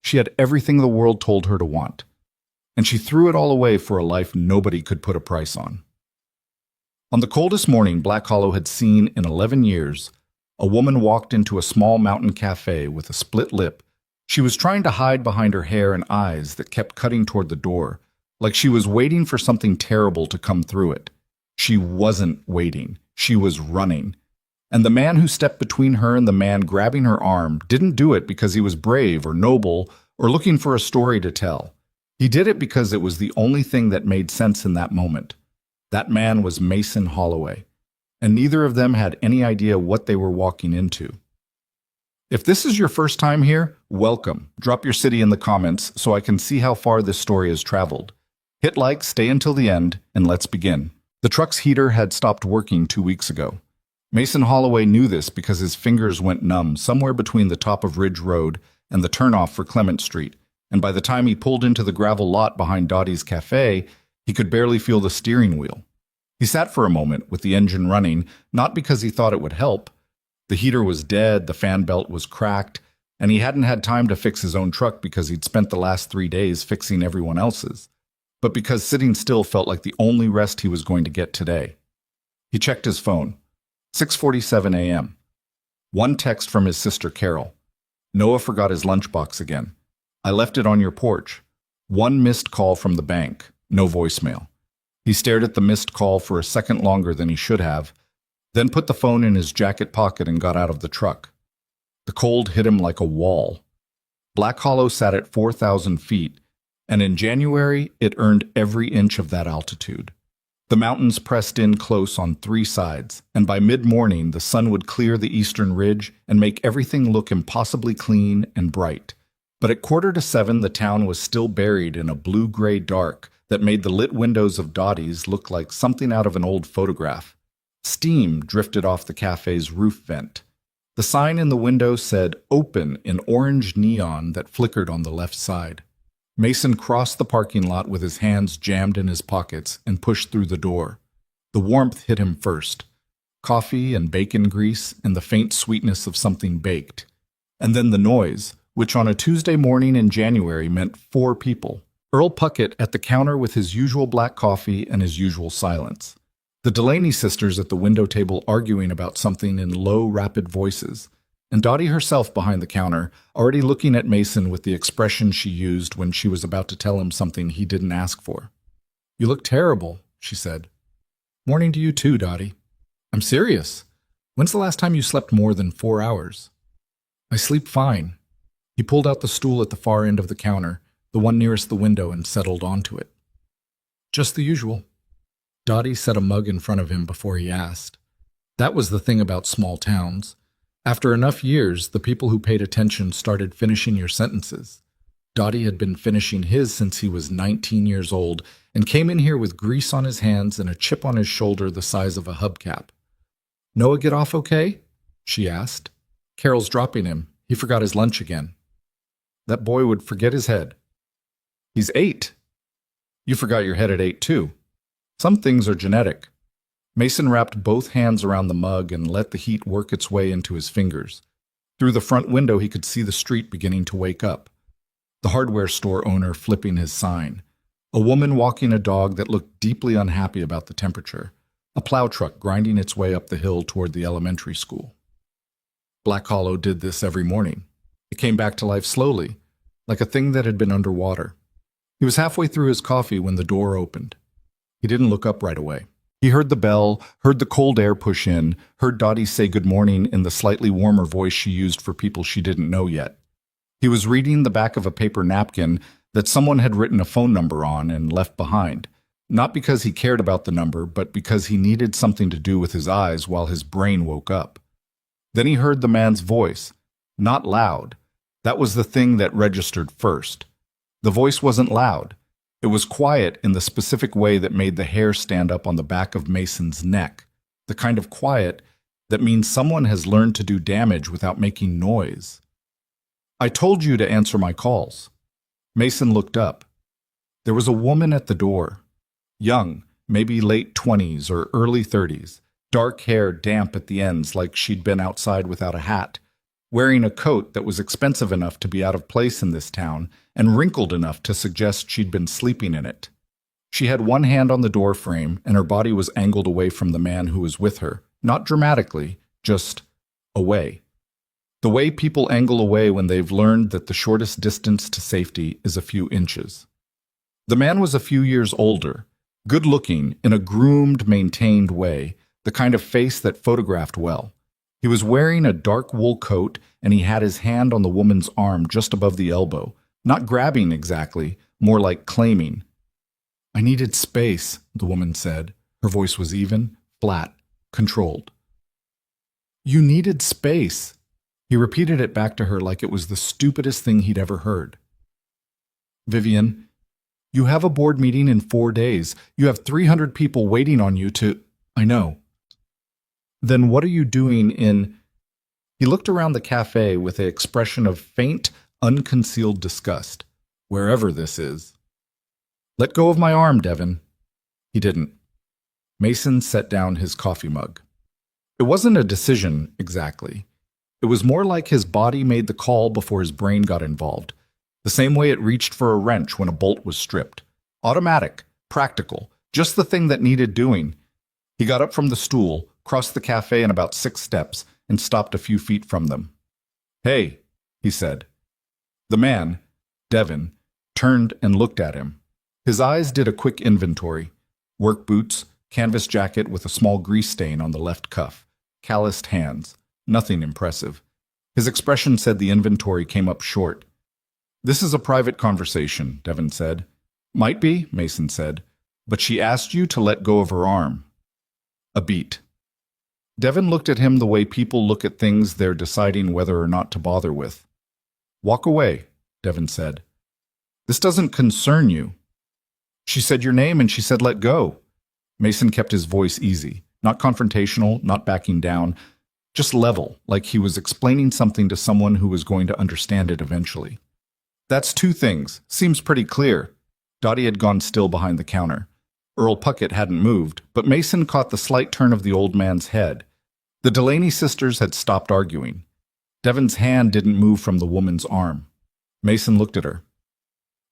She had everything the world told her to want, and she threw it all away for a life nobody could put a price on. On the coldest morning Black Hollow had seen in 11 years, a woman walked into a small mountain cafe with a split lip. She was trying to hide behind her hair and eyes that kept cutting toward the door, like she was waiting for something terrible to come through it. She wasn't waiting. She was running. And the man who stepped between her and the man grabbing her arm didn't do it because he was brave or noble or looking for a story to tell. He did it because it was the only thing that made sense in that moment. That man was Mason Holloway, and neither of them had any idea what they were walking into. If this is your first time here, welcome. Drop your city in the comments so I can see how far this story has traveled. Hit like, stay until the end, and let's begin. The truck's heater had stopped working 2 weeks ago. Mason Holloway knew this because his fingers went numb somewhere between the top of Ridge Road and the turnoff for Clement Street, and by the time he pulled into the gravel lot behind Dottie's Cafe, he could barely feel the steering wheel. He sat for a moment with the engine running, not because he thought it would help. The heater was dead, the fan belt was cracked, and he hadn't had time to fix his own truck because he'd spent the last 3 days fixing everyone else's, but because sitting still felt like the only rest he was going to get today. He checked his phone. 6:47 a.m. One text from his sister Carol. Noah forgot his lunchbox again. I left it on your porch. One missed call from the bank. No voicemail. He stared at the missed call for a second longer than he should have, then put the phone in his jacket pocket and got out of the truck. The cold hit him like a wall. Black Hollow sat at 4,000 feet, and in January it earned every inch of that altitude. The mountains pressed in close on 3 sides, and by mid-morning the sun would clear the eastern ridge and make everything look impossibly clean and bright. But at 6:45 the town was still buried in a blue-gray dark that made the lit windows of Dottie's look like something out of an old photograph. Steam drifted off the cafe's roof vent. The sign in the window said "Open" in orange neon that flickered on the left side. Mason crossed the parking lot with his hands jammed in his pockets and pushed through the door. The warmth hit him first. Coffee and bacon grease and the faint sweetness of something baked. And then the noise, which on a Tuesday morning in January meant 4 people. Earl Puckett at the counter with his usual black coffee and his usual silence. The Delaney sisters at the window table arguing about something in low, rapid voices. And Dottie herself behind the counter, already looking at Mason with the expression she used when she was about to tell him something he didn't ask for. You look terrible, she said. Morning to you too, Dottie. I'm serious. When's the last time you slept more than 4 hours? I sleep fine. He pulled out the stool at the far end of the counter, the one nearest the window, and settled onto it. Just the usual. Dottie set a mug in front of him before he asked. That was the thing about small towns. After enough years, the people who paid attention started finishing your sentences. Dottie had been finishing his since he was 19 years old and came in here with grease on his hands and a chip on his shoulder the size of a hubcap. Noah get off okay? She asked. Carol's dropping him. He forgot his lunch again. That boy would forget his head. He's 8. You forgot your head at 8 too. Some things are genetic. Mason wrapped both hands around the mug and let the heat work its way into his fingers. Through the front window he could see the street beginning to wake up. The hardware store owner flipping his sign. A woman walking a dog that looked deeply unhappy about the temperature. A plow truck grinding its way up the hill toward the elementary school. Black Hollow did this every morning. It came back to life slowly, like a thing that had been underwater. He was halfway through his coffee when the door opened. He didn't look up right away. He heard the bell, heard the cold air push in, heard Dottie say good morning in the slightly warmer voice she used for people she didn't know yet. He was reading the back of a paper napkin that someone had written a phone number on and left behind, not because he cared about the number, but because he needed something to do with his eyes while his brain woke up. Then he heard the man's voice, not loud. That was the thing that registered first. The voice wasn't loud. It was quiet in the specific way that made the hair stand up on the back of Mason's neck, the kind of quiet that means someone has learned to do damage without making noise. I told you to answer my calls. Mason looked up. There was a woman at the door. Young, maybe late 20s or early 30s, dark hair damp at the ends like she'd been outside without a hat, wearing a coat that was expensive enough to be out of place in this town and wrinkled enough to suggest she'd been sleeping in it. She had one hand on the door frame, and her body was angled away from the man who was with her, not dramatically, just away. The way people angle away when they've learned that the shortest distance to safety is a few inches. The man was a few years older, good-looking in a groomed, maintained way, the kind of face that photographed well. He was wearing a dark wool coat, and he had his hand on the woman's arm just above the elbow, not grabbing exactly, more like claiming. "I needed space," the woman said. Her voice was even, flat, controlled. "You needed space." He repeated it back to her like it was the stupidest thing he'd ever heard. "Vivian, you have a board meeting in 4 days. You have 300 people waiting on you to—" "I know." "Then what are you doing in—" He looked around the cafe with an expression of faint, unconcealed disgust. "Wherever this is." "Let go of my arm, Devin." He didn't. Mason set down his coffee mug. It wasn't a decision, exactly. It was more like his body made the call before his brain got involved, the same way it reached for a wrench when a bolt was stripped. Automatic, practical, just the thing that needed doing. He got up from the stool, crossed the cafe in about 6 steps, and stopped a few feet from them. "Hey," he said. The man, Devin, turned and looked at him. His eyes did a quick inventory. Work boots, canvas jacket with a small grease stain on the left cuff, calloused hands. Nothing impressive. His expression said the inventory came up short. "This is a private conversation," Devin said. "Might be," Mason said, "but she asked you to let go of her arm." A beat. Devin looked at him the way people look at things they're deciding whether or not to bother with. "Walk away," Devin said. "This doesn't concern you." "She said your name and she said let go." Mason kept his voice easy, not confrontational, not backing down, just level, like he was explaining something to someone who was going to understand it eventually. "That's 2 things. Seems pretty clear." Dottie had gone still behind the counter. Earl Puckett hadn't moved, but Mason caught the slight turn of the old man's head. The Delaney sisters had stopped arguing. Devin's hand didn't move from the woman's arm. Mason looked at her.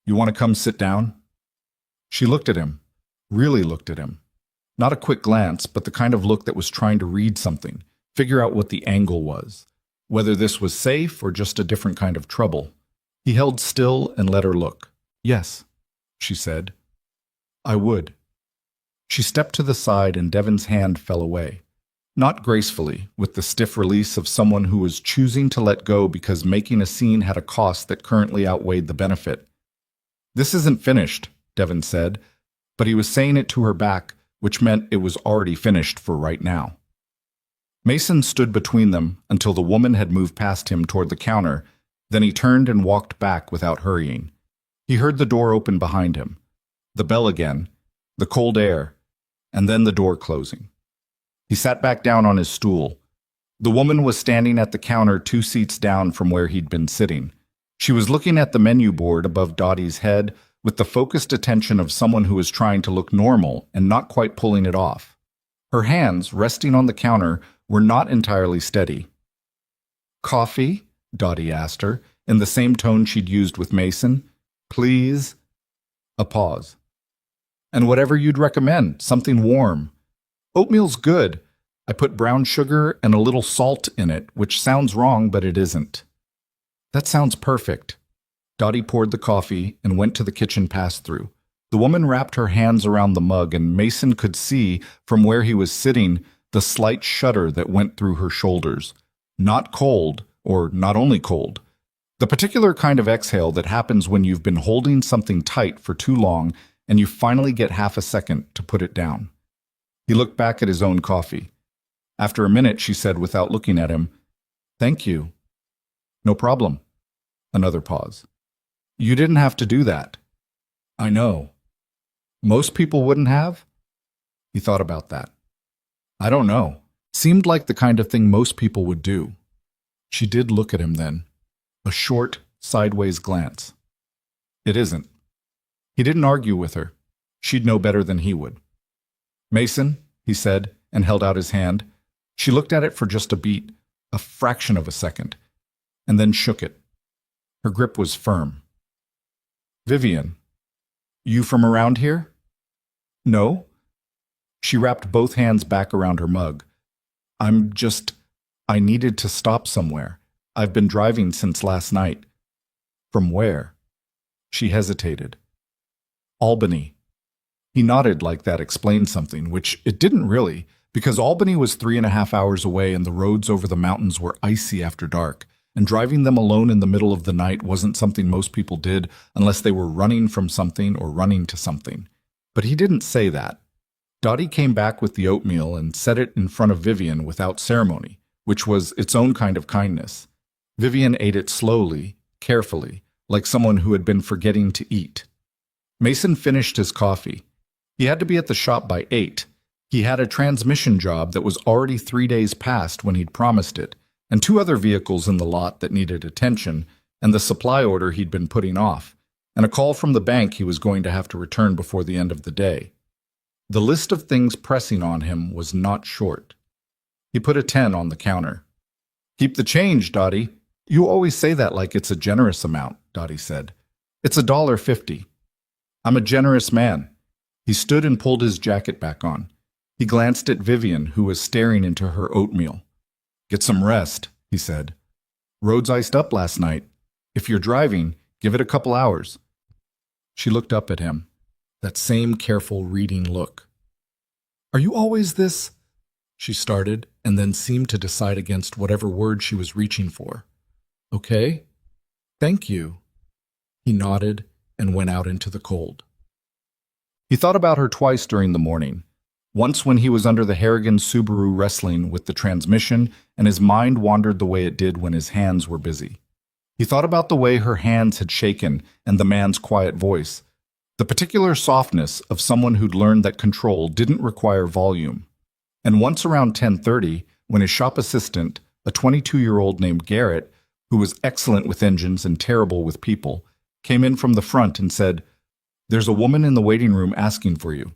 "You want to come sit down?" She looked at him, really looked at him. Not a quick glance, but the kind of look that was trying to read something, figure out what the angle was, whether this was safe or just a different kind of trouble. He held still and let her look. "Yes," she said. "I would." She stepped to the side and Devin's hand fell away. Not gracefully, with the stiff release of someone who was choosing to let go because making a scene had a cost that currently outweighed the benefit. "This isn't finished," Devin said, but he was saying it to her back, which meant it was already finished for right now. Mason stood between them until the woman had moved past him toward the counter, then he turned and walked back without hurrying. He heard the door open behind him, the bell again, the cold air, and then the door closing. He sat back down on his stool. The woman was standing at the counter 2 seats down from where he'd been sitting. She was looking at the menu board above Dottie's head with the focused attention of someone who was trying to look normal and not quite pulling it off. Her hands, resting on the counter, were not entirely steady. "Coffee?" Dottie asked her, in the same tone she'd used with Mason. "Please?" A pause. "And whatever you'd recommend, something warm." "Oatmeal's good. I put brown sugar and a little salt in it, which sounds wrong, but it isn't." "That sounds perfect." Dottie poured the coffee and went to the kitchen pass-through. The woman wrapped her hands around the mug, and Mason could see, from where he was sitting, the slight shudder that went through her shoulders. Not cold, or not only cold. The particular kind of exhale that happens when you've been holding something tight for too long and you finally get half a second to put it down. He looked back at his own coffee. After a minute, she said without looking at him, "Thank you." "No problem." Another pause. "You didn't have to do that." "I know." "Most people wouldn't have?" He thought about that. "I don't know. Seemed like the kind of thing most people would do." She did look at him then. A short, sideways glance. "It isn't." He didn't argue with her. She'd know better than he would. "Mason," he said, and held out his hand. She looked at it for just a beat, a fraction of a second. and then shook it. Her grip was firm. "Vivian, you from around here?" "No." She wrapped both hands back around her mug. I needed to stop somewhere. I've been driving since last night." "From where?" She hesitated. "Albany." He nodded like that explained something, which it didn't really, because Albany was 3.5 hours away and the roads over the mountains were icy after dark, and driving them alone in the middle of the night wasn't something most people did unless they were running from something or running to something. But he didn't say that. Dottie came back with the oatmeal and set it in front of Vivian without ceremony, which was its own kind of kindness. Vivian ate it slowly, carefully, like someone who had been forgetting to eat. Mason finished his coffee. He had to be at the shop by 8. He had a transmission job that was already 3 days past when he'd promised it, and 2 other vehicles in the lot that needed attention, and the supply order he'd been putting off, and a call from the bank he was going to have to return before the end of the day. The list of things pressing on him was not short. He put a 10 on the counter. "Keep the change, Dottie." "You always say that like it's a generous amount," Dottie said. "It's $1.50. I'm a generous man." He stood and pulled his jacket back on. He glanced at Vivian, who was staring into her oatmeal. "Get some rest," he said. "Roads iced up last night. If you're driving, give it a couple hours." She looked up at him, that same careful reading look. "Are you always this?" she started, and then seemed to decide against whatever word she was reaching for. "Okay. Thank you." He nodded and went out into the cold. He thought about her twice during the morning. Once when he was under the Harrigan Subaru wrestling with the transmission, and his mind wandered the way it did when his hands were busy. He thought about the way her hands had shaken and the man's quiet voice, the particular softness of someone who'd learned that control didn't require volume. And once around 10:30, when his shop assistant, a 22-year-old named Garrett, who was excellent with engines and terrible with people, came in from the front and said, "There's a woman in the waiting room asking for you."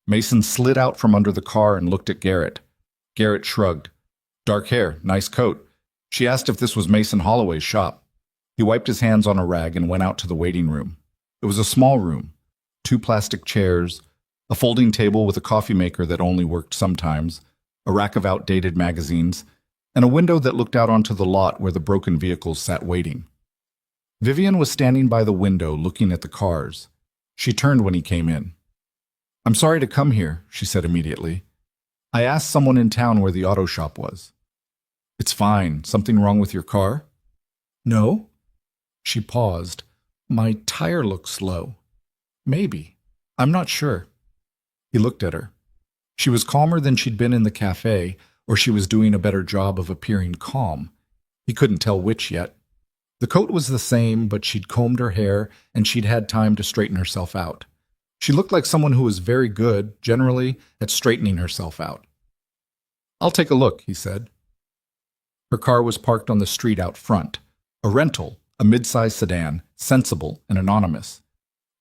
Mason slid out from under the car and looked at Garrett. Garrett shrugged. "Dark hair, nice coat." She asked if this was Mason Holloway's shop. He wiped his hands on a rag and went out to the waiting room. It was a small room. 2 plastic chairs, a folding table with a coffee maker that only worked sometimes, a rack of outdated magazines, and a window that looked out onto the lot where the broken vehicles sat waiting. Vivian was standing by the window looking at the cars. She turned when he came in. "I'm sorry to come here," she said immediately. "I asked someone in town where the auto shop was." "It's fine. Something wrong with your car?" "No." She paused. "My tire looks low." "Maybe. I'm not sure." He looked at her. She was calmer than she'd been in the cafe, or she was doing a better job of appearing calm. He couldn't tell which yet. The coat was the same, but she'd combed her hair and she'd had time to straighten herself out. She looked like someone who was very good, generally, at straightening herself out. "I'll take a look," he said. Her car was parked on the street out front. A rental, a mid-sized sedan, sensible and anonymous.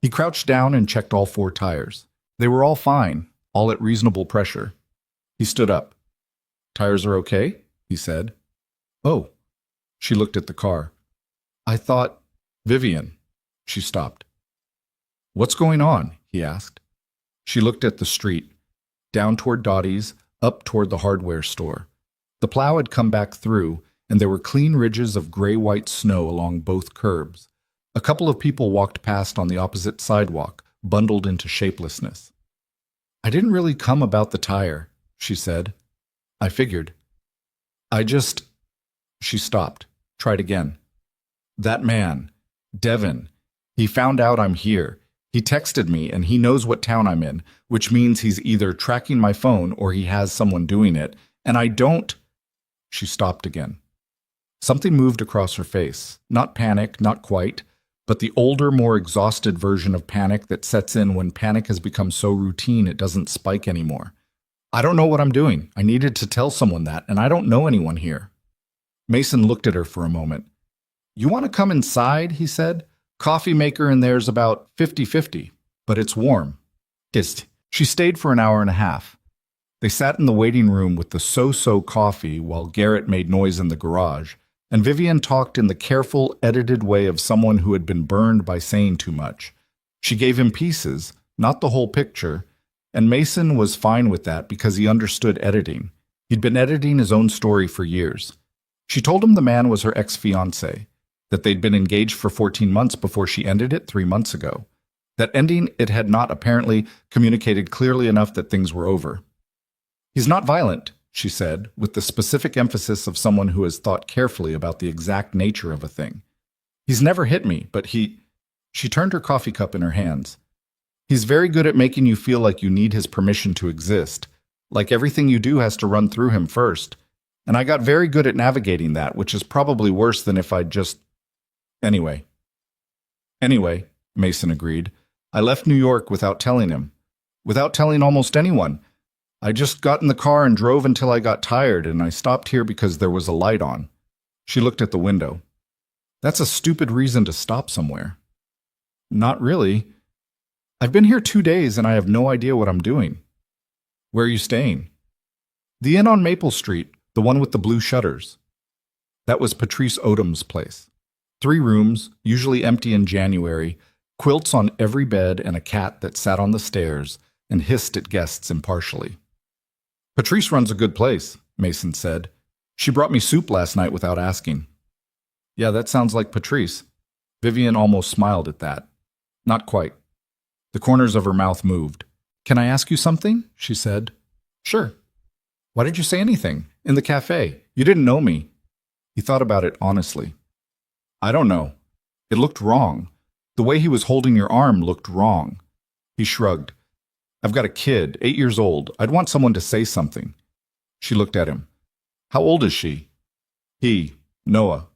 He crouched down and checked all 4 tires. They were all fine, all at reasonable pressure. He stood up. "Tires are okay?" he said. "Oh." She looked at the car. "I thought, Vivian." She stopped. "What's going on?" he asked. She looked at the street, down toward Dottie's, up toward the hardware store. The plow had come back through, and there were clean ridges of gray-white snow along both curbs. A couple of people walked past on the opposite sidewalk, bundled into shapelessness. "I didn't really come about the tire," she said. "I figured. She stopped, tried again. "That man, Devin, he found out I'm here. He texted me and he knows what town I'm in, which means he's either tracking my phone or he has someone doing it, and I don't—" She stopped again. Something moved across her face. Not panic, not quite, but the older, more exhausted version of panic that sets in when panic has become so routine it doesn't spike anymore. "I don't know what I'm doing. I needed to tell someone that, and I don't know anyone here." Mason looked at her for a moment. "You want to come inside?" he said. "Coffee maker in there's about 50-50, but it's warm." She stayed for an hour and a half. They sat in the waiting room with the so-so coffee while Garrett made noise in the garage, And Vivian talked in the careful, edited way of someone who had been burned by saying too much. She gave him pieces, not the whole picture, and Mason was fine with that because he understood editing. He'd been editing his own story for years. She told him the man was her ex-fiancé, that they'd been engaged for 14 months before she ended it 3 months ago. That ending it had not apparently communicated clearly enough that things were over. "He's not violent," she said, with the specific emphasis of someone who has thought carefully about the exact nature of a thing. "He's never hit me, but he—" She turned her coffee cup in her hands. "He's very good at making you feel like you need his permission to exist, like everything you do has to run through him first. And I got very good at navigating that, which is probably worse than if I'd just... Anyway, Mason agreed. I left New York without telling him. Without telling almost anyone. I just got in the car and drove until I got tired, and I stopped here because there was a light on." She looked at the window. "That's a stupid reason to stop somewhere." "Not really. I've been here 2 days and I have no idea what I'm doing." "Where are you staying?" "The inn on Maple Street, the one with the blue shutters." That was Patrice Odom's place. 3 rooms, usually empty in January, quilts on every bed and a cat that sat on the stairs and hissed at guests impartially. "Patrice runs a good place," Mason said. "She brought me soup last night without asking." "Yeah, that sounds like Patrice." Vivian almost smiled at that. Not quite. The corners of her mouth moved. "Can I ask you something?" she said. "Sure." "Why did you say anything? In the cafe. You didn't know me." He thought about it honestly. "I don't know. It looked wrong. The way he was holding your arm looked wrong." He shrugged. "I've got a kid, 8 years old. I'd want someone to say something." She looked at him. "How old is she?" "He. Noah."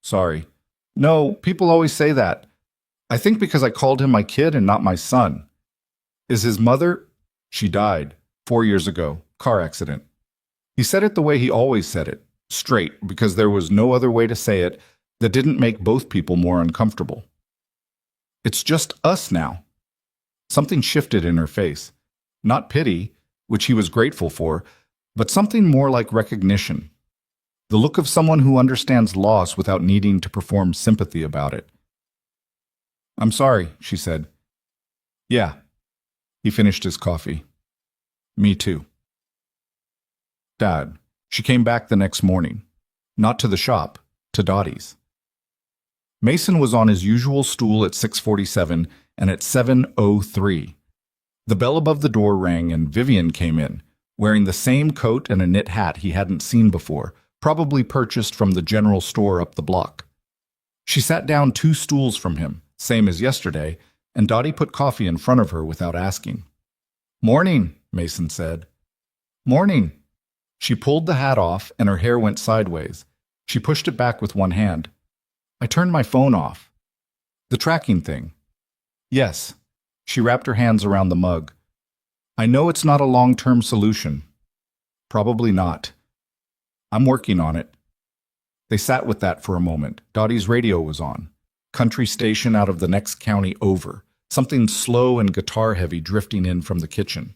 "Sorry." "No, people always say that. I think because I called him my kid and not my son." "Is his mother—" "She died 4 years ago. Car accident." He said it the way he always said it, straight, because there was no other way to say it that didn't make both people more uncomfortable. "It's just us now." Something shifted in her face. Not pity, which he was grateful for, but something more like recognition. The look of someone who understands loss without needing to perform sympathy about it. "I'm sorry," she said. "Yeah." He finished his coffee. "Me too." Dad. She came back the next morning. Not to the shop, to Dottie's. Mason was on his usual stool at 6:47, and at 7:03. The bell above the door rang and Vivian came in, wearing the same coat and a knit hat he hadn't seen before, probably purchased from the general store up the block. She sat down 2 stools from him, same as yesterday, and Dottie put coffee in front of her without asking. "Morning," Mason said. "Morning." She pulled the hat off and her hair went sideways. She pushed it back with one hand. "I turned my phone off." "The tracking thing?" "Yes." She wrapped her hands around the mug. "I know it's not a long-term solution." "Probably not." "I'm working on it." They sat with that for a moment. Dottie's radio was on. Country station out of the next county over. Something slow and guitar-heavy drifting in from the kitchen.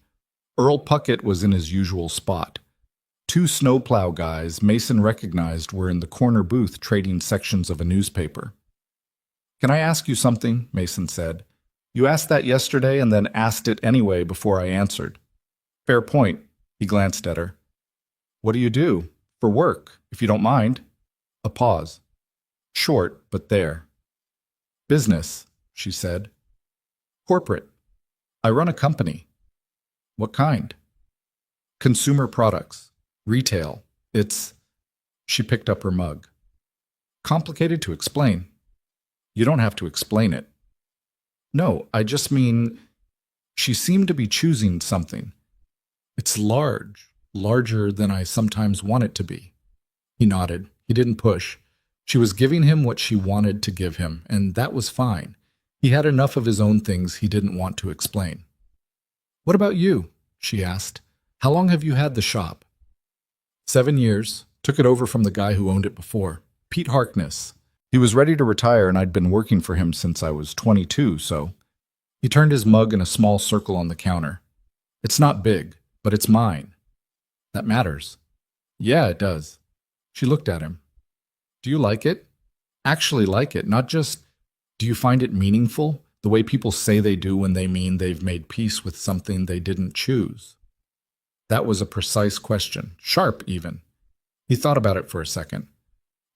Earl Puckett was in his usual spot. 2 snowplow guys Mason recognized were in the corner booth trading sections of a newspaper. "Can I ask you something?" Mason said. "You asked that yesterday and then asked it anyway before I answered." "Fair point." He glanced at her. "What do you do? For work, if you don't mind." A pause. Short, but there. "Business," she said. "Corporate. I run a company." "What kind?" "Consumer products. Retail. It's—" She picked up her mug. "Complicated to explain." "You don't have to explain it." "No, I just mean—" She seemed to be choosing something. "It's large, larger than I sometimes want it to be." He nodded. He didn't push. She was giving him what she wanted to give him, and that was fine. He had enough of his own things he didn't want to explain. "What about you?" she asked. "How long have you had the shop?" 7 years. Took it over from the guy who owned it before, Pete Harkness. He was ready to retire and I'd been working for him since I was 22, so... He turned his mug in a small circle on the counter. "It's not big, but it's mine." "That matters." "Yeah, it does." She looked at him. Do you like it? Actually like it, not just do you find it meaningful, the way people say they do when they mean they've made peace with something they didn't choose? That was a precise question, sharp even. He thought about it for a second.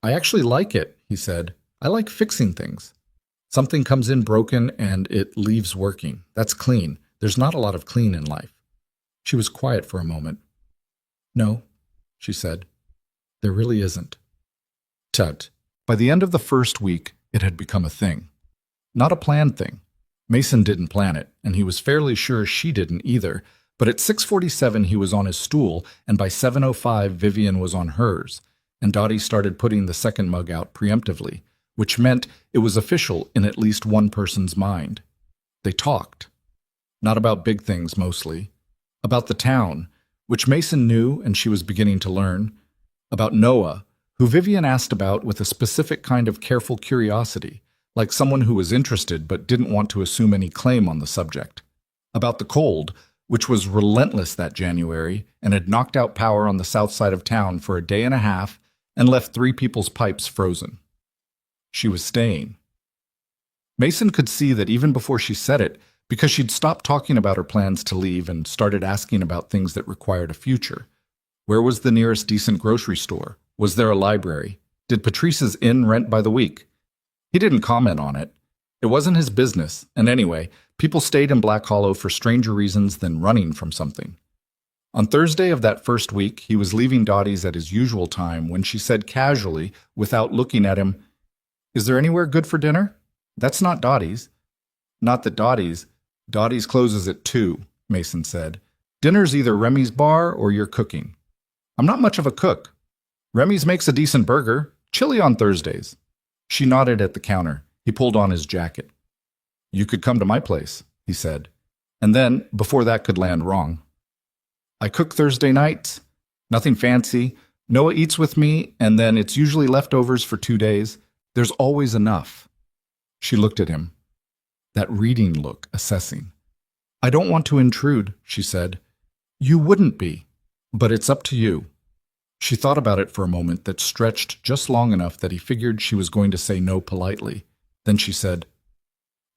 I actually like it, he said. I like fixing things. Something comes in broken and it leaves working. That's clean. There's not a lot of clean in life. She was quiet for a moment. No, she said. There really isn't. Tut. By the end of the first week, it had become a thing. Not a planned thing. Mason didn't plan it, and he was fairly sure she didn't either, but at 6:47 he was on his stool, and by 7:05 Vivian was on hers, and Dottie started putting the second mug out preemptively, which meant it was official in at least one person's mind. They talked. Not about big things mostly. About the town, which Mason knew and she was beginning to learn. About Noah, who Vivian asked about with a specific kind of careful curiosity, like someone who was interested but didn't want to assume any claim on the subject. About the cold, which was relentless that January and had knocked out power on the south side of town for a day and a half and left 3 people's pipes frozen. She was staying. Mason could see that even before she said it, because she'd stopped talking about her plans to leave and started asking about things that required a future. Where was the nearest decent grocery store? Was there a library? Did Patrice's inn rent by the week? He didn't comment on it. It wasn't his business, and anyway, people stayed in Black Hollow for stranger reasons than running from something. On Thursday of that first week, he was leaving Dottie's at his usual time when she said casually, without looking at him, "Is there anywhere good for dinner? That's not Dottie's." "Not that Dottie's closes at 2, Mason said. "Dinner's either Remy's bar or you're cooking." "I'm not much of a cook. Remy's makes a decent burger. Chili on Thursdays." She nodded at the counter. He pulled on his jacket. "You could come to my place," he said. And then, before that could land wrong, "I cook Thursday nights. Nothing fancy. Noah eats with me, and then it's usually leftovers for 2 days. There's always enough." She looked at him. That reading look, assessing. "I don't want to intrude," she said. "You wouldn't be, but it's up to you." She thought about it for a moment that stretched just long enough that he figured she was going to say no politely. Then she said,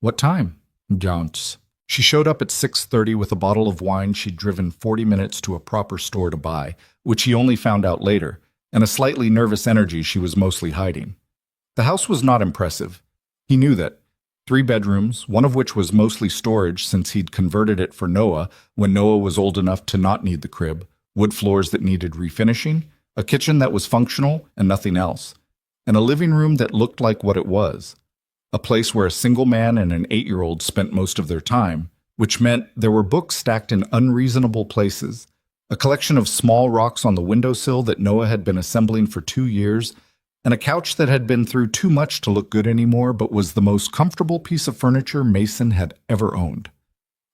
"What time?" "Jounce." She showed up at 6:30 with a bottle of wine she'd driven 40 minutes to a proper store to buy, which he only found out later, and a slightly nervous energy she was mostly hiding. The house was not impressive. He knew that. 3 bedrooms, one of which was mostly storage since he'd converted it for Noah when Noah was old enough to not need the crib, wood floors that needed refinishing, a kitchen that was functional and nothing else, and a living room that looked like what it was, a place where a single man and an 8-year-old spent most of their time, which meant there were books stacked in unreasonable places, a collection of small rocks on the windowsill that Noah had been assembling for 2 years, and a couch that had been through too much to look good anymore but was the most comfortable piece of furniture Mason had ever owned.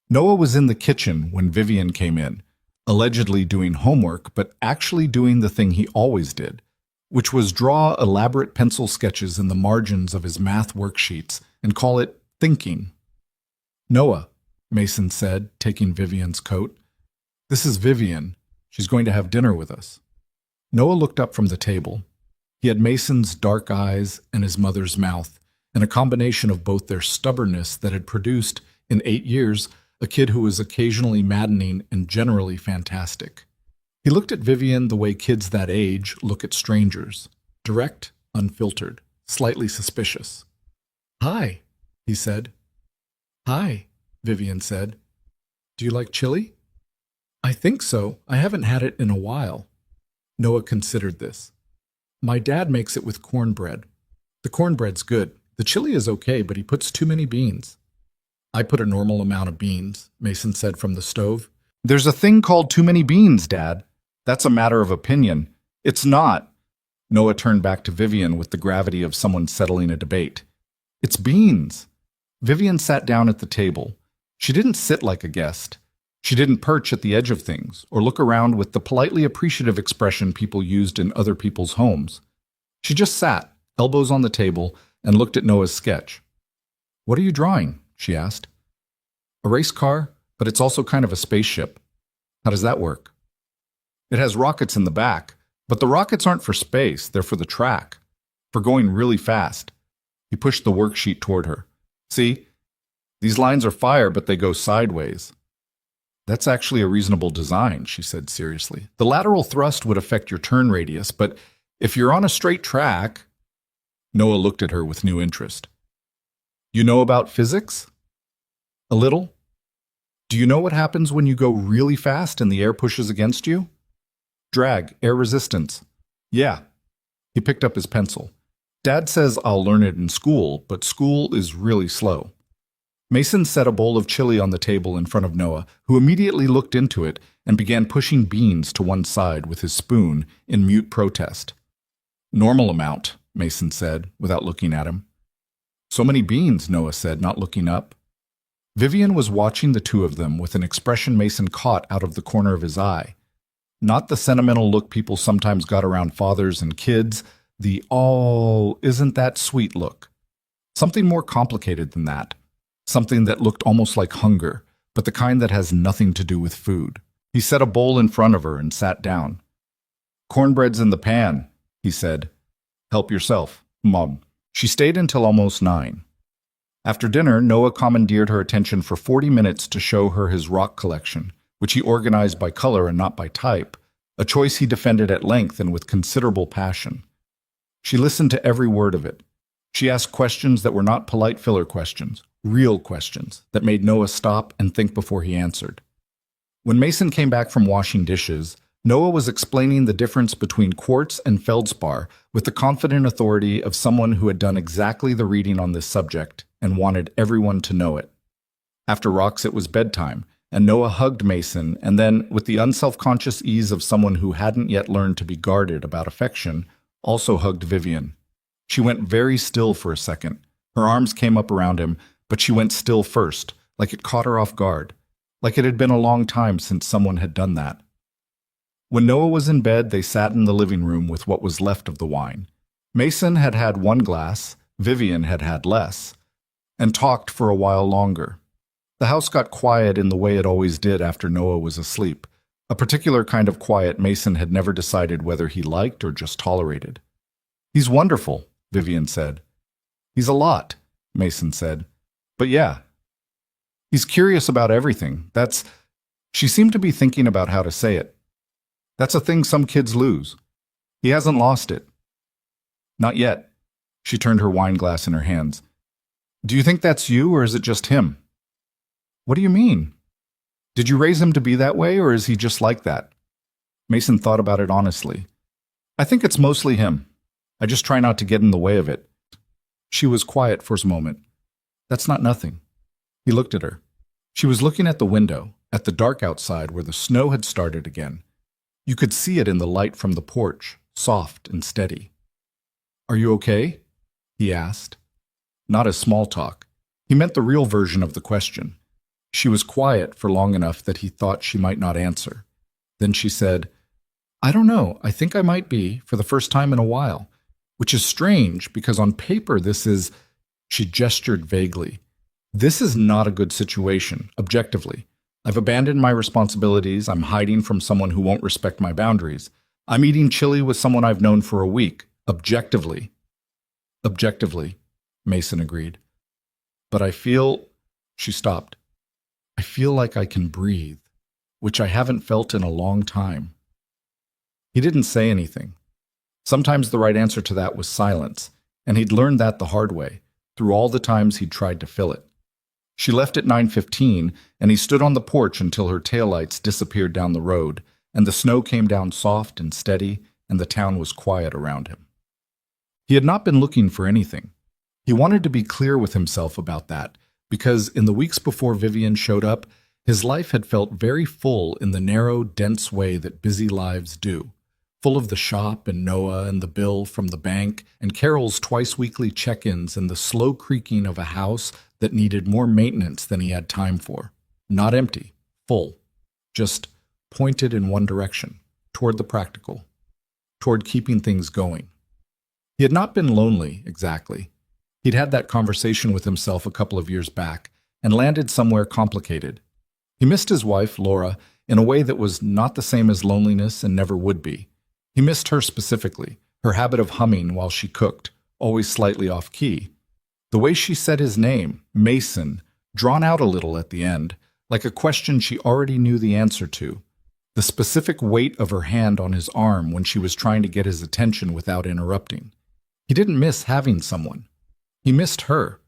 Noah was in the kitchen when Vivian came in, allegedly doing homework, but actually doing the thing he always did, which was draw elaborate pencil sketches in the margins of his math worksheets and call it thinking. "Noah," Mason said, taking Vivian's coat. "This is Vivian. She's going to have dinner with us." Noah looked up from the table. He had Mason's dark eyes and his mother's mouth, and a combination of both their stubbornness that had produced, in 8 years, a kid who was occasionally maddening and generally fantastic. He looked at Vivian the way kids that age look at strangers, direct, unfiltered, slightly suspicious. "Hi," he said. "Hi," Vivian said. "Do you like chili?" "I think so. I haven't had it in a while." Noah considered this. "My dad makes it with cornbread. The cornbread's good. The chili is okay, but he puts too many beans." "I put a normal amount of beans," Mason said from the stove. "There's a thing called too many beans, Dad. That's a matter of opinion. It's not." Noah turned back to Vivian with the gravity of someone settling a debate. "It's beans." Vivian sat down at the table. She didn't sit like a guest. She didn't perch at the edge of things or look around with the politely appreciative expression people used in other people's homes. She just sat, elbows on the table, and looked at Noah's sketch. "What are you drawing?" she asked. "A race car, but it's also kind of a spaceship." "How does that work?" "It has rockets in the back, but the rockets aren't for space, they're for the track. for going really fast. He pushed the worksheet toward her. See? These lines are fire, but they go sideways. That's actually a reasonable design, she said seriously. The lateral thrust would affect your turn radius, but if you're on a straight track... Noah looked at her with new interest. You know about physics? A little? Do you know what happens when you go really fast and the air pushes against you? Drag, air resistance. Yeah. He picked up his pencil. Dad says I'll learn it in school, but school is really slow. Mason set a bowl of chili on the table in front of Noah, who immediately looked into it and began pushing beans to one side with his spoon in mute protest. Normal amount, Mason said, without looking at him. So many beans, Noah said, not looking up. Vivian was watching the two of them with an expression Mason caught out of the corner of his eye. Not the sentimental look people sometimes got around fathers and kids, the "oh, isn't that sweet" look. Something more complicated than that. Something that looked almost like hunger, but the kind that has nothing to do with food. He set a bowl in front of her and sat down. Cornbread's in the pan, he said. Help yourself, Mom. She stayed until almost 9. After dinner, Noah commandeered her attention for 40 minutes to show her his rock collection, which he organized by color and not by type, a choice he defended at length and with considerable passion. She listened to every word of it. She asked questions that were not polite filler questions, real questions that made Noah stop and think before he answered. When Mason came back from washing dishes, Noah was explaining the difference between quartz and feldspar with the confident authority of someone who had done exactly the reading on this subject and wanted everyone to know it. After rocks, it was bedtime, and Noah hugged Mason and then, with the unselfconscious ease of someone who hadn't yet learned to be guarded about affection, also hugged Vivian. She went very still for a second. Her arms came up around him, but she went still first, like it caught her off guard, like it had been a long time since someone had done that. When Noah was in bed, they sat in the living room with what was left of the wine. Mason had had 1 glass, Vivian had had less, and talked for a while longer. The house got quiet in the way it always did after Noah was asleep, a particular kind of quiet Mason had never decided whether he liked or just tolerated. He's wonderful, Vivian said. He's a lot, Mason said. But yeah. He's curious about everything. She seemed to be thinking about how to say it. That's a thing some kids lose. He hasn't lost it. Not yet. She turned her wine glass in her hands. Do you think that's you, or is it just him? What do you mean? Did you raise him to be that way, or is he just like that? Mason thought about it honestly. I think it's mostly him. I just try not to get in the way of it. She was quiet for a moment. That's not nothing. He looked at her. She was looking at the window, at the dark outside where the snow had started again. You could see it in the light from the porch, soft and steady. Are you okay? He asked. Not as small talk. He meant the real version of the question. She was quiet for long enough that he thought she might not answer. Then she said, I don't know, I think I might be, for the first time in a while. Which is strange, because on paper this is... She gestured vaguely. This is not a good situation, objectively. I've abandoned my responsibilities. I'm hiding from someone who won't respect my boundaries. I'm eating chili with someone I've known for a week, objectively. Objectively, Mason agreed. But I feel... She stopped. I feel like I can breathe, which I haven't felt in a long time. He didn't say anything. Sometimes the right answer to that was silence, and he'd learned that the hard way, through all the times he'd tried to fill it. She left at 9:15, and he stood on the porch until her taillights disappeared down the road, and the snow came down soft and steady, and the town was quiet around him. He had not been looking for anything. He wanted to be clear with himself about that, because in the weeks before Vivian showed up, his life had felt very full in the narrow, dense way that busy lives do, full of the shop and Noah and the bill from the bank and Carol's twice-weekly check-ins and the slow creaking of a house that needed more maintenance than he had time for. Not empty, full, just pointed in one direction, toward the practical, toward keeping things going. He had not been lonely, exactly. He'd had that conversation with himself a couple of years back and landed somewhere complicated. He missed his wife, Laura, in a way that was not the same as loneliness and never would be. He missed her specifically, her habit of humming while she cooked, always slightly off key. The way she said his name, Mason, drawn out a little at the end, like a question she already knew the answer to. The specific weight of her hand on his arm when she was trying to get his attention without interrupting. He didn't miss having someone. He missed her.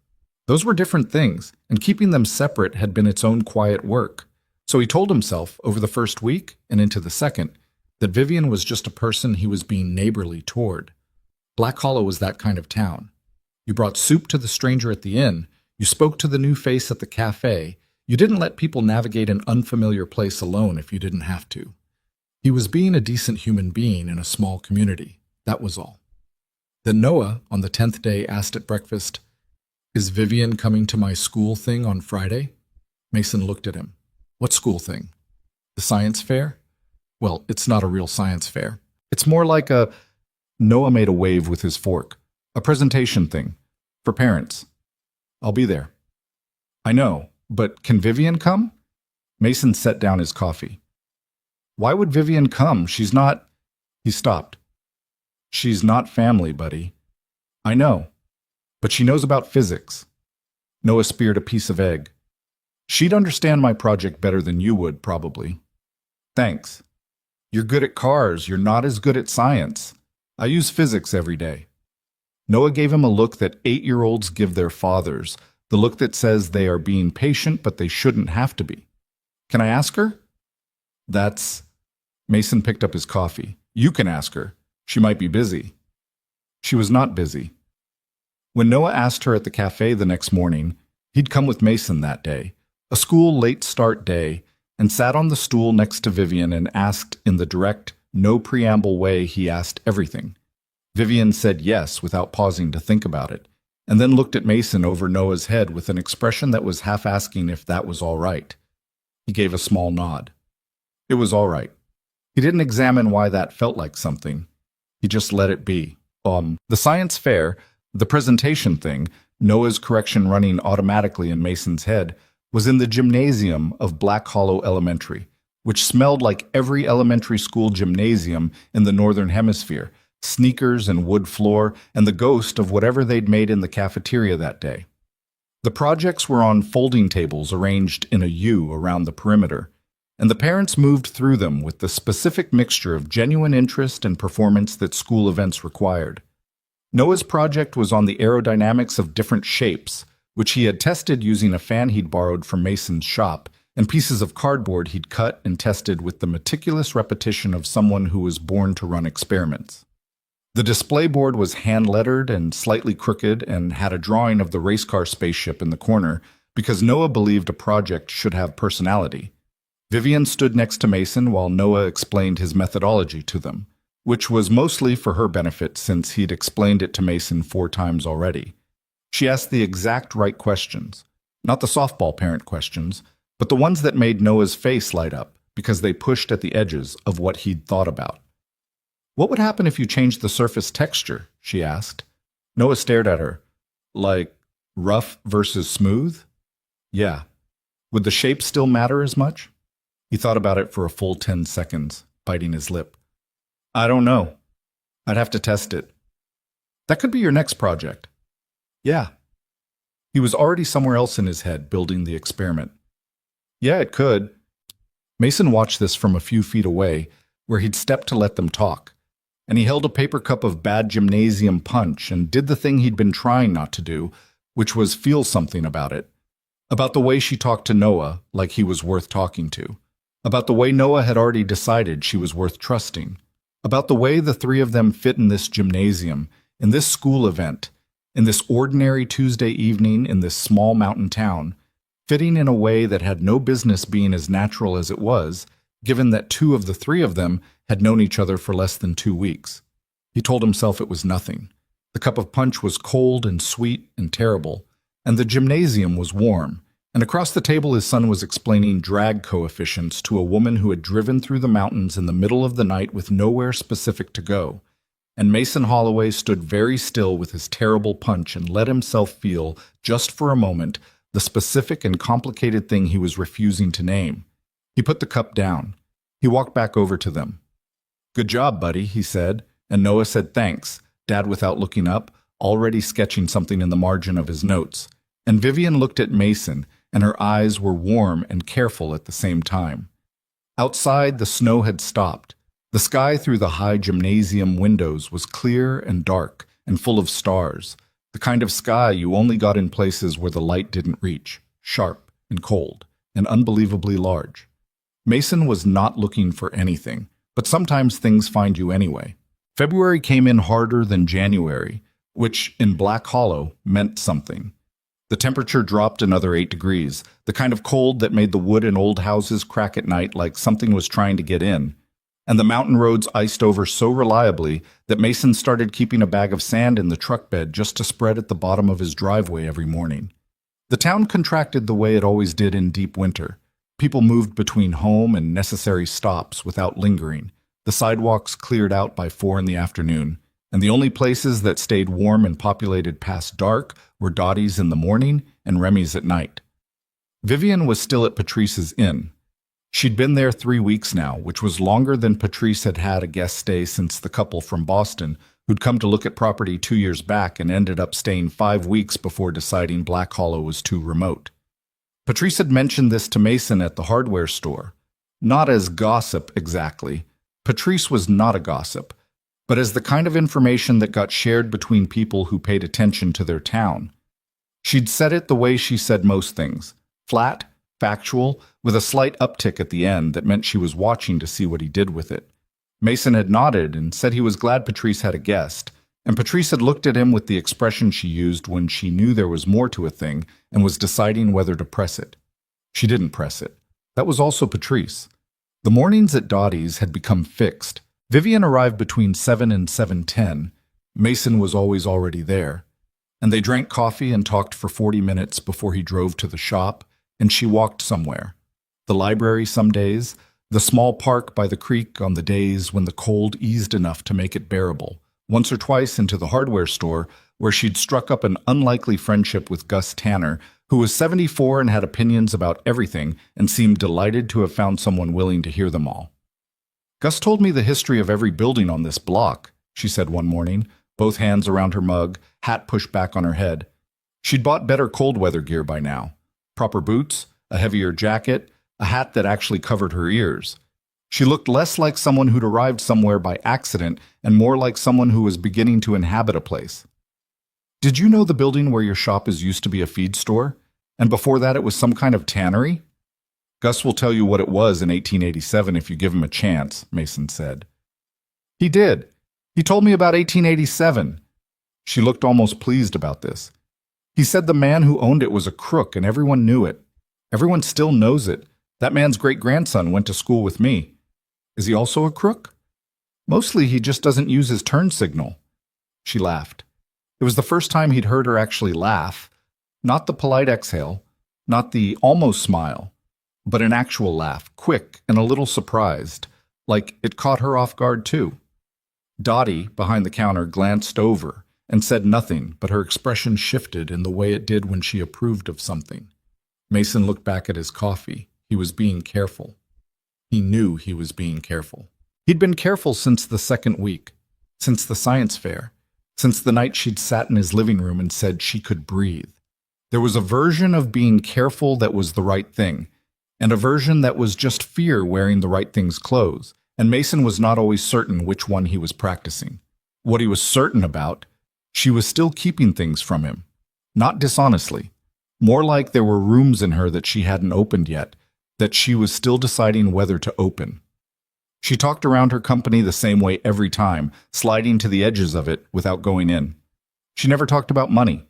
Those were different things, and keeping them separate had been its own quiet work. So he told himself, over the first week and into the second, that Vivian was just a person he was being neighborly toward. Black Hollow was that kind of town. You brought soup to the stranger at the inn, you spoke to the new face at the cafe, you didn't let people navigate an unfamiliar place alone if you didn't have to. He was being a decent human being in a small community, that was all. Then Noah, on the 10th day, asked at breakfast, "Is Vivian coming to my school thing on Friday?" Mason looked at him. "What school thing? The science fair?" "Well, it's not a real science fair. It's more like a—" Noah made a wave with his fork. "A presentation thing. For parents. I'll be there." "I know, but can Vivian come?" Mason set down his coffee. "Why would Vivian come? She's not—" He stopped. "She's not family, buddy." "I know. But she knows about physics." Noah speared a piece of egg. "She'd understand my project better than you would, probably." "Thanks. You're good at cars. You're not as good at science. I use physics every day." Noah gave him a look that 8-year-olds give their fathers, the look that says they are being patient but they shouldn't have to be. "Can I ask her?" "That's—" Mason picked up his coffee. "You can ask her. She might be busy." She was not busy. When Noah asked her at the cafe the next morning, he'd come with Mason that day, a school late start day, and sat on the stool next to Vivian and asked in the direct, no preamble way he asked everything. Vivian said yes without pausing to think about it, and then looked at Mason over Noah's head with an expression that was half asking if that was all right. He gave a small nod. It was all right. He didn't examine why that felt like something. He just let it be. The science fair, the presentation thing, Noah's correction running automatically in Mason's head, was in the gymnasium of Black Hollow Elementary, which smelled like every elementary school gymnasium in the Northern Hemisphere, sneakers and wood floor, and the ghost of whatever they'd made in the cafeteria that day. The projects were on folding tables arranged in a U around the perimeter, and the parents moved through them with the specific mixture of genuine interest and performance that school events required. Noah's project was on the aerodynamics of different shapes, which he had tested using a fan he'd borrowed from Mason's shop, and pieces of cardboard he'd cut and tested with the meticulous repetition of someone who was born to run experiments. The display board was hand-lettered and slightly crooked and had a drawing of the race car spaceship in the corner because Noah believed a project should have personality. Vivian stood next to Mason while Noah explained his methodology to them, which was mostly for her benefit since he'd explained it to Mason 4 times already. She asked the exact right questions, not the softball parent questions, but the ones that made Noah's face light up because they pushed at the edges of what he'd thought about. "What would happen if you changed the surface texture?" she asked. Noah stared at her. "Like rough versus smooth?" "Yeah. Would the shape still matter as much?" He thought about it for a full 10 seconds, biting his lip. "I don't know. I'd have to test it." "That could be your next project." "Yeah." He was already somewhere else in his head, building the experiment. "Yeah, it could." Mason watched this from a few feet away, where he'd stepped to let them talk, and he held a paper cup of bad gymnasium punch and did the thing he'd been trying not to do, which was feel something about it. About the way she talked to Noah like he was worth talking to. About the way Noah had already decided she was worth trusting. About the way the 3 of them fit in this gymnasium, in this school event, in this ordinary Tuesday evening in this small mountain town, fitting in a way that had no business being as natural as it was, given that 2 of the 3 of them had known each other for less than 2 weeks. He told himself it was nothing. The cup of punch was cold and sweet and terrible, and the gymnasium was warm, and across the table his son was explaining drag coefficients to a woman who had driven through the mountains in the middle of the night with nowhere specific to go, and Mason Holloway stood very still with his terrible punch and let himself feel, just for a moment, the specific and complicated thing he was refusing to name. He put the cup down. He walked back over to them. "Good job, buddy," he said, and Noah said thanks, Dad without looking up, already sketching something in the margin of his notes, and Vivian looked at Mason, and her eyes were warm and careful at the same time. Outside, the snow had stopped. The sky through the high gymnasium windows was clear and dark and full of stars, the kind of sky you only got in places where the light didn't reach, sharp and cold and unbelievably large. Mason was not looking for anything, but sometimes things find you anyway. February came in harder than January, which in Black Hollow meant something. The temperature dropped another 8 degrees, the kind of cold that made the wood in old houses crack at night like something was trying to get in. And the mountain roads iced over so reliably that Mason started keeping a bag of sand in the truck bed just to spread at the bottom of his driveway every morning. The town contracted the way it always did in deep winter. People moved between home and necessary stops without lingering. The sidewalks cleared out by 4 in the afternoon, and the only places that stayed warm and populated past dark were Dottie's in the morning and Remy's at night. Vivian was still at Patrice's inn. She'd been there 3 weeks now, which was longer than Patrice had had a guest stay since the couple from Boston, who'd come to look at property 2 years back and ended up staying 5 weeks before deciding Black Hollow was too remote. Patrice had mentioned this to Mason at the hardware store. Not as gossip, exactly. Patrice was not a gossip, but as the kind of information that got shared between people who paid attention to their town. She'd said it the way she said most things, flat, factual, with a slight uptick at the end that meant she was watching to see what he did with it. Mason had nodded and said he was glad Patrice had a guest, and Patrice had looked at him with the expression she used when she knew there was more to a thing and was deciding whether to press it. She didn't press it. That was also Patrice. The mornings at Dottie's had become fixed. Vivian arrived between 7 and 7:10. Mason was always already there. And they drank coffee and talked for 40 minutes before he drove to the shop, and she walked somewhere. The library some days, the small park by the creek on the days when the cold eased enough to make it bearable, once or twice into the hardware store where she'd struck up an unlikely friendship with Gus Tanner, who was 74 and had opinions about everything and seemed delighted to have found someone willing to hear them all. "Gus told me the history of every building on this block," she said one morning, both hands around her mug, hat pushed back on her head. She'd bought better cold weather gear by now. Proper boots, a heavier jacket, a hat that actually covered her ears. She looked less like someone who'd arrived somewhere by accident and more like someone who was beginning to inhabit a place. "Did you know the building where your shop is used to be a feed store? And before that it was some kind of tannery?" "Gus will tell you what it was in 1887 if you give him a chance," Mason said. "He did. He told me about 1887. She looked almost pleased about this. "He said the man who owned it was a crook and everyone knew it. Everyone still knows it. That man's great-grandson went to school with me." "Is he also a crook?" "Mostly he just doesn't use his turn signal." She laughed. It was the first time he'd heard her actually laugh. Not the polite exhale, not the almost smile, but an actual laugh, quick and a little surprised, like it caught her off guard too. Dottie, behind the counter, glanced over and said nothing, but her expression shifted in the way it did when she approved of something. Mason looked back at his coffee. He was being careful. He knew he was being careful. He'd been careful since the second week, since the science fair, since the night she'd sat in his living room and said she could breathe. There was a version of being careful that was the right thing, and a version that was just fear wearing the right thing's clothes, and Mason was not always certain which one he was practicing. What he was certain about, she was still keeping things from him. Not dishonestly. More like there were rooms in her that she hadn't opened yet, that she was still deciding whether to open. She talked around her company the same way every time, sliding to the edges of it without going in. She never talked about money.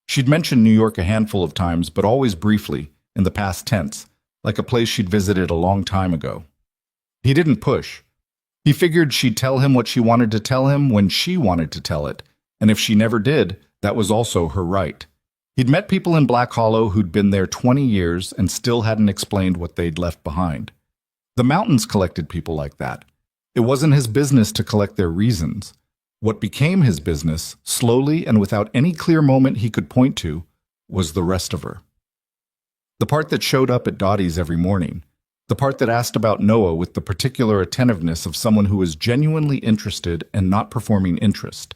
She'd mentioned New York a handful of times, but always briefly, in the past tense, like a place she'd visited a long time ago. He didn't push. He figured she'd tell him what she wanted to tell him when she wanted to tell it, and if she never did, that was also her right. He'd met people in Black Hollow who'd been there 20 years and still hadn't explained what they'd left behind. The mountains collected people like that. It wasn't his business to collect their reasons. What became his business, slowly and without any clear moment he could point to, was the rest of her. The part that showed up at Dottie's every morning. The part that asked about Noah with the particular attentiveness of someone who was genuinely interested and not performing interest.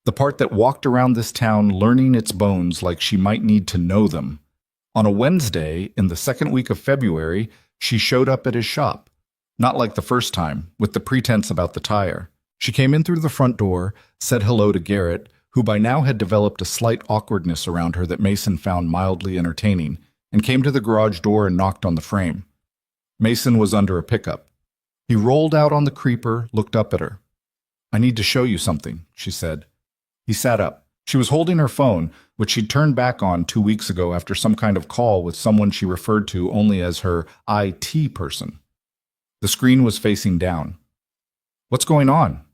The part that walked around this town learning its bones like she might need to know them. On a Wednesday, in the second week of February, she showed up at his shop. Not like the first time, with the pretense about the tire. She came in through the front door, said hello to Garrett, who by now had developed a slight awkwardness around her that Mason found mildly entertaining, and came to the garage door and knocked on the frame. Mason was under a pickup. He rolled out on the creeper, looked up at her. "I need to show you something," she said. He sat up. She was holding her phone, which she'd turned back on 2 weeks ago after some kind of call with someone she referred to only as her IT person. The screen was facing down. "What's going on?"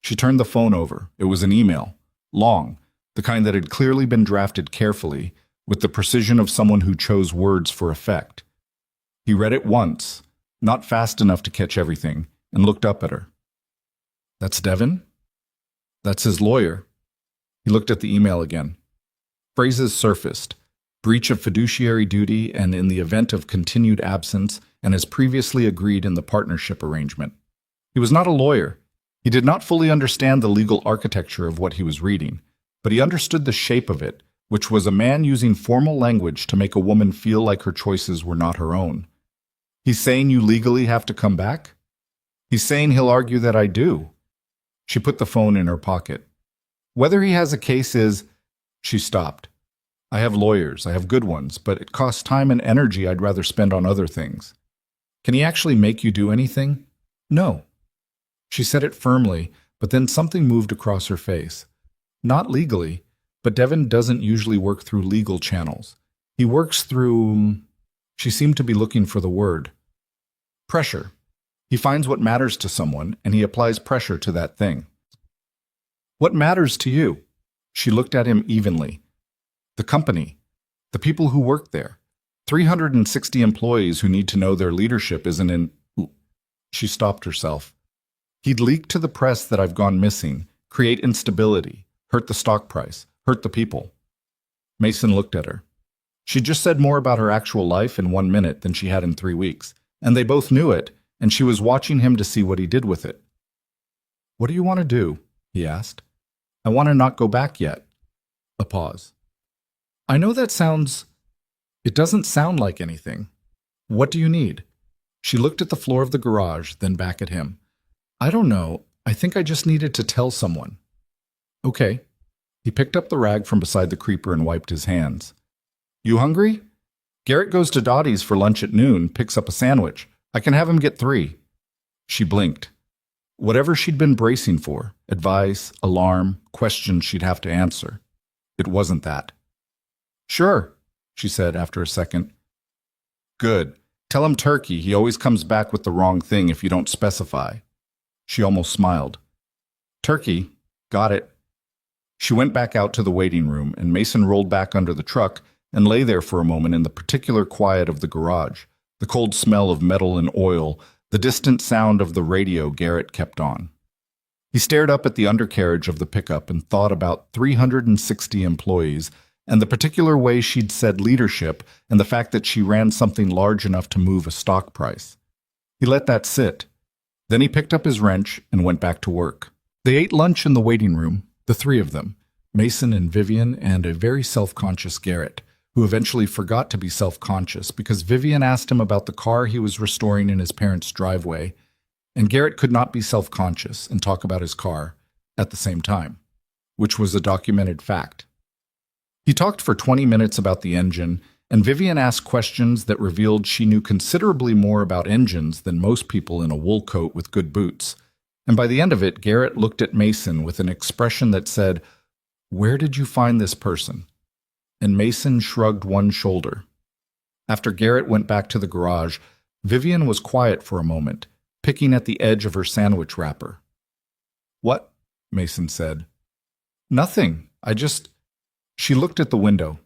She turned the phone over. It was an email. Long, the kind that had clearly been drafted carefully, with the precision of someone who chose words for effect. He read it once, not fast enough to catch everything, and looked up at her. "That's Devin?" "That's his lawyer." He looked at the email again. Phrases surfaced: breach of fiduciary duty and in the event of continued absence, and as previously agreed in the partnership arrangement. He was not a lawyer. He did not fully understand the legal architecture of what he was reading, but he understood the shape of it, which was a man using formal language to make a woman feel like her choices were not her own. "He's saying you legally have to come back?" "He's saying he'll argue that I do." She put the phone in her pocket. "Whether he has a case is—" She stopped. "I have lawyers. I have good ones, but it costs time and energy I'd rather spend on other things." "Can he actually make you do anything?" "No." She said it firmly, but then something moved across her face. "Not legally, but Devin doesn't usually work through legal channels. He works through—" She seemed to be looking for the word. "Pressure. He finds what matters to someone, and he applies pressure to that thing." "What matters to you?" She looked at him evenly. "The company. The people who work there. 360 employees who need to know their leadership isn't in—" She stopped herself. "He'd leak to the press that I've gone missing, create instability, hurt the stock price, hurt the people." Mason looked at her. She just said more about her actual life in 1 minute than she had in 3 weeks, and they both knew it, and she was watching him to see what he did with it. "What do you want to do?" he asked. "I want to not go back yet." A pause. "I know that sounds— It doesn't sound like anything. What do you need?" She looked at the floor of the garage, then back at him. "I don't know. I think I just needed to tell someone." "Okay." He picked up the rag from beside the creeper and wiped his hands. "You hungry? Garrett goes to Dottie's for lunch at noon, picks up a sandwich. I can have him get 3. She blinked. Whatever she'd been bracing for, advice, alarm, questions she'd have to answer. It wasn't that. "Sure," she said after a second. "Good. Tell him turkey. He always comes back with the wrong thing if you don't specify." She almost smiled. "Turkey. Got it." She went back out to the waiting room, and Mason rolled back under the truck and lay there for a moment in the particular quiet of the garage, the cold smell of metal and oil, the distant sound of the radio Garrett kept on. He stared up at the undercarriage of the pickup and thought about 360 employees and the particular way she'd said leadership and the fact that she ran something large enough to move a stock price. He let that sit. Then he picked up his wrench and went back to work. They ate lunch in the waiting room, the 3 of them, Mason and Vivian and a very self-conscious Garrett, who eventually forgot to be self-conscious because Vivian asked him about the car he was restoring in his parents' driveway, and Garrett could not be self-conscious and talk about his car at the same time, which was a documented fact. He talked for 20 minutes about the engine, and Vivian asked questions that revealed she knew considerably more about engines than most people in a wool coat with good boots. And by the end of it, Garrett looked at Mason with an expression that said, "Where did you find this person?" And Mason shrugged one shoulder. After Garrett went back to the garage, Vivian was quiet for a moment, picking at the edge of her sandwich wrapper. "What?" Mason said. "Nothing. She looked at the window.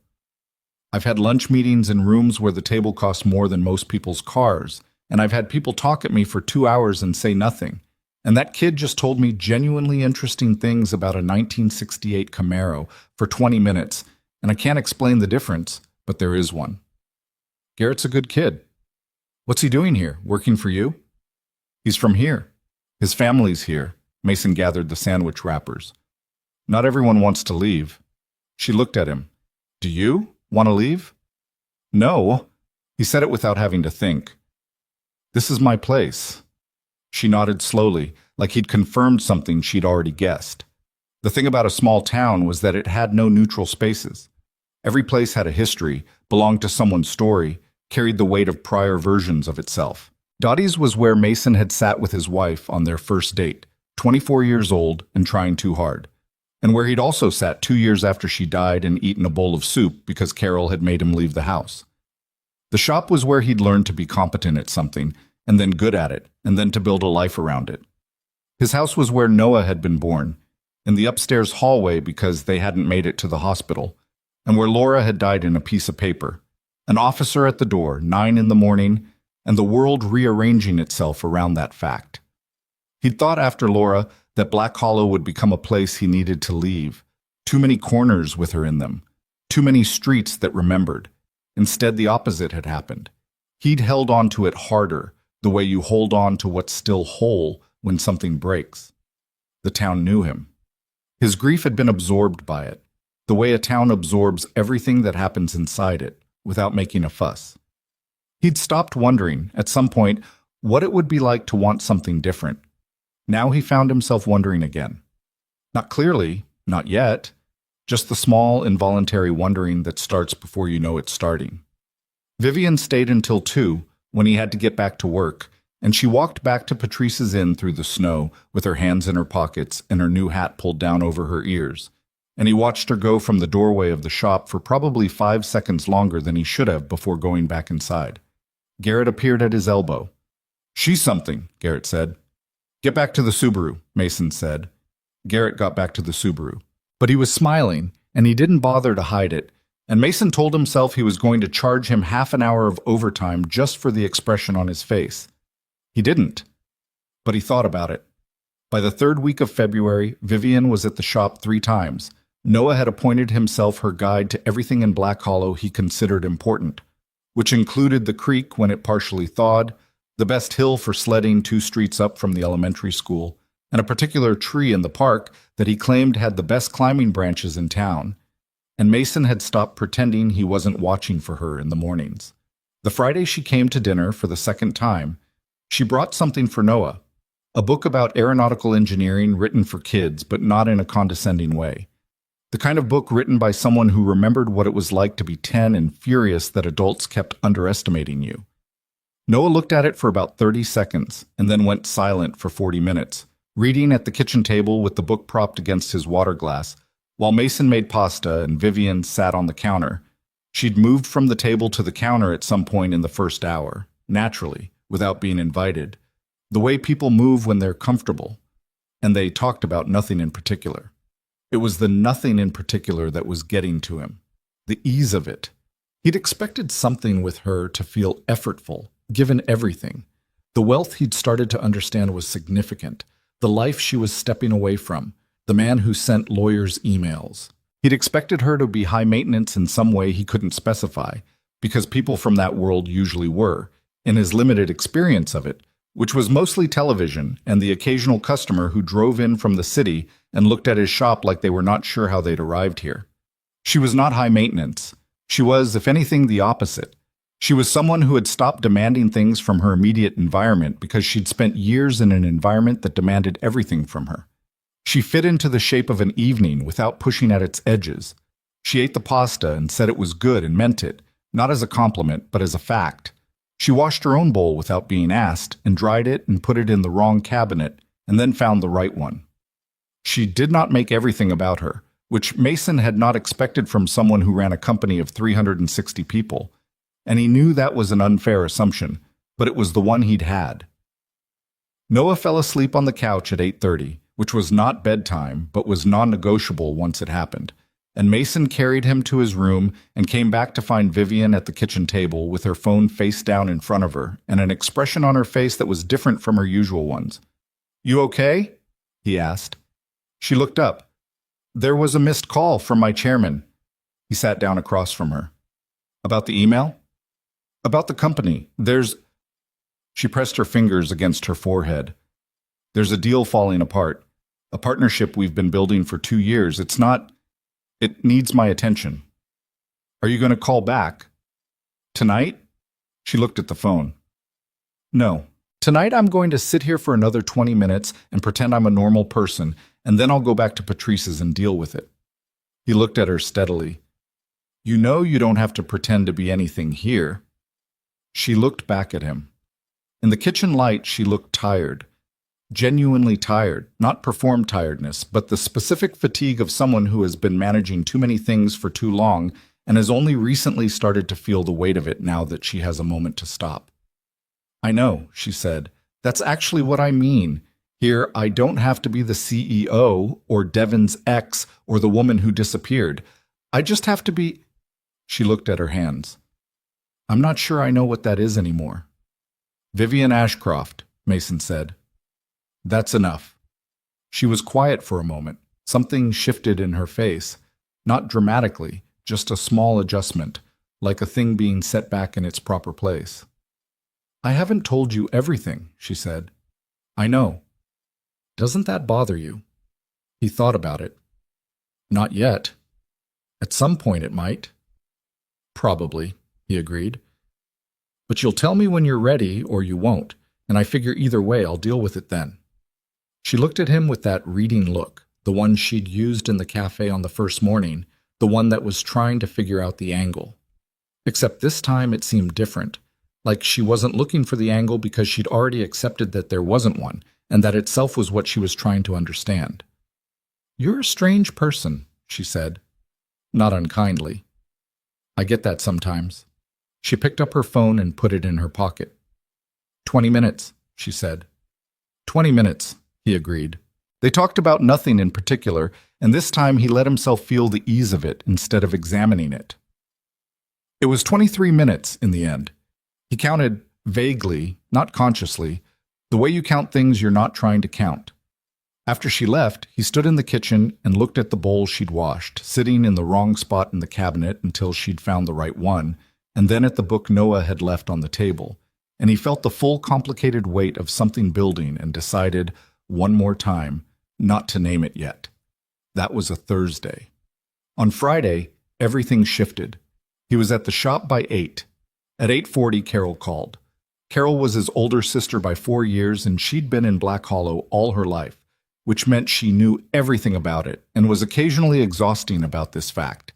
"I've had lunch meetings in rooms where the table costs more than most people's cars, and I've had people talk at me for 2 hours and say nothing. And that kid just told me genuinely interesting things about a 1968 Camaro for 20 minutes, and I can't explain the difference, but there is one. Garrett's a good kid. What's he doing here? Working for you?" "He's from here. His family's here." Mason gathered the sandwich wrappers. Not everyone wants to leave. She looked at him. Do you want to leave? No. He said it without having to think. This is my place. She nodded slowly, like he'd confirmed something she'd already guessed. The thing about a small town was that it had no neutral spaces. Every place had a history, belonged to someone's story, carried the weight of prior versions of itself. Dottie's was where Mason had sat with his wife on their first date, 24 years old and trying too hard, and where he'd also sat 2 years after she died and eaten a bowl of soup because Carol had made him leave the house. The shop was where he'd learned to be competent at something, and then good at it, and then to build a life around it. His house was where Noah had been born, in the upstairs hallway because they hadn't made it to the hospital, and where Laura had died in a piece of paper. An officer at the door, 9 in the morning, and the world rearranging itself around that fact. He'd thought after Laura that Black Hollow would become a place he needed to leave. Too many corners with her in them. Too many streets that remembered. Instead, the opposite had happened. He'd held on to it harder, the way you hold on to what's still whole when something breaks. The town knew him. His grief had been absorbed by it, the way a town absorbs everything that happens inside it, without making a fuss. He'd stopped wondering, at some point, what it would be like to want something different. Now he found himself wondering again. Not clearly, not yet, just the small, involuntary wondering that starts before you know it's starting. Vivian stayed until 2, when he had to get back to work, and she walked back to Patrice's Inn through the snow, with her hands in her pockets and her new hat pulled down over her ears. And he watched her go from the doorway of the shop for probably 5 seconds longer than he should have before going back inside. Garrett appeared at his elbow. She's something, Garrett said. Get back to the Subaru, Mason said. Garrett got back to the Subaru. But he was smiling, and he didn't bother to hide it, and Mason told himself he was going to charge him half an hour of overtime just for the expression on his face. He didn't, but he thought about it. By the 3rd week of February, Vivian was at the shop 3 times. Noah had appointed himself her guide to everything in Black Hollow he considered important, which included the creek when it partially thawed, the best hill for sledding 2 streets up from the elementary school, and a particular tree in the park that he claimed had the best climbing branches in town. And Mason had stopped pretending he wasn't watching for her in the mornings. The Friday she came to dinner for the 2nd time, she brought something for Noah, a book about aeronautical engineering written for kids, but not in a condescending way. The kind of book written by someone who remembered what it was like to be 10 and furious that adults kept underestimating you. Noah looked at it for about 30 seconds and then went silent for 40 minutes, reading at the kitchen table with the book propped against his water glass, while Mason made pasta and Vivian sat on the counter. She'd moved from the table to the counter at some point in the first hour, naturally, without being invited, the way people move when they're comfortable, and they talked about nothing in particular. It was the nothing in particular that was getting to him, the ease of it. He'd expected something with her to feel effortful, given everything. The wealth he'd started to understand was significant, the life she was stepping away from, the man who sent lawyers emails. He'd expected her to be high maintenance in some way he couldn't specify, because people from that world usually were, in his limited experience of it, which was mostly television and the occasional customer who drove in from the city and looked at his shop like they were not sure how they'd arrived here. She was not high maintenance. She was, if anything, the opposite. She was someone who had stopped demanding things from her immediate environment because she'd spent years in an environment that demanded everything from her. She fit into the shape of an evening without pushing at its edges. She ate the pasta and said it was good and meant it, not as a compliment, but as a fact. She washed her own bowl without being asked and dried it and put it in the wrong cabinet and then found the right one. She did not make everything about her, which Mason had not expected from someone who ran a company of 360 people, and he knew that was an unfair assumption, but it was the one he'd had. Noah fell asleep on the couch at 8:30, which was not bedtime, but was non-negotiable once it happened, and Mason carried him to his room and came back to find Vivian at the kitchen table with her phone face down in front of her and an expression on her face that was different from her usual ones. "You okay?" he asked. She looked up. "There was a missed call from my chairman." He sat down across from her. "About the email?" "About the company. She pressed her fingers against her forehead. "There's a deal falling apart. A partnership we've been building for 2 years. It needs my attention. Are you going to call back? Tonight? She looked at the phone. No. Tonight I'm going to sit here for another 20 minutes and pretend I'm a normal person, and then I'll go back to Patrice's and deal with it. He looked at her steadily. You know you don't have to pretend to be anything here. She looked back at him. In the kitchen light, she looked tired. Genuinely tired, not performed tiredness, but the specific fatigue of someone who has been managing too many things for too long and has only recently started to feel the weight of it now that she has a moment to stop. I know, she said. That's actually what I mean. Here, I don't have to be the CEO or Devin's ex or the woman who disappeared. I just have to be... She looked at her hands. I'm not sure I know what that is anymore. Vivian Ashcroft, Mason said. That's enough. She was quiet for a moment. Something shifted in her face. Not dramatically, just a small adjustment, like a thing being set back in its proper place. I haven't told you everything, she said. I know. Doesn't that bother you? He thought about it. Not yet. At some point it might. Probably, he agreed. But you'll tell me when you're ready or you won't, and I figure either way I'll deal with it then. She looked at him with that reading look, the one she'd used in the cafe on the first morning, the one that was trying to figure out the angle. Except this time it seemed different, like she wasn't looking for the angle because she'd already accepted that there wasn't one, and that itself was what she was trying to understand. You're a strange person, she said, not unkindly. I get that sometimes. She picked up her phone and put it in her pocket. 20 minutes, she said. 20 minutes, he agreed. They talked about nothing in particular, and this time he let himself feel the ease of it instead of examining it. It was 23 minutes in the end. He counted vaguely, not consciously, the way you count things you're not trying to count. After she left, he stood in the kitchen and looked at the bowl she'd washed, sitting in the wrong spot in the cabinet until she'd found the right one, and then at the book Noah had left on the table, and he felt the full complicated weight of something building and decided, one more time, not to name it yet. That was a Thursday. On Friday, everything shifted. He was at the shop by 8. At 8:40, Carol called. Carol was his older sister by 4 years, and she'd been in Black Hollow all her life, which meant she knew everything about it and was occasionally exhausting about this fact.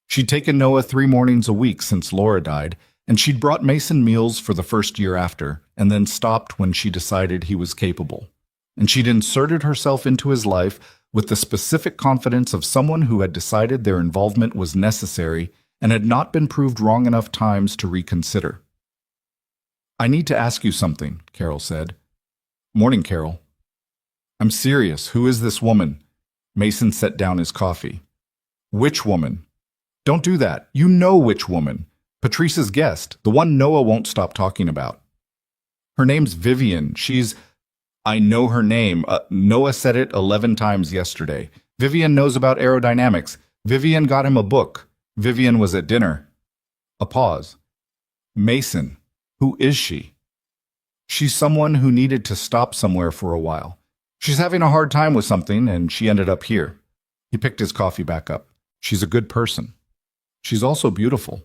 She'd taken Noah 3 mornings a week since Laura died, and she'd brought Mason meals for the first year after, and then stopped when she decided he was capable. And she'd inserted herself into his life with the specific confidence of someone who had decided their involvement was necessary and had not been proved wrong enough times to reconsider. I need to ask you something, Carol said. Morning, Carol. I'm serious. Who is this woman? Mason set down his coffee. Which woman? Don't do that. You know which woman. Patrice's guest, the one Noah won't stop talking about. Her name's Vivian. I know her name. Noah said it 11 times yesterday. Vivian knows about aerodynamics. Vivian got him a book. Vivian was at dinner. A pause. Mason. Who is she? She's someone who needed to stop somewhere for a while. She's having a hard time with something, and she ended up here. He picked his coffee back up. She's a good person. She's also beautiful.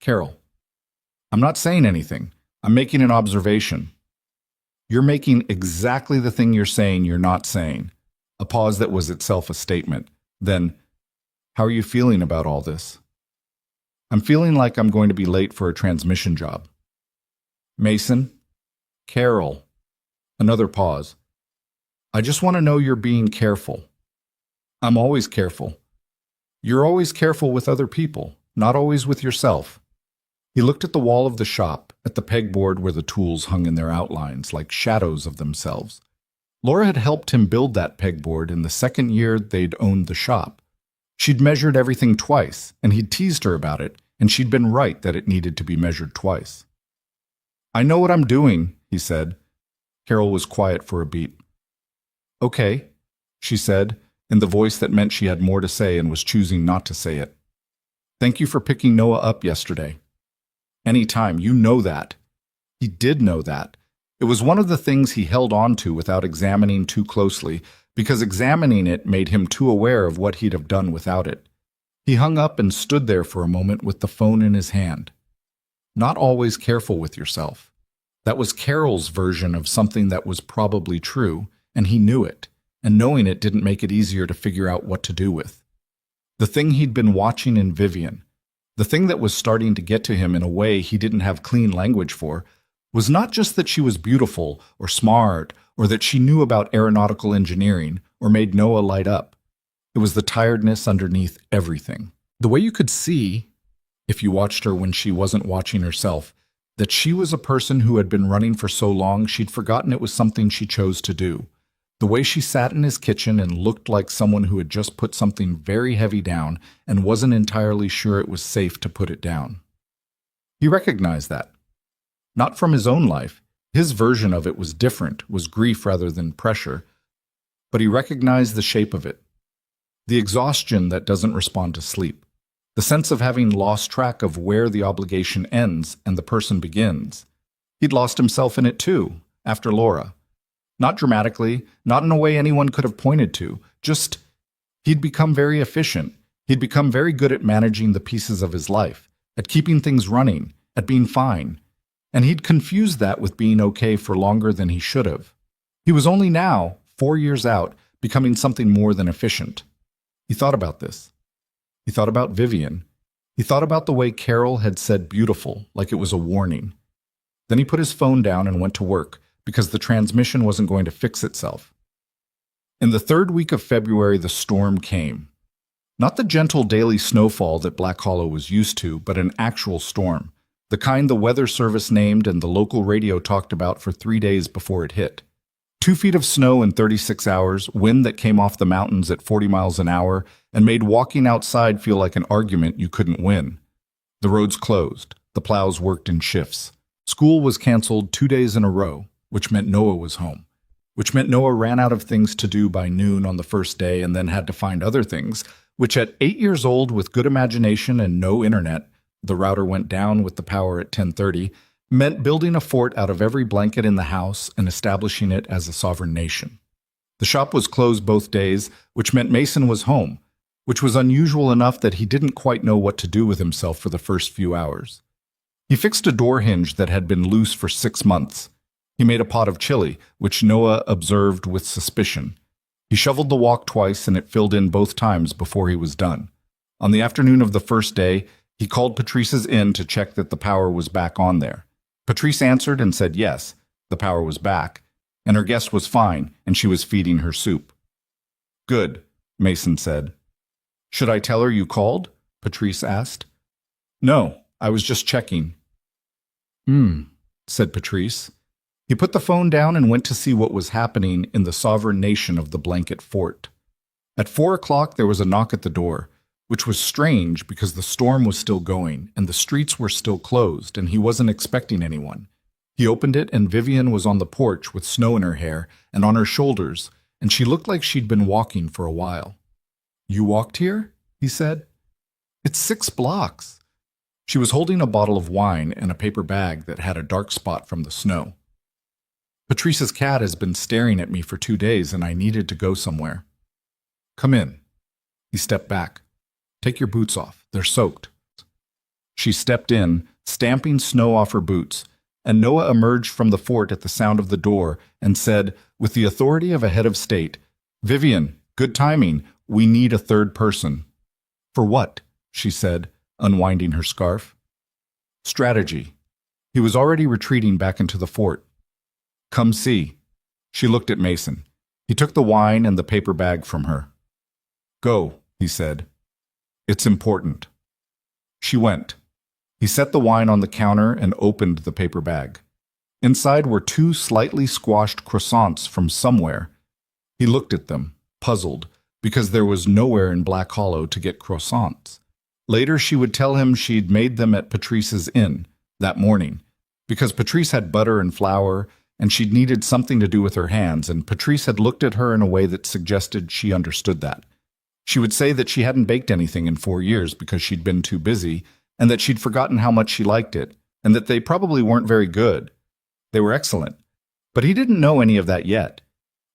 Carol. I'm not saying anything. I'm making an observation. You're making exactly the thing you're saying you're not saying. A pause that was itself a statement. Then, how are you feeling about all this? I'm feeling like I'm going to be late for a transmission job. Mason? Carol. Another pause. I just want to know you're being careful. I'm always careful. You're always careful with other people, not always with yourself. He looked at the wall of the shop, at the pegboard where the tools hung in their outlines, like shadows of themselves. Laura had helped him build that pegboard in the second year they'd owned the shop. She'd measured everything twice, and he'd teased her about it, and she'd been right that it needed to be measured twice. I know what I'm doing, he said. Carol was quiet for a beat. Okay, she said, in the voice that meant she had more to say and was choosing not to say it. Thank you for picking Noah up yesterday. Any time, you know that. He did know that. It was one of the things he held on to without examining too closely, because examining it made him too aware of what he'd have done without it. He hung up and stood there for a moment with the phone in his hand. Not always careful with yourself. That was Carol's version of something that was probably true, and he knew it, and knowing it didn't make it easier to figure out what to do with. The thing he'd been watching in Vivian, the thing that was starting to get to him in a way he didn't have clean language for, was not just that she was beautiful or smart or that she knew about aeronautical engineering or made Noah light up. It was the tiredness underneath everything. The way you could see, if you watched her when she wasn't watching herself, that she was a person who had been running for so long she'd forgotten it was something she chose to do. The way she sat in his kitchen and looked like someone who had just put something very heavy down and wasn't entirely sure it was safe to put it down. He recognized that. Not from his own life. His version of it was different, was grief rather than pressure. But he recognized the shape of it. The exhaustion that doesn't respond to sleep. The sense of having lost track of where the obligation ends and the person begins. He'd lost himself in it too, after Laura. Not dramatically, not in a way anyone could have pointed to, just he'd become very efficient. He'd become very good at managing the pieces of his life, at keeping things running, at being fine. And he'd confused that with being okay for longer than he should have. He was only now, 4 years out, becoming something more than efficient. He thought about this. He thought about Vivian. He thought about the way Carol had said beautiful, like it was a warning. Then he put his phone down and went to work, because the transmission wasn't going to fix itself. In the 3rd week of February, the storm came. Not the gentle daily snowfall that Black Hollow was used to, but an actual storm, the kind the Weather Service named and the local radio talked about for 3 days before it hit. 2 feet of snow in 36 hours, wind that came off the mountains at 40 miles an hour, and made walking outside feel like an argument you couldn't win. The roads closed. The plows worked in shifts. School was canceled 2 days in a row, which meant Noah was home, which meant Noah ran out of things to do by noon on the first day and then had to find other things, which at 8 years old with good imagination and no internet, the router went down with the power at 10:30, meant building a fort out of every blanket in the house and establishing it as a sovereign nation. The shop was closed both days, which meant Mason was home, which was unusual enough that he didn't quite know what to do with himself for the first few hours. He fixed a door hinge that had been loose for 6 months. He made a pot of chili, which Noah observed with suspicion. He shoveled the walk twice, and it filled in both times before he was done. On the afternoon of the first day, he called Patrice's inn to check that the power was back on there. Patrice answered and said yes, the power was back, and her guest was fine, and she was feeding her soup. Good, Mason said. Should I tell her you called? Patrice asked. No, I was just checking. Said Patrice. He put the phone down and went to see what was happening in the sovereign nation of the blanket fort. At 4 o'clock there was a knock at the door, which was strange because the storm was still going and the streets were still closed and he wasn't expecting anyone. He opened it and Vivian was on the porch with snow in her hair and on her shoulders, and she looked like she'd been walking for a while. You walked here? He said. It's 6 blocks. She was holding a bottle of wine and a paper bag that had a dark spot from the snow. Patrice's cat has been staring at me for 2 days and I needed to go somewhere. Come in. He stepped back. Take your boots off. They're soaked. She stepped in, stamping snow off her boots, and Noah emerged from the fort at the sound of the door and said, with the authority of a head of state, Vivian, good timing. We need a 3rd person. For what? She said, unwinding her scarf. Strategy. He was already retreating back into the fort. Come see. She looked at Mason. He took the wine and the paper bag from her. Go, he said. It's important. She went. He set the wine on the counter and opened the paper bag. Inside were 2 slightly squashed croissants from somewhere. He looked at them, puzzled, because there was nowhere in Black Hollow to get croissants. Later she would tell him she'd made them at Patrice's inn that morning, because Patrice had butter and flour, and she'd needed something to do with her hands, and Patrice had looked at her in a way that suggested she understood that. She would say that she hadn't baked anything in 4 years because she'd been too busy, and that she'd forgotten how much she liked it, and that they probably weren't very good. They were excellent. But he didn't know any of that yet.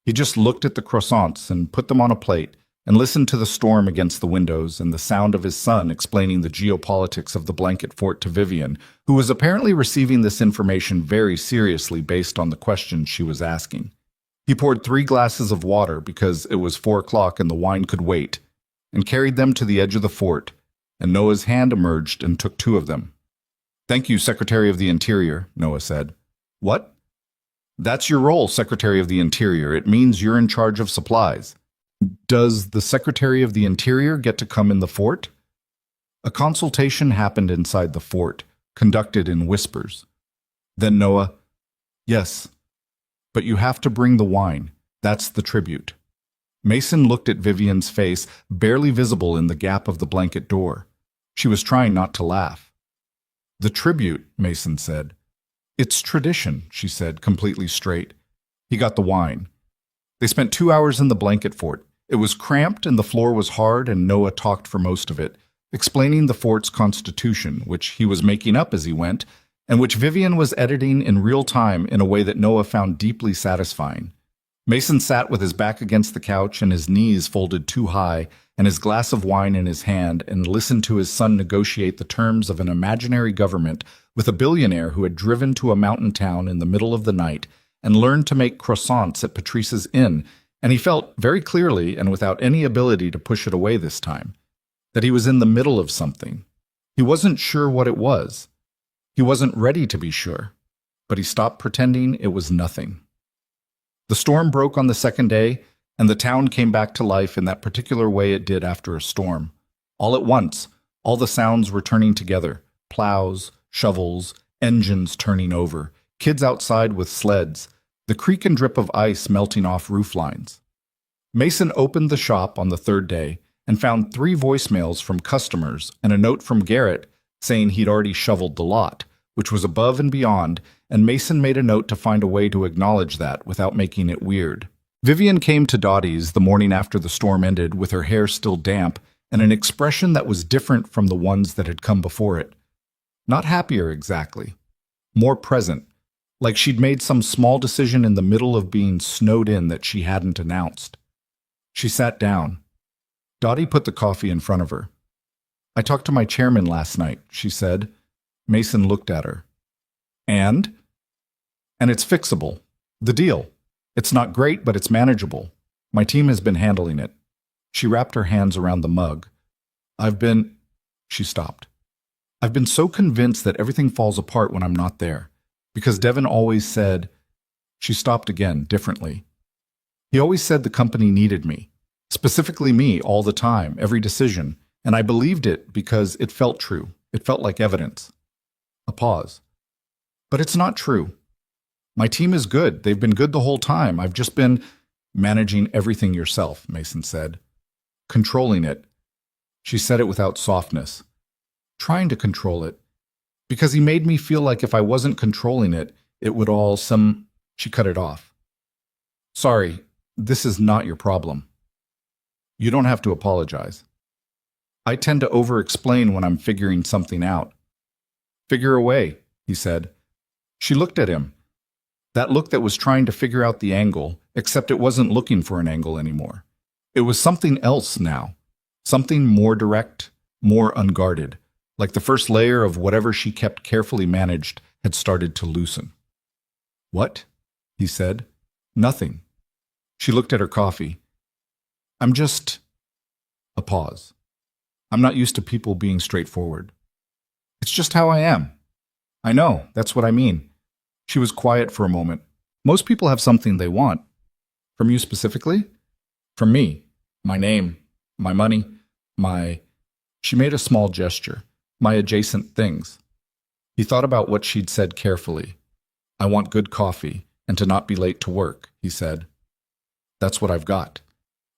He just looked at the croissants and put them on a plate and listened to the storm against the windows and the sound of his son explaining the geopolitics of the blanket fort to Vivian, who was apparently receiving this information very seriously based on the questions she was asking. He poured 3 glasses of water because it was 4 o'clock and the wine could wait, and carried them to the edge of the fort, and Noah's hand emerged and took 2 of them. "Thank you, Secretary of the Interior," Noah said. "What?" "That's your role, Secretary of the Interior. It means you're in charge of supplies." "Does the Secretary of the Interior get to come in the fort?" A consultation happened inside the fort, conducted in whispers. Then Noah, "Yes, but you have to bring the wine. That's the tribute." Mason looked at Vivian's face, barely visible in the gap of the blanket door. She was trying not to laugh. "The tribute," Mason said. "It's tradition," she said, completely straight. He got the wine. They spent 2 hours in the blanket fort. It was cramped and the floor was hard, and Noah talked for most of it, explaining the fort's constitution, which he was making up as he went, and which Vivian was editing in real time in a way that Noah found deeply satisfying. Mason sat with his back against the couch and his knees folded too high and his glass of wine in his hand and listened to his son negotiate the terms of an imaginary government with a billionaire who had driven to a mountain town in the middle of the night and learned to make croissants at Patrice's Inn, and he felt very clearly, and without any ability to push it away this time, that he was in the middle of something. He wasn't sure what it was. He wasn't ready to be sure, but he stopped pretending it was nothing. The storm broke on the second day, and the town came back to life in that particular way it did after a storm. All at once, all the sounds were turning together: plows, shovels, engines turning over, kids outside with sleds, the creak and drip of ice melting off roof lines. Mason opened the shop on the 3rd day and found 3 voicemails from customers and a note from Garrett saying he'd already shoveled the lot, which was above and beyond, and Mason made a note to find a way to acknowledge that without making it weird. Vivian came to Dottie's the morning after the storm ended with her hair still damp and an expression that was different from the ones that had come before it. Not happier exactly, more present, like she'd made some small decision in the middle of being snowed in that she hadn't announced. She sat down. Dottie put the coffee in front of her. "I talked to my chairman last night," she said. Mason looked at her. "And?" "And it's fixable. The deal. It's not great, but it's manageable. My team has been handling it." She wrapped her hands around the mug. She stopped. "I've been so convinced that everything falls apart when I'm not there. Because Devin always said," she stopped again, differently. "He always said the company needed me. Specifically me, all the time, every decision. And I believed it because it felt true. It felt like evidence." A pause. "But it's not true. My team is good. They've been good the whole time. I've just been managing everything yourself," Mason said. "Controlling it." She said it without softness. "Trying to control it. Because he made me feel like if I wasn't controlling it, it would all She cut it off. "Sorry, this is not your problem. You don't have to apologize. I tend to over-explain when I'm figuring something out." "Figure away," he said. She looked at him. That look that was trying to figure out the angle, except it wasn't looking for an angle anymore. It was something else now. Something more direct, more unguarded, like the first layer of whatever she kept carefully managed had started to loosen. "What?" he said. "Nothing." She looked at her coffee. "I'm just..." A pause. "I'm not used to people being straightforward. It's just how I am." "I know, that's what I mean." She was quiet for a moment. "Most people have something they want." "From you specifically?" "From me. My name, my money, my..." She made a small gesture. "My adjacent things." He thought about what she'd said carefully. "I want good coffee, and to not be late to work," he said. "That's what I've got."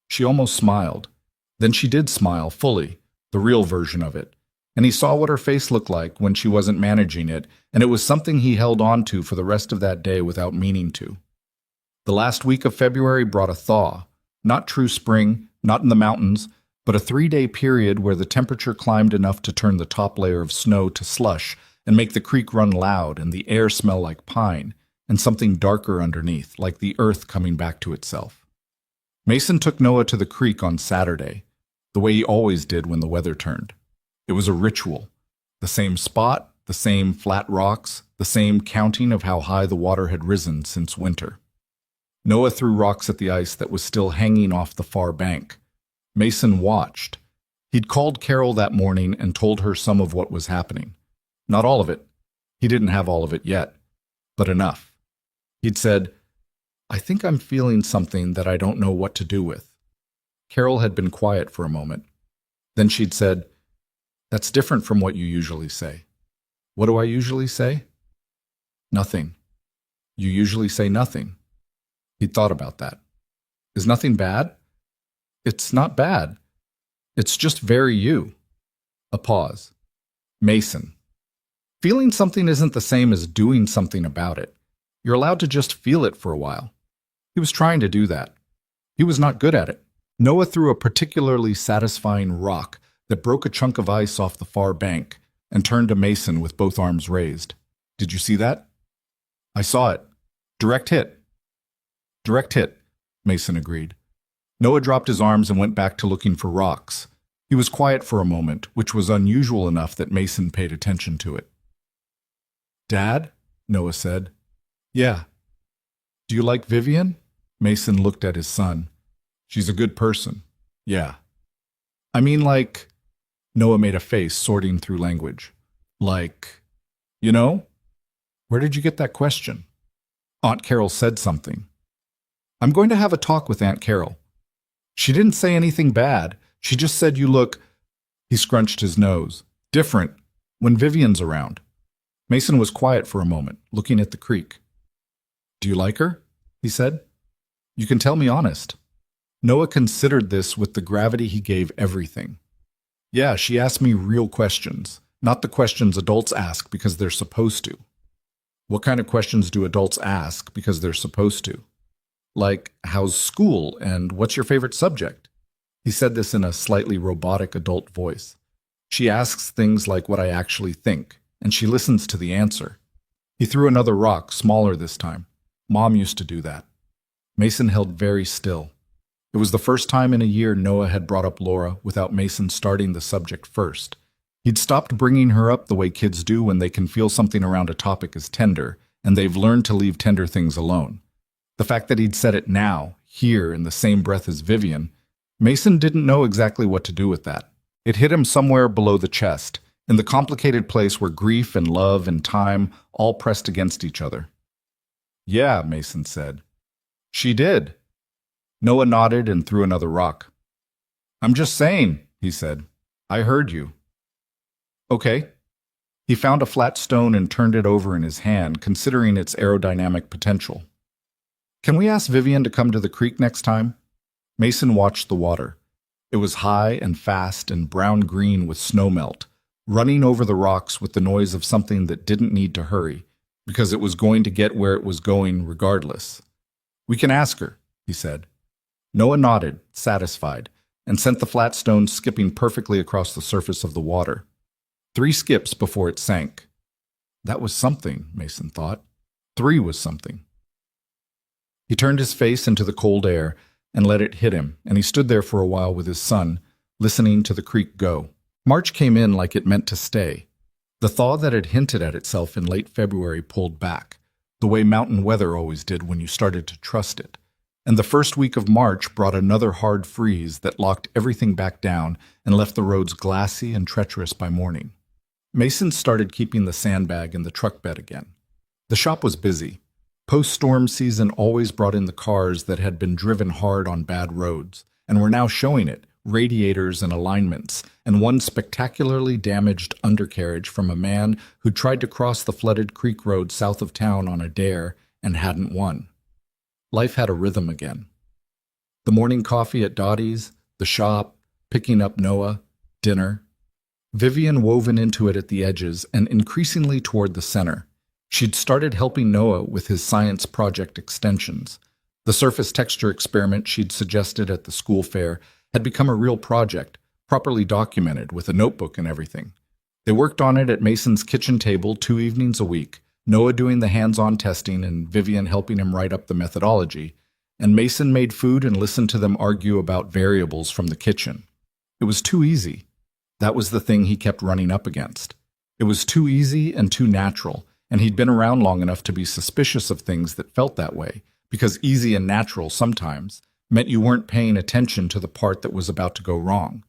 She almost smiled. Then she did smile fully, the real version of it. And he saw what her face looked like when she wasn't managing it, and it was something he held on to for the rest of that day without meaning to. The last week of February brought a thaw. Not true spring, not in the mountains, but a 3-day period where the temperature climbed enough to turn the top layer of snow to slush and make the creek run loud and the air smell like pine, and something darker underneath, like the earth coming back to itself. Mason took Noah to the creek on Saturday, the way he always did when the weather turned. It was a ritual. The same spot, the same flat rocks, the same counting of how high the water had risen since winter. Noah threw rocks at the ice that was still hanging off the far bank. Mason watched. He'd called Carol that morning and told her some of what was happening. Not all of it. He didn't have all of it yet, but enough. He'd said, "I think I'm feeling something that I don't know what to do with." Carol had been quiet for a moment. Then she'd said, "That's different from what you usually say." "What do I usually say?" "Nothing." "You usually say nothing." He'd thought about that. "Is nothing bad?" "It's not bad. It's just very you." A pause. "Mason. Feeling something isn't the same as doing something about it. You're allowed to just feel it for a while." He was trying to do that. He was not good at it. Noah threw a particularly satisfying rock that broke a chunk of ice off the far bank and turned to Mason with both arms raised. "Did you see that?" "I saw it. Direct hit." "Direct hit," Mason agreed. Noah dropped his arms and went back to looking for rocks. He was quiet for a moment, which was unusual enough that Mason paid attention to it. "Dad?" Noah said. "Yeah." "Do you like Vivian?" Mason looked at his son. "She's a good person." "Yeah." "I mean, like..." Noah made a face, sorting through language. "Like, you know?" "Where did you get that question?" "Aunt Carol said something." "I'm going to have a talk with Aunt Carol." "She didn't say anything bad. She just said you look..." He scrunched his nose. "Different when Vivian's around." Mason was quiet for a moment, looking at the creek. "Do you like her?" he said. "You can tell me honest." Noah considered this with the gravity he gave everything. "Yeah, she asked me real questions, not the questions adults ask because they're supposed to." "What kind of questions do adults ask because they're supposed to?" "Like, how's school and what's your favorite subject?" He said this in a slightly robotic adult voice. "She asks things like what I actually think, and she listens to the answer." He threw another rock, smaller this time. Mom used to do that. Mason held very still. It was the first time in a year Noah had brought up Laura without Mason starting the subject first. He'd stopped bringing her up the way kids do when they can feel something around a topic is tender, and they've learned to leave tender things alone. The fact that he'd said it now, here, in the same breath as Vivian, Mason didn't know exactly what to do with that. It hit him somewhere below the chest, in the complicated place where grief and love and time all pressed against each other. "Yeah," Mason said. "She did." Noah nodded and threw another rock. "I'm just saying," he said. "I heard you." "Okay." He found a flat stone and turned it over in his hand, considering its aerodynamic potential. "Can we ask Vivian to come to the creek next time?" Mason watched the water. It was high and fast and brown-green with snowmelt, running over the rocks with the noise of something that didn't need to hurry, because it was going to get where it was going regardless. "We can ask her," he said. Noah nodded, satisfied, and sent the flat stone skipping perfectly across the surface of the water. 3 skips before it sank. That was something, Mason thought. 3 was something. He turned his face into the cold air and let it hit him, and he stood there for a while with his son, listening to the creek go. March came in like it meant to stay. The thaw that had hinted at itself in late February pulled back, the way mountain weather always did when you started to trust it. And the first week of March brought another hard freeze that locked everything back down and left the roads glassy and treacherous by morning. Mason started keeping the sandbag in the truck bed again. The shop was busy. Post-storm season always brought in the cars that had been driven hard on bad roads, and were now showing it, radiators and alignments, and one spectacularly damaged undercarriage from a man who tried to cross the flooded creek road south of town on a dare and hadn't won. Life had a rhythm again. The morning coffee at Dottie's, the shop, picking up Noah, dinner. Vivian woven into it at the edges and increasingly toward the center. She'd started helping Noah with his science project extensions. The surface texture experiment she'd suggested at the school fair had become a real project, properly documented with a notebook and everything. They worked on it at Mason's kitchen table 2 evenings a week, Noah doing the hands-on testing and Vivian helping him write up the methodology, and Mason made food and listened to them argue about variables from the kitchen. It was too easy. That was the thing he kept running up against. It was too easy and too natural, and he'd been around long enough to be suspicious of things that felt that way, because easy and natural sometimes meant you weren't paying attention to the part that was about to go wrong.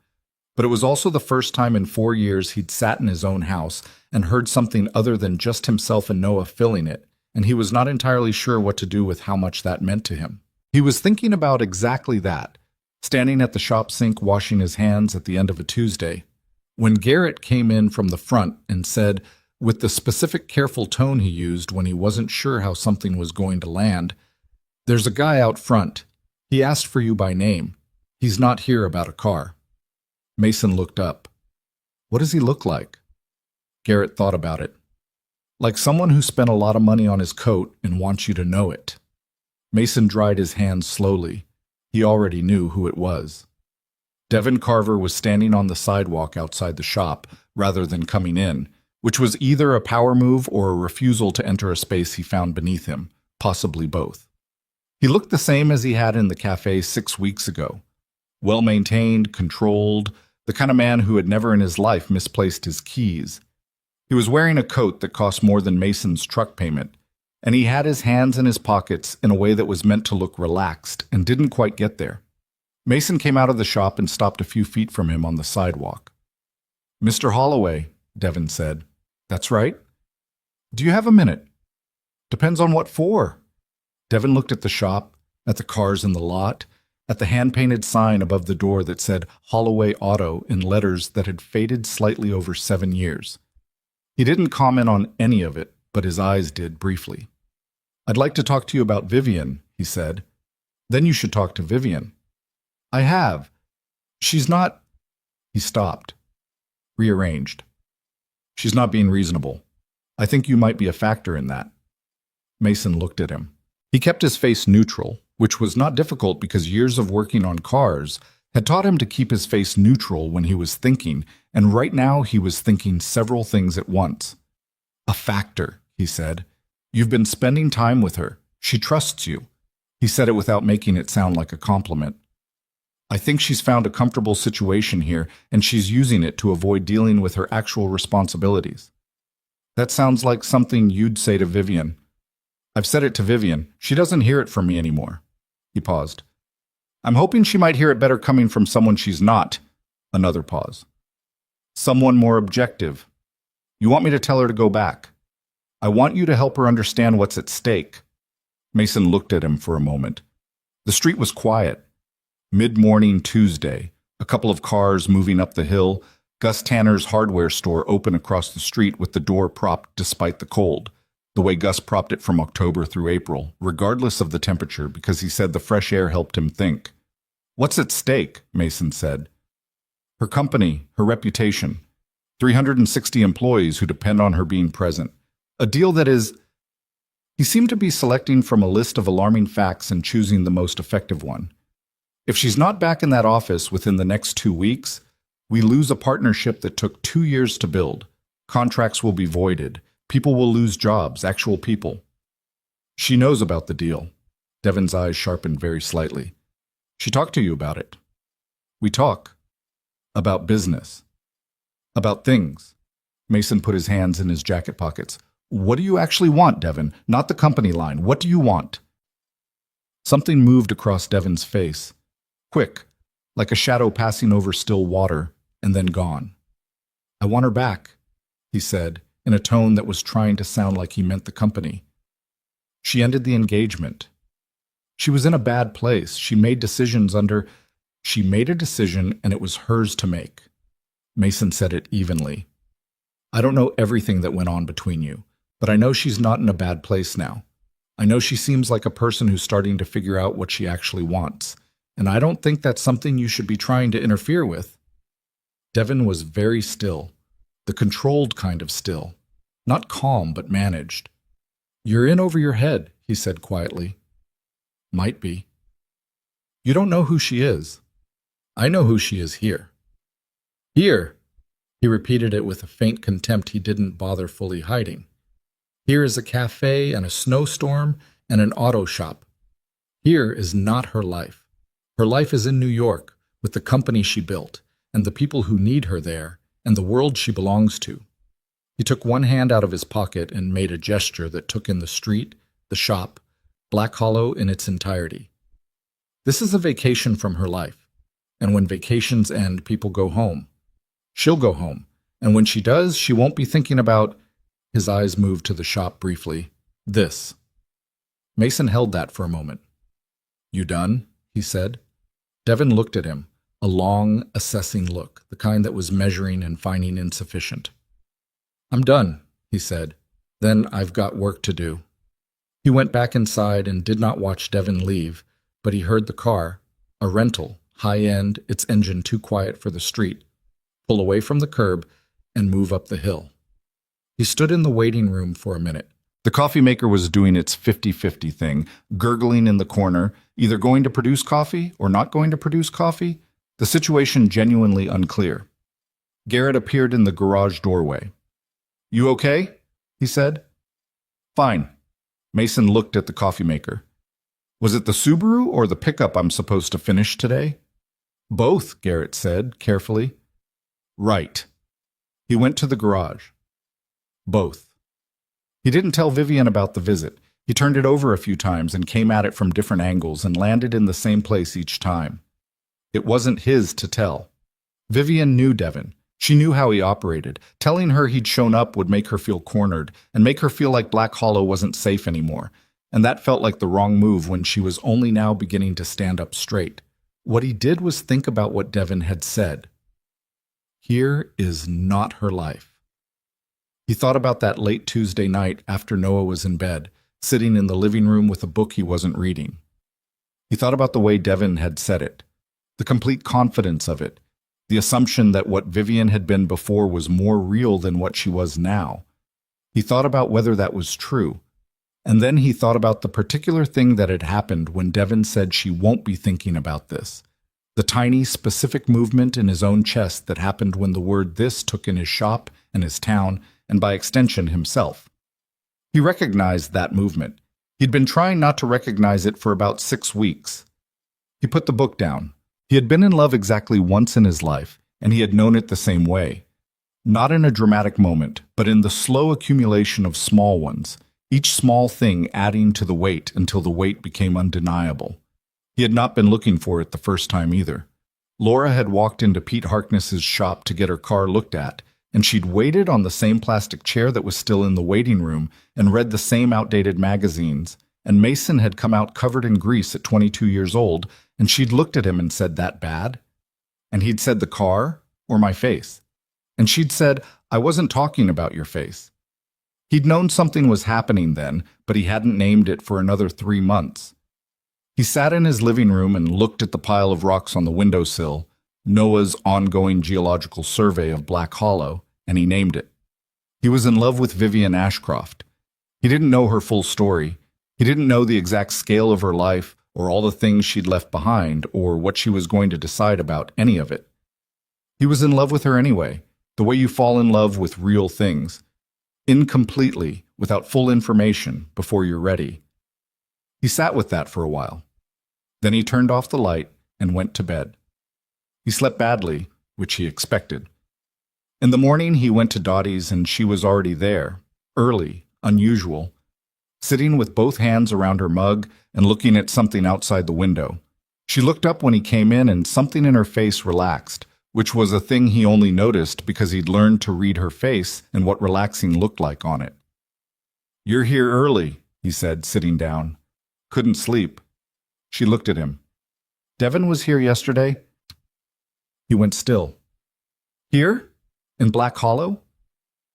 But it was also the first time in 4 years he'd sat in his own house and heard something other than just himself and Noah filling it, and he was not entirely sure what to do with how much that meant to him. He was thinking about exactly that, standing at the shop sink washing his hands at the end of a Tuesday, when Garrett came in from the front and said, with the specific careful tone he used when he wasn't sure how something was going to land, "There's a guy out front. He asked for you by name. He's not here about a car." Mason looked up. What does he look like? Garrett thought about it. Like someone who spent a lot of money on his coat and wants you to know it. Mason dried his hands slowly. He already knew who it was. Devin Carver was standing on the sidewalk outside the shop rather than coming in, which was either a power move or a refusal to enter a space he found beneath him, possibly both. He looked the same as he had in the cafe 6 weeks ago. Well-maintained, controlled, the kind of man who had never in his life misplaced his keys. He was wearing a coat that cost more than Mason's truck payment, and he had his hands in his pockets in a way that was meant to look relaxed and didn't quite get there. Mason came out of the shop and stopped a few feet from him on the sidewalk. "Mr. Holloway," Devin said. "That's right. Do you have a minute?" "Depends on what for." Devin looked at the shop, at the cars in the lot, at the hand-painted sign above the door that said Holloway Auto in letters that had faded slightly over 7 years. He didn't comment on any of it, but his eyes did briefly. "I'd like to talk to you about Vivian," he said. "Then you should talk to Vivian." "I have. She's not—" He stopped. Rearranged. "She's not being reasonable. I think you might be a factor in that." Mason looked at him. He kept his face neutral, which was not difficult because years of working on cars had taught him to keep his face neutral when he was thinking, and right now he was thinking several things at once. "A factor," he said. "You've been spending time with her. She trusts you." He said it without making it sound like a compliment. "I think she's found a comfortable situation here, and she's using it to avoid dealing with her actual responsibilities." "That sounds like something you'd say to Vivian." "I've said it to Vivian. She doesn't hear it from me anymore." He paused. "I'm hoping she might hear it better coming from someone she's not." Another pause. "Someone more objective. You want me to tell her to go back? I want you to help her understand what's at stake." Mason looked at him for a moment. The street was quiet. Mid-morning Tuesday, a couple of cars moving up the hill, Gus Tanner's hardware store open across the street with the door propped despite the cold, the way Gus propped it from October through April, regardless of the temperature, because he said the fresh air helped him think. "What's at stake?" Mason said. "Her company, her reputation, 360 employees who depend on her being present. A deal that is—" He seemed to be selecting from a list of alarming facts and choosing the most effective one. "If she's not back in that office within the next 2 weeks, we lose a partnership that took 2 years to build. Contracts will be voided. People will lose jobs, actual people." "She knows about the deal." Devin's eyes sharpened very slightly. "She talked to you about it." "We talk. About business. About things." Mason put his hands in his jacket pockets. "What do you actually want, Devin? Not the company line. What do you want?" Something moved across Devin's face. Quick, like a shadow passing over still water, and then gone. "I want her back," he said, in a tone that was trying to sound like he meant the company. "She ended the engagement. She was in a bad place. She made decisions under—" "She made a decision, and it was hers to make." Mason said it evenly. "I don't know everything that went on between you, but I know she's not in a bad place now. I know she seems like a person who's starting to figure out what she actually wants, and I don't think that's something you should be trying to interfere with." Devin was very still, the controlled kind of still, not calm but managed. "You're in over your head," he said quietly. "Might be. You don't know who she is. I know who she is here." "Here!" He repeated it with a faint contempt he didn't bother fully hiding. Here is a cafe and a snowstorm and an auto shop. Here is not her life. Her life is in New York, with the company she built, and the people who need her there, and the world she belongs to. He took one hand out of his pocket and made a gesture that took in the street, the shop, Black Hollow in its entirety. This is a vacation from her life, and when vacations end, people go home. She'll go home, and when she does, she won't be thinking about— His eyes moved to the shop briefly. This. Mason held that for a moment. You done? He said. Devin looked at him, a long, assessing look, the kind that was measuring and finding insufficient. I'm done, he said. Then I've got work to do. He went back inside and did not watch Devin leave, but he heard the car, a rental, high-end, its engine too quiet for the street, pull away from the curb and move up the hill. He stood in the waiting room for a minute. The coffee maker was doing its 50-50 thing, gurgling in the corner, either going to produce coffee or not going to produce coffee, the situation genuinely unclear. Garrett appeared in the garage doorway. You okay? He said. Fine. Mason looked at the coffee maker. Was it the Subaru or the pickup I'm supposed to finish today? Both, Garrett said, carefully. Right. He went to the garage. Both. He didn't tell Vivian about the visit. He turned it over a few times and came at it from different angles and landed in the same place each time. It wasn't his to tell. Vivian knew Devin. She knew how he operated. Telling her he'd shown up would make her feel cornered and make her feel like Black Hollow wasn't safe anymore. And that felt like the wrong move when she was only now beginning to stand up straight. What he did was think about what Devin had said. Here is not her life. He thought about that late Tuesday night after Noah was in bed, sitting in the living room with a book he wasn't reading. He thought about the way Devin had said it, the complete confidence of it, the assumption that what Vivian had been before was more real than what she was now. He thought about whether that was true. And then he thought about the particular thing that had happened when Devin said she won't be thinking about this. The tiny, specific movement in his own chest that happened when the word this took in his shop and his town, and by extension himself. He recognized that movement. He'd been trying not to recognize it for about 6 weeks. He put the book down. He had been in love exactly once in his life, and he had known it the same way. Not in a dramatic moment, but in the slow accumulation of small ones, each small thing adding to the weight until the weight became undeniable. He had not been looking for it the first time either. Laura had walked into Pete Harkness's shop to get her car looked at, and she'd waited on the same plastic chair that was still in the waiting room and read the same outdated magazines, and Mason had come out covered in grease at 22 years old, and she'd looked at him and said, that bad? And he'd said the car or my face. And she'd said, I wasn't talking about your face. He'd known something was happening then, but he hadn't named it for another 3 months. He sat in his living room and looked at the pile of rocks on the windowsill, Noah's ongoing geological survey of Black Hollow, and he named it. He was in love with Vivian Ashcroft. He didn't know her full story. He didn't know the exact scale of her life or all the things she'd left behind or what she was going to decide about any of it. He was in love with her anyway, the way you fall in love with real things, incompletely, without full information, before you're ready. He sat with that for a while. Then he turned off the light and went to bed. He slept badly, which he expected. In the morning, he went to Dottie's and she was already there, early, unusual, sitting with both hands around her mug and looking at something outside the window. She looked up when he came in and something in her face relaxed, which was a thing he only noticed because he'd learned to read her face and what relaxing looked like on it. You're here early, he said, sitting down. Couldn't sleep. She looked at him. Devin was here yesterday? He went still. Here? In Black Hollow?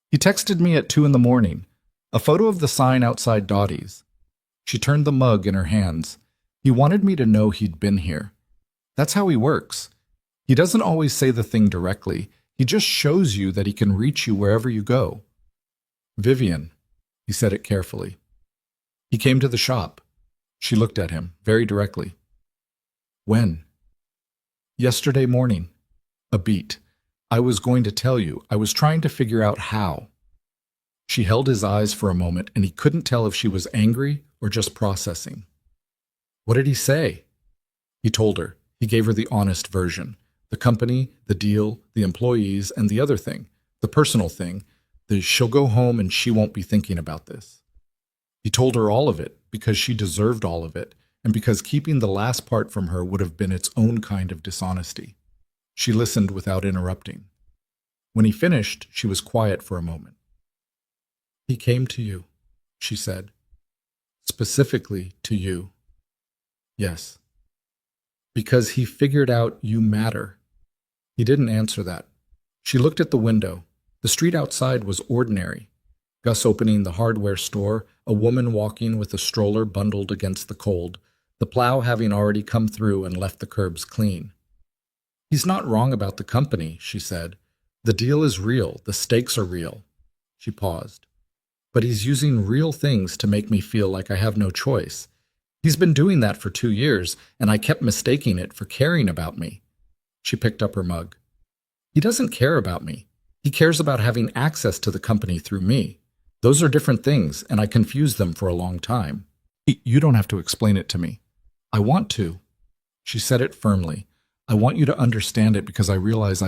He texted me at 2 a.m, a photo of the sign outside Dottie's. She turned the mug in her hands. He wanted me to know he'd been here. That's how he works. He doesn't always say the thing directly. He just shows you that he can reach you wherever you go. Vivian, he said it carefully. He came to the shop. She looked at him, very directly. When? Yesterday morning. A beat. I was going to tell you. I was trying to figure out how. She held his eyes for a moment, and he couldn't tell if she was angry or just processing. What did he say? He told her. He gave her the honest version. The company, the deal, the employees, and the other thing, the personal thing, she'll go home and she won't be thinking about this. He told her all of it because she deserved all of it, and because keeping the last part from her would have been its own kind of dishonesty. She listened without interrupting. When he finished, she was quiet for a moment. He came to you, she said. Specifically to you. Yes. Because he figured out you matter. He didn't answer that. She looked at the window. The street outside was ordinary. Gus opening the hardware store, a woman walking with a stroller bundled against the cold, the plow having already come through and left the curbs clean. He's not wrong about the company, she said. The deal is real. The stakes are real. She paused. But he's using real things to make me feel like I have no choice. He's been doing that for 2 years, and I kept mistaking it for caring about me. She picked up her mug. He doesn't care about me. He cares about having access to the company through me. Those are different things, and I confused them for a long time. You don't have to explain it to me. I want to. She said it firmly. I want you to understand it because I realize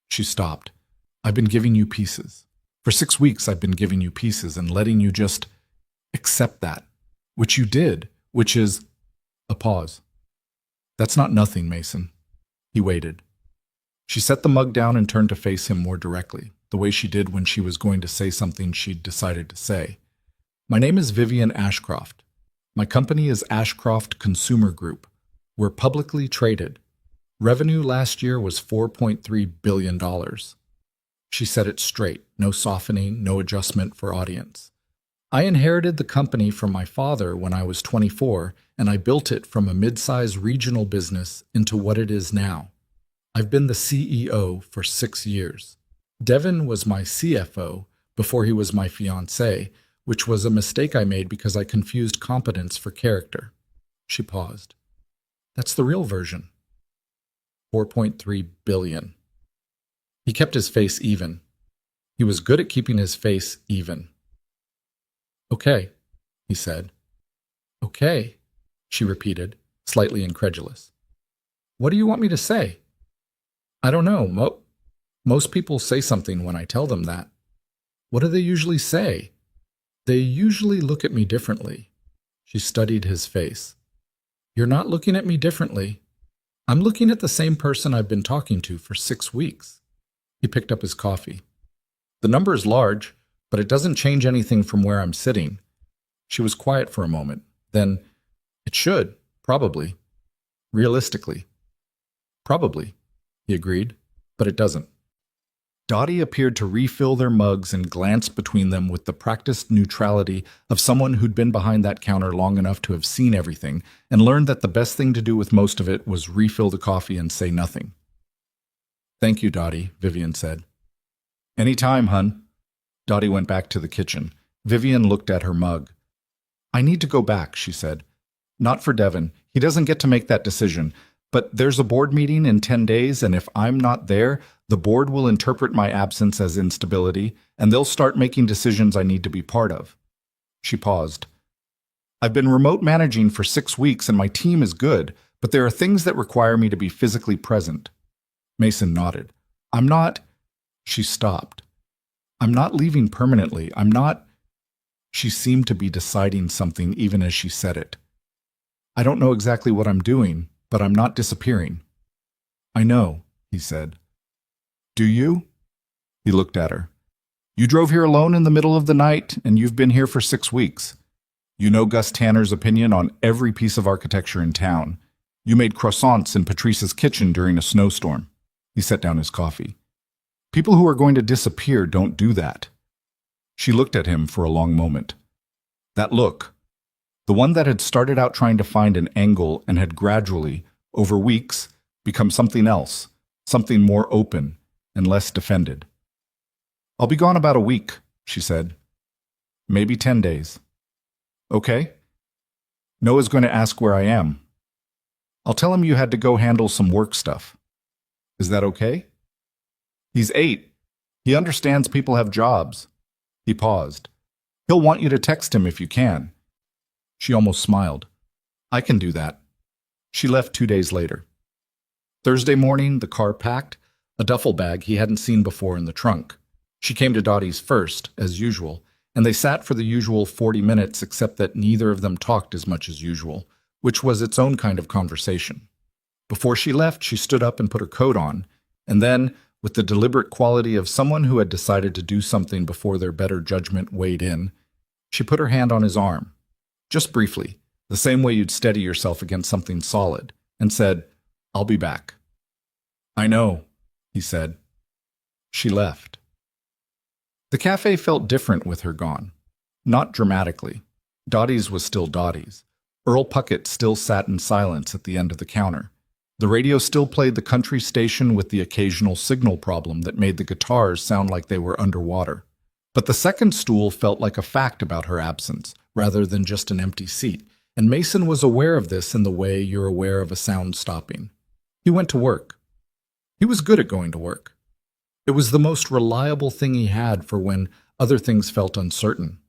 She stopped. I've been giving you pieces. For 6 weeks I've been giving you pieces and letting you just accept that, which you did, which is a pause. That's not nothing, Mason. He waited. She set the mug down and turned to face him more directly, the way she did when she was going to say something she'd decided to say. My name is Vivian Ashcroft. My company is Ashcroft Consumer Group. We're publicly traded. Revenue last year was $4.3 billion. She said it straight, no softening, no adjustment for audience. I inherited the company from my father when I was 24, and I built it from a mid-size regional business into what it is now. I've been the CEO for 6 years. Devin was my CFO before he was my fiancé, which was a mistake I made because I confused competence for character. She paused. That's the real version. 4.3 billion. He kept his face even. He was good at keeping his face even. Okay, he said. Okay, she repeated, slightly incredulous. What do you want me to say? I don't know. Most people say something when I tell them that. What do they usually say? They usually look at me differently. She studied his face. You're not looking at me differently. I'm looking at the same person I've been talking to for 6 weeks. He picked up his coffee. The number is large, but it doesn't change anything from where I'm sitting. She was quiet for a moment. Then, it should, probably. Realistically. Probably, he agreed, but it doesn't. Dottie appeared to refill their mugs and glanced between them with the practiced neutrality of someone who'd been behind that counter long enough to have seen everything and learned that the best thing to do with most of it was refill the coffee and say nothing. Thank you, Dottie, Vivian said. Any time, hun. Dottie went back to the kitchen. Vivian looked at her mug. I need to go back, she said. Not for Devin. He doesn't get to make that decision. But there's a board meeting in 10 days, and if I'm not there, the board will interpret my absence as instability, and they'll start making decisions I need to be part of. She paused. I've been remote managing for 6 weeks, and my team is good, but there are things that require me to be physically present. Mason nodded. I'm not... She stopped. I'm not leaving permanently. I'm not... She seemed to be deciding something even as she said it. I don't know exactly what I'm doing, but I'm not disappearing. I know, he said. Do you? He looked at her. You drove here alone in the middle of the night, and you've been here for 6 weeks. You know Gus Tanner's opinion on every piece of architecture in town. You made croissants in Patrice's kitchen during a snowstorm. He set down his coffee. People who are going to disappear don't do that. She looked at him for a long moment. That look, the one that had started out trying to find an angle and had gradually, over weeks, become something else, something more open and less defended. I'll be gone about a week, she said. Maybe 10 days. Okay? Noah's going to ask where I am. I'll tell him you had to go handle some work stuff. Is that okay? He's 8. He understands people have jobs. He paused. He'll want you to text him if you can. She almost smiled. I can do that. She left 2 days later. Thursday morning, the car packed, a duffel bag he hadn't seen before in the trunk. She came to Dottie's first, as usual, and they sat for the usual 40 minutes except that neither of them talked as much as usual, which was its own kind of conversation. Before she left, she stood up and put her coat on, and then, with the deliberate quality of someone who had decided to do something before their better judgment weighed in, she put her hand on his arm, just briefly, the same way you'd steady yourself against something solid, and said, I'll be back. I know, he said. She left. The cafe felt different with her gone. Not dramatically. Dottie's was still Dottie's. Earl Puckett still sat in silence at the end of the counter. The radio still played the country station with the occasional signal problem that made the guitars sound like they were underwater. But the second stool felt like a fact about her absence, rather than just an empty seat, and Mason was aware of this in the way you're aware of a sound stopping. He went to work. He was good at going to work. It was the most reliable thing he had for when other things felt uncertain.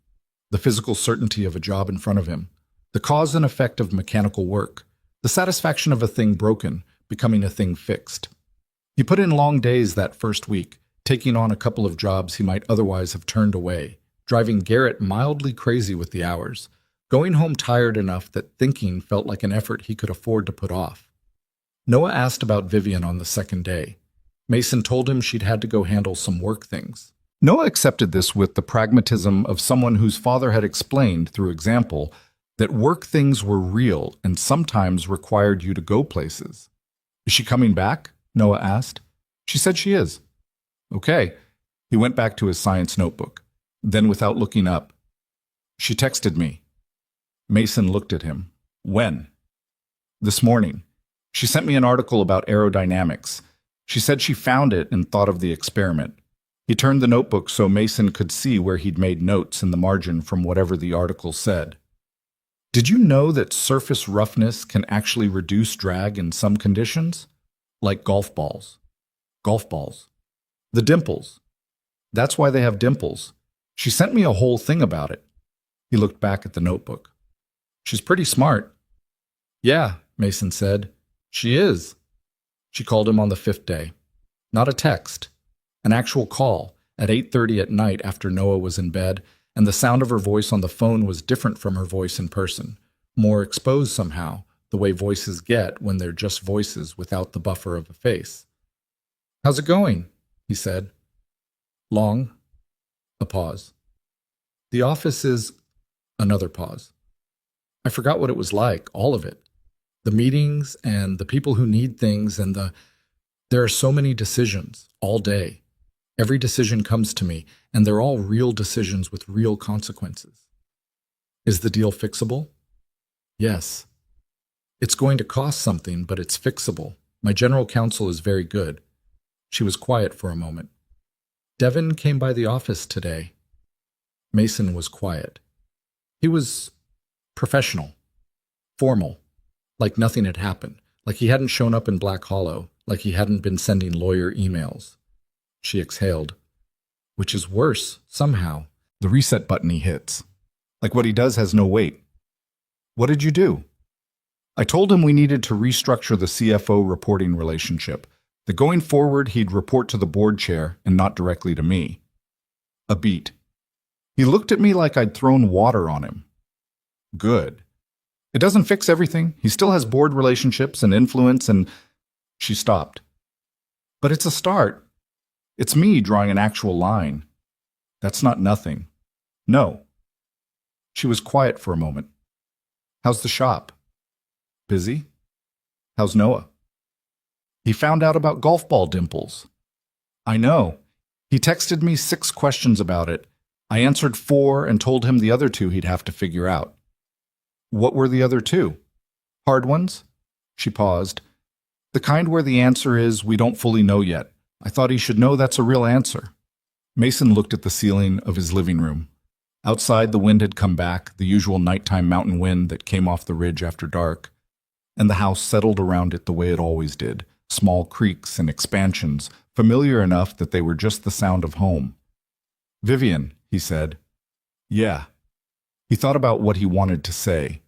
The physical certainty of a job in front of him, the cause and effect of mechanical work, the satisfaction of a thing broken, becoming a thing fixed. He put in long days that first week, taking on a couple of jobs he might otherwise have turned away, driving Garrett mildly crazy with the hours, going home tired enough that thinking felt like an effort he could afford to put off. Noah asked about Vivian on the second day. Mason told him she'd had to go handle some work things. Noah accepted this with the pragmatism of someone whose father had explained, through example, that work things were real and sometimes required you to go places. Is she coming back? Noah asked. She said she is. Okay. He went back to his science notebook. Then, without looking up, she texted me. Mason looked at him. When? This morning. She sent me an article about aerodynamics. She said she found it and thought of the experiment. He turned the notebook so Mason could see where he'd made notes in the margin from whatever the article said. Did you know that surface roughness can actually reduce drag in some conditions? Like golf balls. Golf balls. The dimples. That's why they have dimples. She sent me a whole thing about it. He looked back at the notebook. She's pretty smart. Yeah, Mason said. She is. She called him on the 5th day. Not a text. An actual call at 8:30 at night after Noah was in bed, and the sound of her voice on the phone was different from her voice in person, more exposed somehow, the way voices get when they're just voices without the buffer of a face. How's it going? He said. Long. A pause. The office is... Another pause. I forgot what it was like, all of it. The meetings and the people who need things and there are so many decisions all day. Every decision comes to me, and they're all real decisions with real consequences. Is the deal fixable? Yes. It's going to cost something, but it's fixable. My general counsel is very good. She was quiet for a moment. Devin came by the office today. Mason was quiet. He was professional, formal, like nothing had happened, like he hadn't shown up in Black Hollow, like he hadn't been sending lawyer emails. She exhaled. Which is worse, somehow. The reset button he hits. Like what he does has no weight. What did you do? I told him we needed to restructure the CFO reporting relationship, that going forward he'd report to the board chair and not directly to me. A beat. He looked at me like I'd thrown water on him. Good. It doesn't fix everything. He still has board relationships and influence and... She stopped. But it's a start. It's me drawing an actual line. That's not nothing. No. She was quiet for a moment. How's the shop? Busy? How's Noah? He found out about golf ball dimples. I know. He texted me 6 questions about it. I answered 4 and told him the other 2 he'd have to figure out. What were the other 2? Hard ones? She paused. The kind where the answer is, we don't fully know yet. I thought he should know that's a real answer. Mason looked at the ceiling of his living room. Outside, the wind had come back, the usual nighttime mountain wind that came off the ridge after dark, and the house settled around it the way it always did, small creaks and expansions, familiar enough that they were just the sound of home. Vivian, he said. Yeah. He thought about what he wanted to say.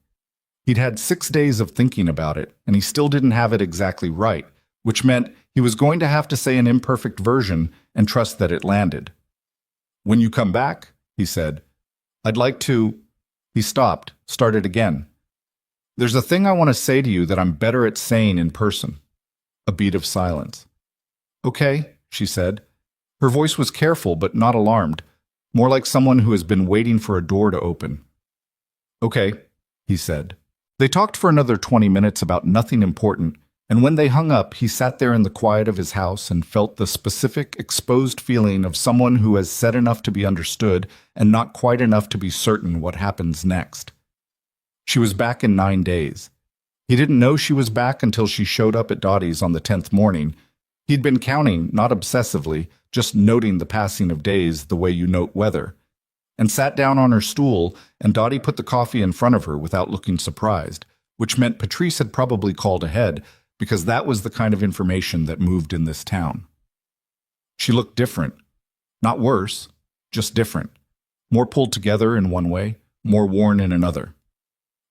He'd had 6 days of thinking about it, and he still didn't have it exactly right, which meant he was going to have to say an imperfect version and trust that it landed. When you come back, he said, I'd like to... He stopped, started again. There's a thing I want to say to you that I'm better at saying in person. A beat of silence. Okay, she said. Her voice was careful but not alarmed, more like someone who has been waiting for a door to open. Okay, he said. They talked for another 20 minutes about nothing important, and when they hung up, he sat there in the quiet of his house and felt the specific, exposed feeling of someone who has said enough to be understood and not quite enough to be certain what happens next. She was back in 9 days. He didn't know she was back until she showed up at Dottie's on the 10th morning. He'd been counting, not obsessively, just noting the passing of days the way you note weather, and sat down on her stool, and Dottie put the coffee in front of her without looking surprised, which meant Patrice had probably called ahead, because that was the kind of information that moved in this town. She looked different. Not worse, just different. More pulled together in one way, more worn in another.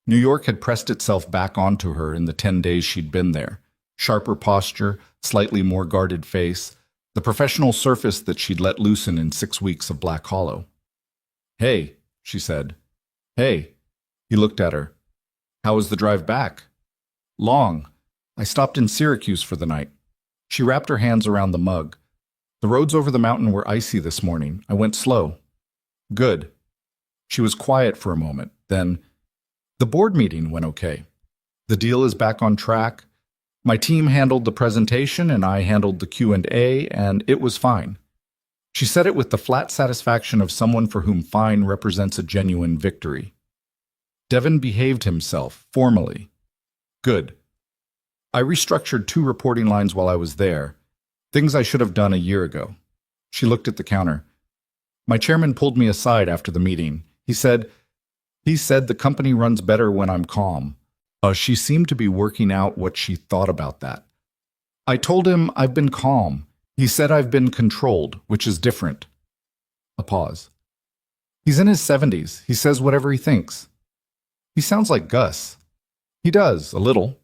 New York had pressed itself back onto her in the 10 days she'd been there. Sharper posture, slightly more guarded face, the professional surface that she'd let loosen in 6 weeks of Black Hollow. Hey, she said. Hey. He looked at her. How was the drive back? Long. I stopped in Syracuse for the night. She wrapped her hands around the mug. The roads over the mountain were icy this morning. I went slow. Good. She was quiet for a moment. Then, the board meeting went okay. The deal is back on track. My team handled the presentation and I handled the Q&A, and it was fine. She said it with the flat satisfaction of someone for whom fine represents a genuine victory. Devin behaved himself, formally. Good. I restructured 2 reporting lines while I was there, things I should have done a year ago. She looked at the counter. My chairman pulled me aside after the meeting. He said the company runs better when I'm calm. She seemed to be working out what she thought about that. I told him I've been calm. He said I've been controlled, which is different. A pause. He's in his 70s. He says whatever he thinks. He sounds like Gus. He does, a little.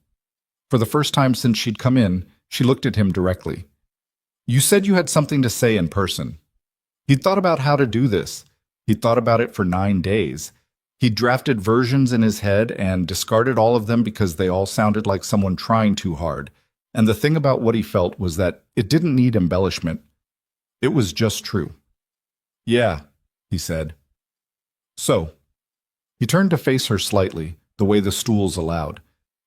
For the first time since she'd come in, she looked at him directly. You said you had something to say in person. He'd thought about how to do this. He'd thought about it for 9 days. He'd drafted versions in his head and discarded all of them because they all sounded like someone trying too hard. And the thing about what he felt was that it didn't need embellishment. It was just true. Yeah, he said. So, he turned to face her slightly, the way the stools allowed.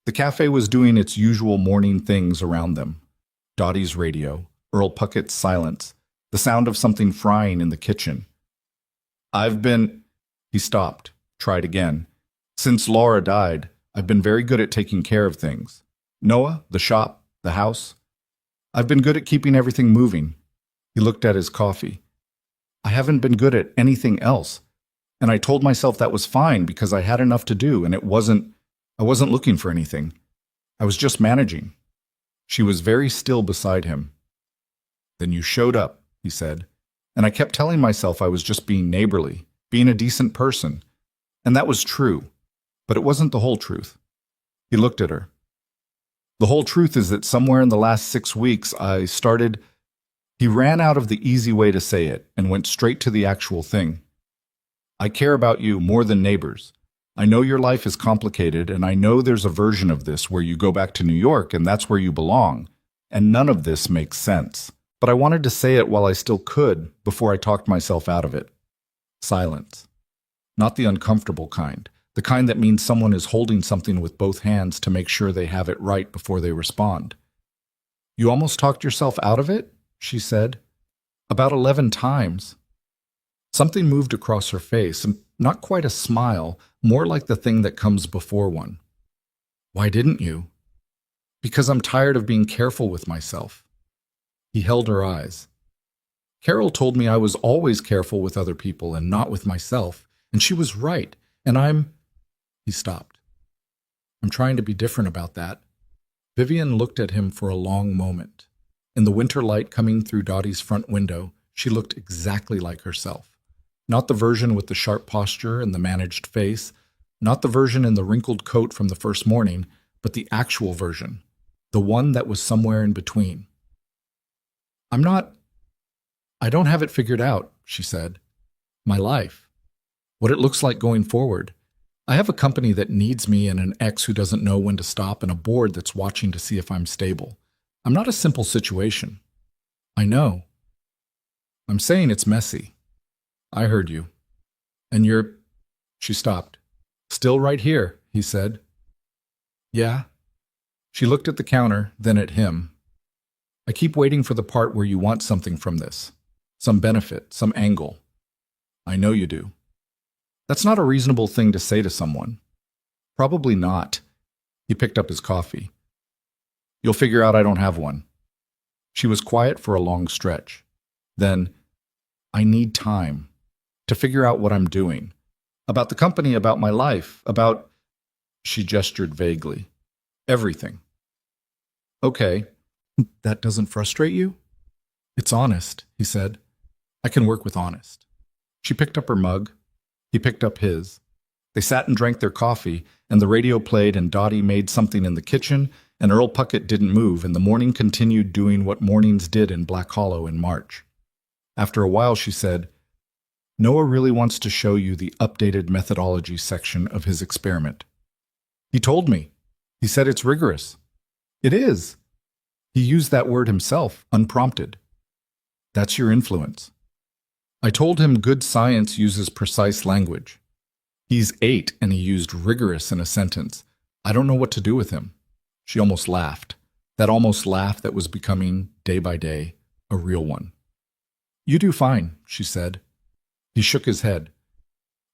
The cafe was doing its usual morning things around them. Dottie's radio, Earl Puckett's silence, the sound of something frying in the kitchen. He stopped, tried again. Since Laura died, I've been very good at taking care of things. Noah, the shop, the house. I've been good at keeping everything moving. He looked at his coffee. I haven't been good at anything else. And I told myself that was fine because I had enough to do and I wasn't looking for anything. I was just managing. She was very still beside him. Then you showed up, he said, and I kept telling myself I was just being neighborly, being a decent person. And that was true, but it wasn't the whole truth. He looked at her. The whole truth is that somewhere in the last 6 weeks He ran out of the easy way to say it and went straight to the actual thing. I care about you more than neighbors. I know your life is complicated, and I know there's a version of this where you go back to New York and that's where you belong, and none of this makes sense. But I wanted to say it while I still could before I talked myself out of it. Silence. Not the uncomfortable kind, the kind that means someone is holding something with both hands to make sure they have it right before they respond. You almost talked yourself out of it? She said. About 11 times. Something moved across her face, and not quite a smile, more like the thing that comes before one. Why didn't you? Because I'm tired of being careful with myself. He held her eyes. Carol told me I was always careful with other people and not with myself, and she was right, and He stopped. I'm trying to be different about that. Vivian looked at him for a long moment. In the winter light coming through Dottie's front window, she looked exactly like herself. Not the version with the sharp posture and the managed face, not the version in the wrinkled coat from the first morning, but the actual version, the one that was somewhere in between. I don't have it figured out, she said. My life. What it looks like going forward. I have a company that needs me and an ex who doesn't know when to stop and a board that's watching to see if I'm stable. I'm not a simple situation. I know. I'm saying it's messy. I heard you. And you're... She stopped. Still right here, he said. Yeah. She looked at the counter, then at him. I keep waiting for the part where you want something from this. Some benefit, some angle. I know you do. That's not a reasonable thing to say to someone. Probably not. He picked up his coffee. You'll figure out I don't have one. She was quiet for a long stretch. Then, I need time to figure out what I'm doing. About the company, about my life, about... She gestured vaguely. Everything. Okay. That doesn't frustrate you? It's honest, he said. I can work with honest. She picked up her mug. He picked up his. They sat and drank their coffee, and the radio played, and Dottie made something in the kitchen, and Earl Puckett didn't move, and the morning continued doing what mornings did in Black Hollow in March. After a while, she said, Noah really wants to show you the updated methodology section of his experiment. He told me. He said it's rigorous. It is. He used that word himself, unprompted. That's your influence. I told him good science uses precise language. He's 8 and he used rigorous in a sentence. I don't know what to do with him. She almost laughed. That almost laugh that was becoming, day by day, a real one. You do fine, she said. He shook his head.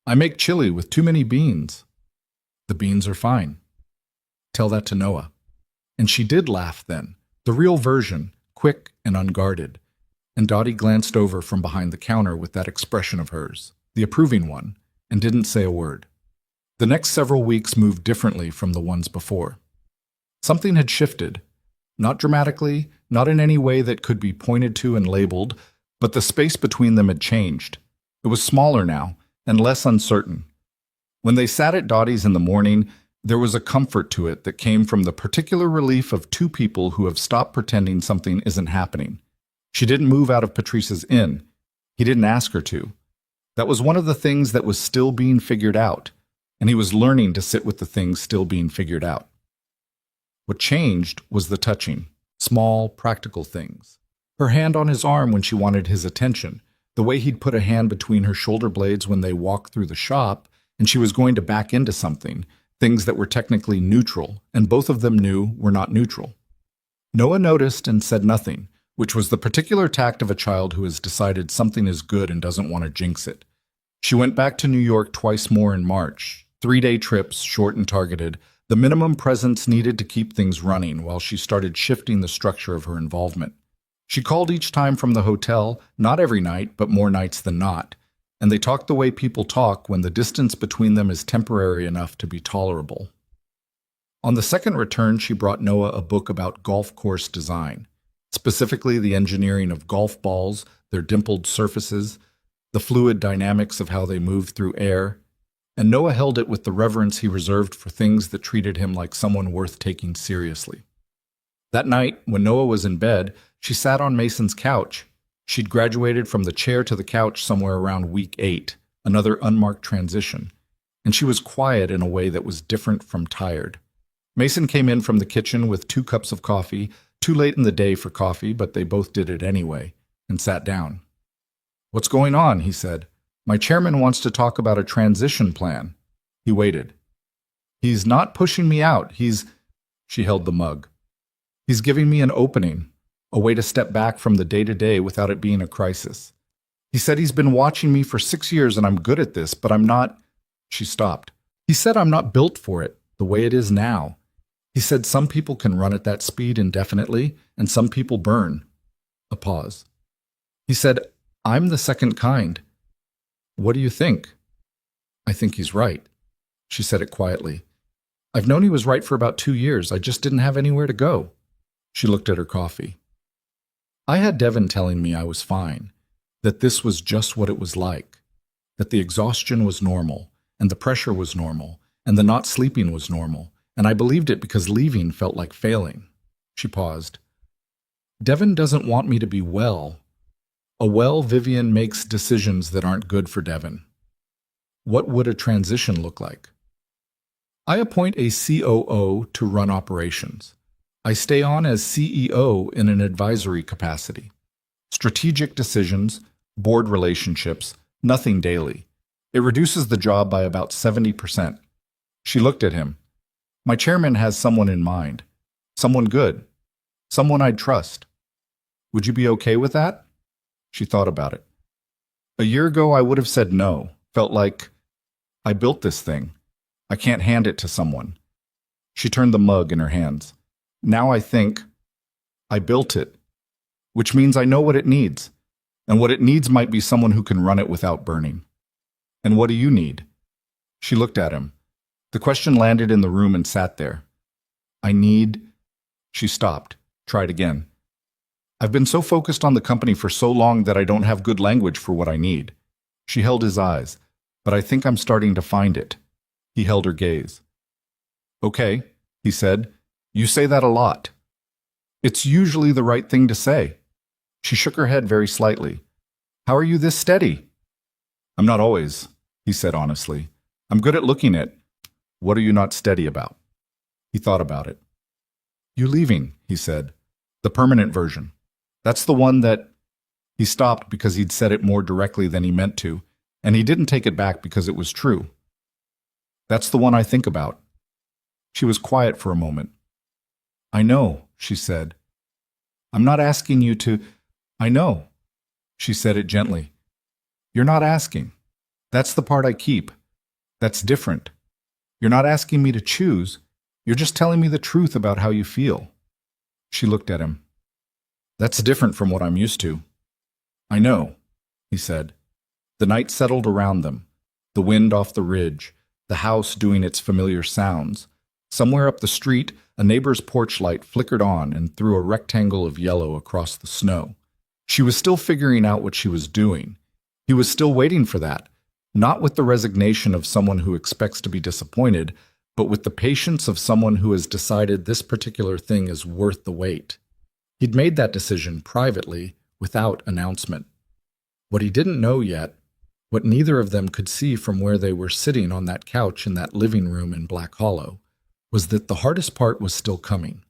I make chili with too many beans. The beans are fine. Tell that to Noah. And she did laugh then, the real version, quick and unguarded. And Dottie glanced over from behind the counter with that expression of hers, the approving one, and didn't say a word. The next several weeks moved differently from the ones before. Something had shifted, not dramatically, not in any way that could be pointed to and labeled, but the space between them had changed. It was smaller now, and less uncertain. When they sat at Dottie's in the morning, there was a comfort to it that came from the particular relief of two people who have stopped pretending something isn't happening. She didn't move out of Patrice's inn. He didn't ask her to. That was one of the things that was still being figured out, and he was learning to sit with the things still being figured out. What changed was the touching, small, practical things. Her hand on his arm when she wanted his attention, the way he'd put a hand between her shoulder blades when they walked through the shop and she was going to back into something, things that were technically neutral, and both of them knew were not neutral. Noah noticed and said nothing, which was the particular tact of a child who has decided something is good and doesn't want to jinx it. She went back to New York twice more in March, 3-day trips, short and targeted, the minimum presence needed to keep things running while she started shifting the structure of her involvement. She called each time from the hotel, not every night, but more nights than not, and they talked the way people talk when the distance between them is temporary enough to be tolerable. On the second return, she brought Noah a book about golf course design. Specifically the engineering of golf balls, their dimpled surfaces, the fluid dynamics of how they move through air, and Noah held it with the reverence he reserved for things that treated him like someone worth taking seriously. That night, when Noah was in bed, she sat on Mason's couch. She'd graduated from the chair to the couch somewhere around week 8, another unmarked transition, and she was quiet in a way that was different from tired. Mason came in from the kitchen with 2 cups of coffee, too late in the day for coffee, but they both did it anyway, and sat down. What's going on? He said. My chairman wants to talk about a transition plan. He waited. He's not pushing me out. She held the mug. He's giving me an opening, a way to step back from the day-to-day without it being a crisis. He said he's been watching me for 6 years and I'm good at this, but I'm not... She stopped. He said I'm not built for it, the way it is now. He said some people can run at that speed indefinitely, and some people burn. A pause. He said, I'm the second kind. What do you think? I think he's right. She said it quietly. I've known he was right for about 2 years. I just didn't have anywhere to go. She looked at her coffee. I had Devin telling me I was fine, that this was just what it was like. that the exhaustion was normal, and the pressure was normal, and the not sleeping was normal, and I believed it because leaving felt like failing. She paused. Devin doesn't want me to be well. A well Vivian makes decisions that aren't good for Devin. What would a transition look like? I appoint a COO to run operations. I stay on as CEO in an advisory capacity. Strategic decisions, board relationships, nothing daily. It reduces the job by about 70%. She looked at him. My chairman has someone in mind. Someone good. Someone I'd trust. Would you be okay with that? She thought about it. A year ago, I would have said no. Felt like, I built this thing. I can't hand it to someone. She turned the mug in her hands. Now I think, I built it, which means I know what it needs. And what it needs might be someone who can run it without burning. And what do you need? She looked at him. The question landed in the room and sat there. I need... She stopped, tried again. I've been so focused on the company for so long that I don't have good language for what I need. She held his eyes, but I think I'm starting to find it. He held her gaze. Okay, he said. You say that a lot. It's usually the right thing to say. She shook her head very slightly. How are you this steady? I'm not always, he said honestly. I'm good at looking at. What are you not steady about? He thought about it. You leaving, he said. The permanent version. That's the one that... He stopped because he'd said it more directly than he meant to, and he didn't take it back because it was true. That's the one I think about. She was quiet for a moment. I know, she said. I'm not asking you to... I know. She said it gently. You're not asking. That's the part I keep. That's different. You're not asking me to choose. You're just telling me the truth about how you feel. She looked at him. That's different from what I'm used to. I know, he said. The night settled around them, the wind off the ridge, the house doing its familiar sounds. Somewhere up the street, a neighbor's porch light flickered on and threw a rectangle of yellow across the snow. She was still figuring out what she was doing. He was still waiting for that, not with the resignation of someone who expects to be disappointed, but with the patience of someone who has decided this particular thing is worth the wait. He'd made that decision privately, without announcement. What he didn't know yet, what neither of them could see from where they were sitting on that couch in that living room in Black Hollow, was that the hardest part was still coming,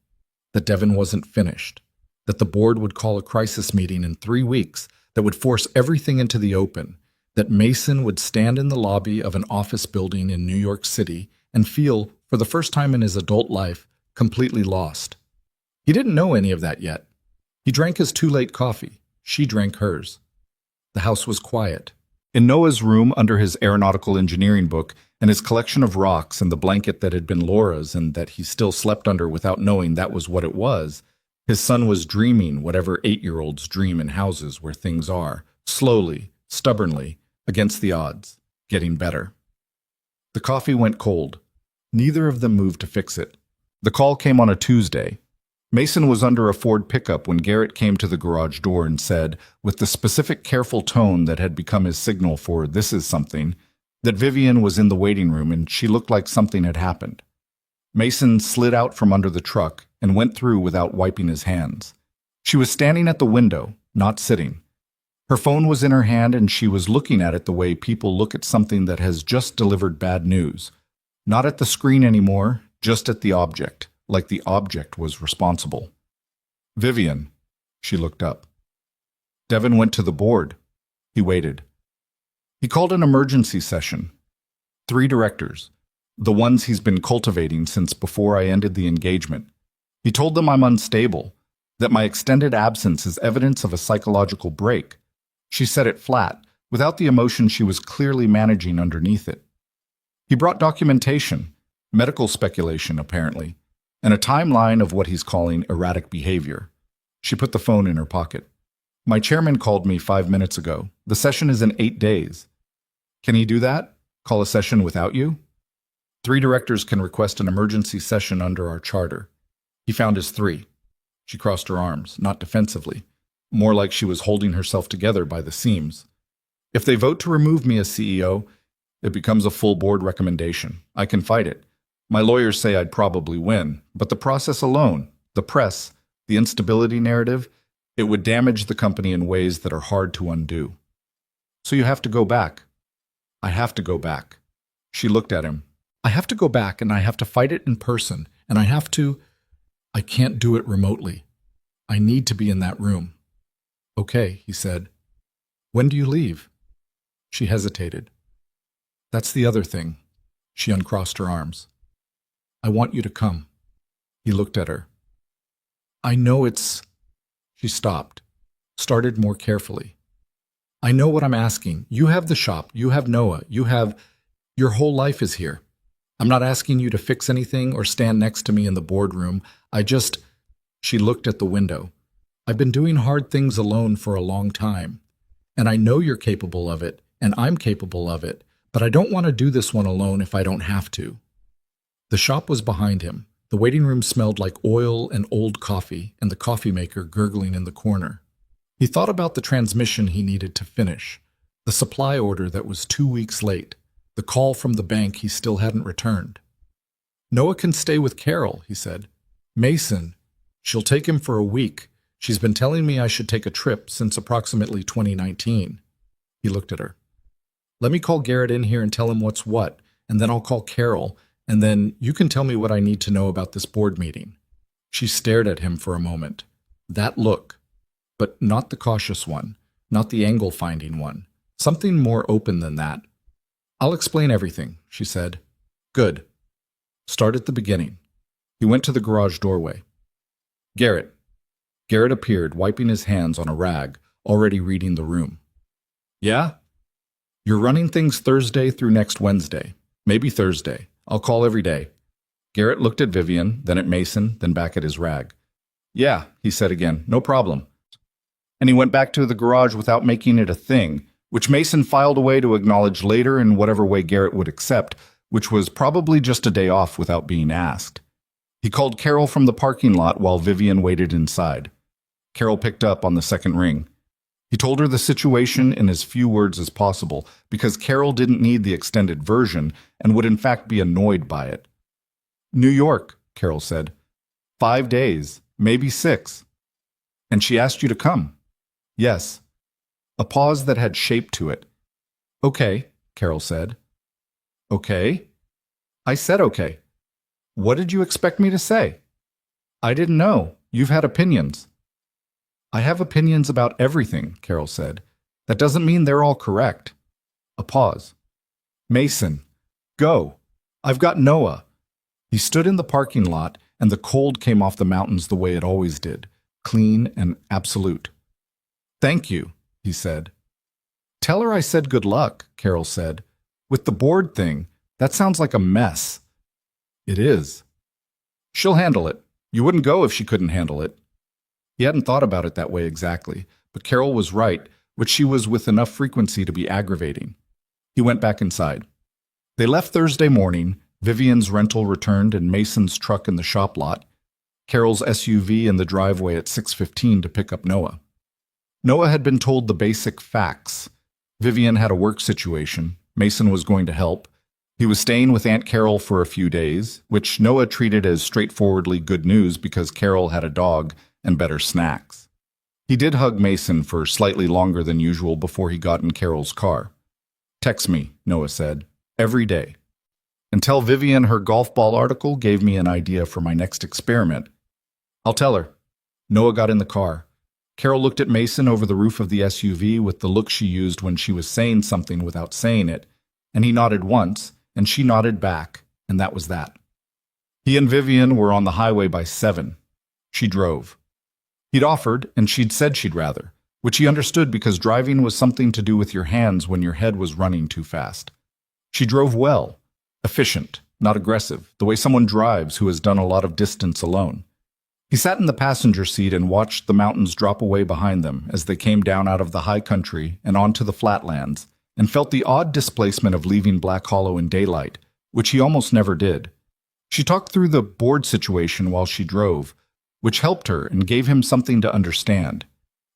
that Devin wasn't finished, that the board would call a crisis meeting in 3 weeks that would force everything into the open, that Mason would stand in the lobby of an office building in New York City and feel, for the first time in his adult life, completely lost. He didn't know any of that yet. He drank his too-late coffee. She drank hers. The house was quiet. In Noah's room under his aeronautical engineering book and his collection of rocks and the blanket that had been Laura's and that he still slept under without knowing that was what it was, his son was dreaming whatever 8-year-olds dream in houses where things are, slowly, stubbornly, against the odds, getting better. The coffee went cold. Neither of them moved to fix it. The call came on a Tuesday. Mason was under a Ford pickup when Garrett came to the garage door and said, with the specific careful tone that had become his signal for this is something, that Vivian was in the waiting room and she looked like something had happened. Mason slid out from under the truck and went through without wiping his hands. She was standing at the window, not sitting. Her phone was in her hand and she was looking at it the way people look at something that has just delivered bad news. Not at the screen anymore, just at the object, like the object was responsible. Vivian. She looked up. Devin went to the board. He waited. He called an emergency session. 3 directors, the ones he's been cultivating since before I ended the engagement. He told them I'm unstable, that my extended absence is evidence of a psychological break. She said it flat, without the emotion she was clearly managing underneath it. He brought documentation, medical speculation apparently, and a timeline of what he's calling erratic behavior. She put the phone in her pocket. My chairman called me 5 minutes ago. The session is in 8 days. Can he do that? Call a session without you? 3 directors can request an emergency session under our charter. He found his 3. She crossed her arms, not defensively, more like she was holding herself together by the seams. If they vote to remove me as CEO, it becomes a full board recommendation. I can fight it. My lawyers say I'd probably win, but the process alone, the press, the instability narrative, it would damage the company in ways that are hard to undo. So you have to go back. I have to go back. She looked at him. I have to go back and I have to fight it in person, and I can't do it remotely. I need to be in that room. Okay, he said. When do you leave? She hesitated. That's the other thing. She uncrossed her arms. I want you to come. He looked at her. I know it's... She stopped, started more carefully. I know what I'm asking. You have the shop. You have Noah. Your whole life is here. I'm not asking you to fix anything or stand next to me in the boardroom. She looked at the window. I've been doing hard things alone for a long time, and I know you're capable of it, and I'm capable of it, but I don't want to do this one alone if I don't have to. The shop was behind him. The waiting room smelled like oil and old coffee, and the coffee maker gurgling in the corner. He thought about the transmission he needed to finish, the supply order that was 2 weeks late, the call from the bank he still hadn't returned. Noah can stay with Carol, he said. Mason, she'll take him for a week. She's been telling me I should take a trip since approximately 2019. He looked at her. Let me call Garrett in here and tell him what's what, and then I'll call Carol, and then you can tell me what I need to know about this board meeting. She stared at him for a moment. That look, but not the cautious one, not the angle-finding one. Something more open than that. I'll explain everything, she said. Good. Start at the beginning. He went to the garage doorway. Garrett. Garrett appeared, wiping his hands on a rag, already reading the room. Yeah? You're running things Thursday through next Wednesday. Maybe Thursday. I'll call every day. Garrett looked at Vivian, then at Mason, then back at his rag. Yeah, he said again, no problem. And he went back to the garage without making it a thing, which Mason filed away to acknowledge later in whatever way Garrett would accept, which was probably just a day off without being asked. He called Carol from the parking lot while Vivian waited inside. Carol picked up on the second ring. He told her the situation in as few words as possible, because Carol didn't need the extended version and would in fact be annoyed by it. New York, Carol said. 5 days, maybe 6. And she asked you to come. Yes. A pause that had shape to it. Okay, Carol said. Okay? I said okay. What did you expect me to say? I didn't know. You've had opinions. I have opinions about everything, Carol said. That doesn't mean they're all correct. A pause. Mason, go. I've got Noah. He stood in the parking lot, and the cold came off the mountains the way it always did, clean and absolute. Thank you, he said. Tell her I said good luck, Carol said. With the board thing, that sounds like a mess. It is. She'll handle it. You wouldn't go if she couldn't handle it. He hadn't thought about it that way exactly, but Carol was right, which she was with enough frequency to be aggravating. He went back inside. They left Thursday morning. Vivian's rental returned and Mason's truck in the shop lot. Carol's SUV in the driveway at 6:15 to pick up Noah. Noah had been told the basic facts. Vivian had a work situation. Mason was going to help. He was staying with Aunt Carol for a few days, which Noah treated as straightforwardly good news because Carol had a dog and better snacks. He did hug Mason for slightly longer than usual before he got in Carol's car. Text me, Noah said, every day. And tell Vivian her golf ball article gave me an idea for my next experiment. I'll tell her. Noah got in the car. Carol looked at Mason over the roof of the SUV with the look she used when she was saying something without saying it, and he nodded once, and she nodded back, and that was that. He and Vivian were on the highway by 7. She drove. He'd offered, and she'd said she'd rather, which he understood because driving was something to do with your hands when your head was running too fast. She drove well, efficient, not aggressive, the way someone drives who has done a lot of distance alone. He sat in the passenger seat and watched the mountains drop away behind them as they came down out of the high country and onto the flatlands, and felt the odd displacement of leaving Black Hollow in daylight, which he almost never did. She talked through the board situation while she drove, which helped her and gave him something to understand.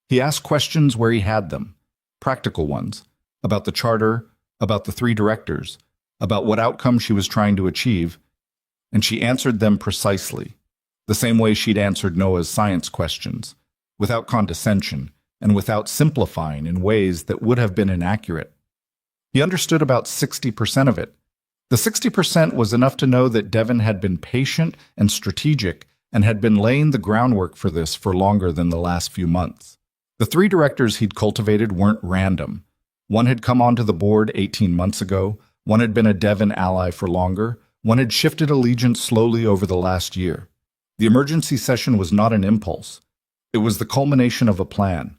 He asked questions where he had them, practical ones, about the charter, about the three directors, about what outcome she was trying to achieve, and she answered them precisely, the same way she'd answered Noah's science questions, without condescension and without simplifying in ways that would have been inaccurate. He understood about 60% of it. The 60% was enough to know that Devon had been patient and strategic and had been laying the groundwork for this for longer than the last few months. The three directors he'd cultivated weren't random. One had come onto the board 18 months ago, one had been a Devon ally for longer, one had shifted allegiance slowly over the last year. The emergency session was not an impulse. It was the culmination of a plan.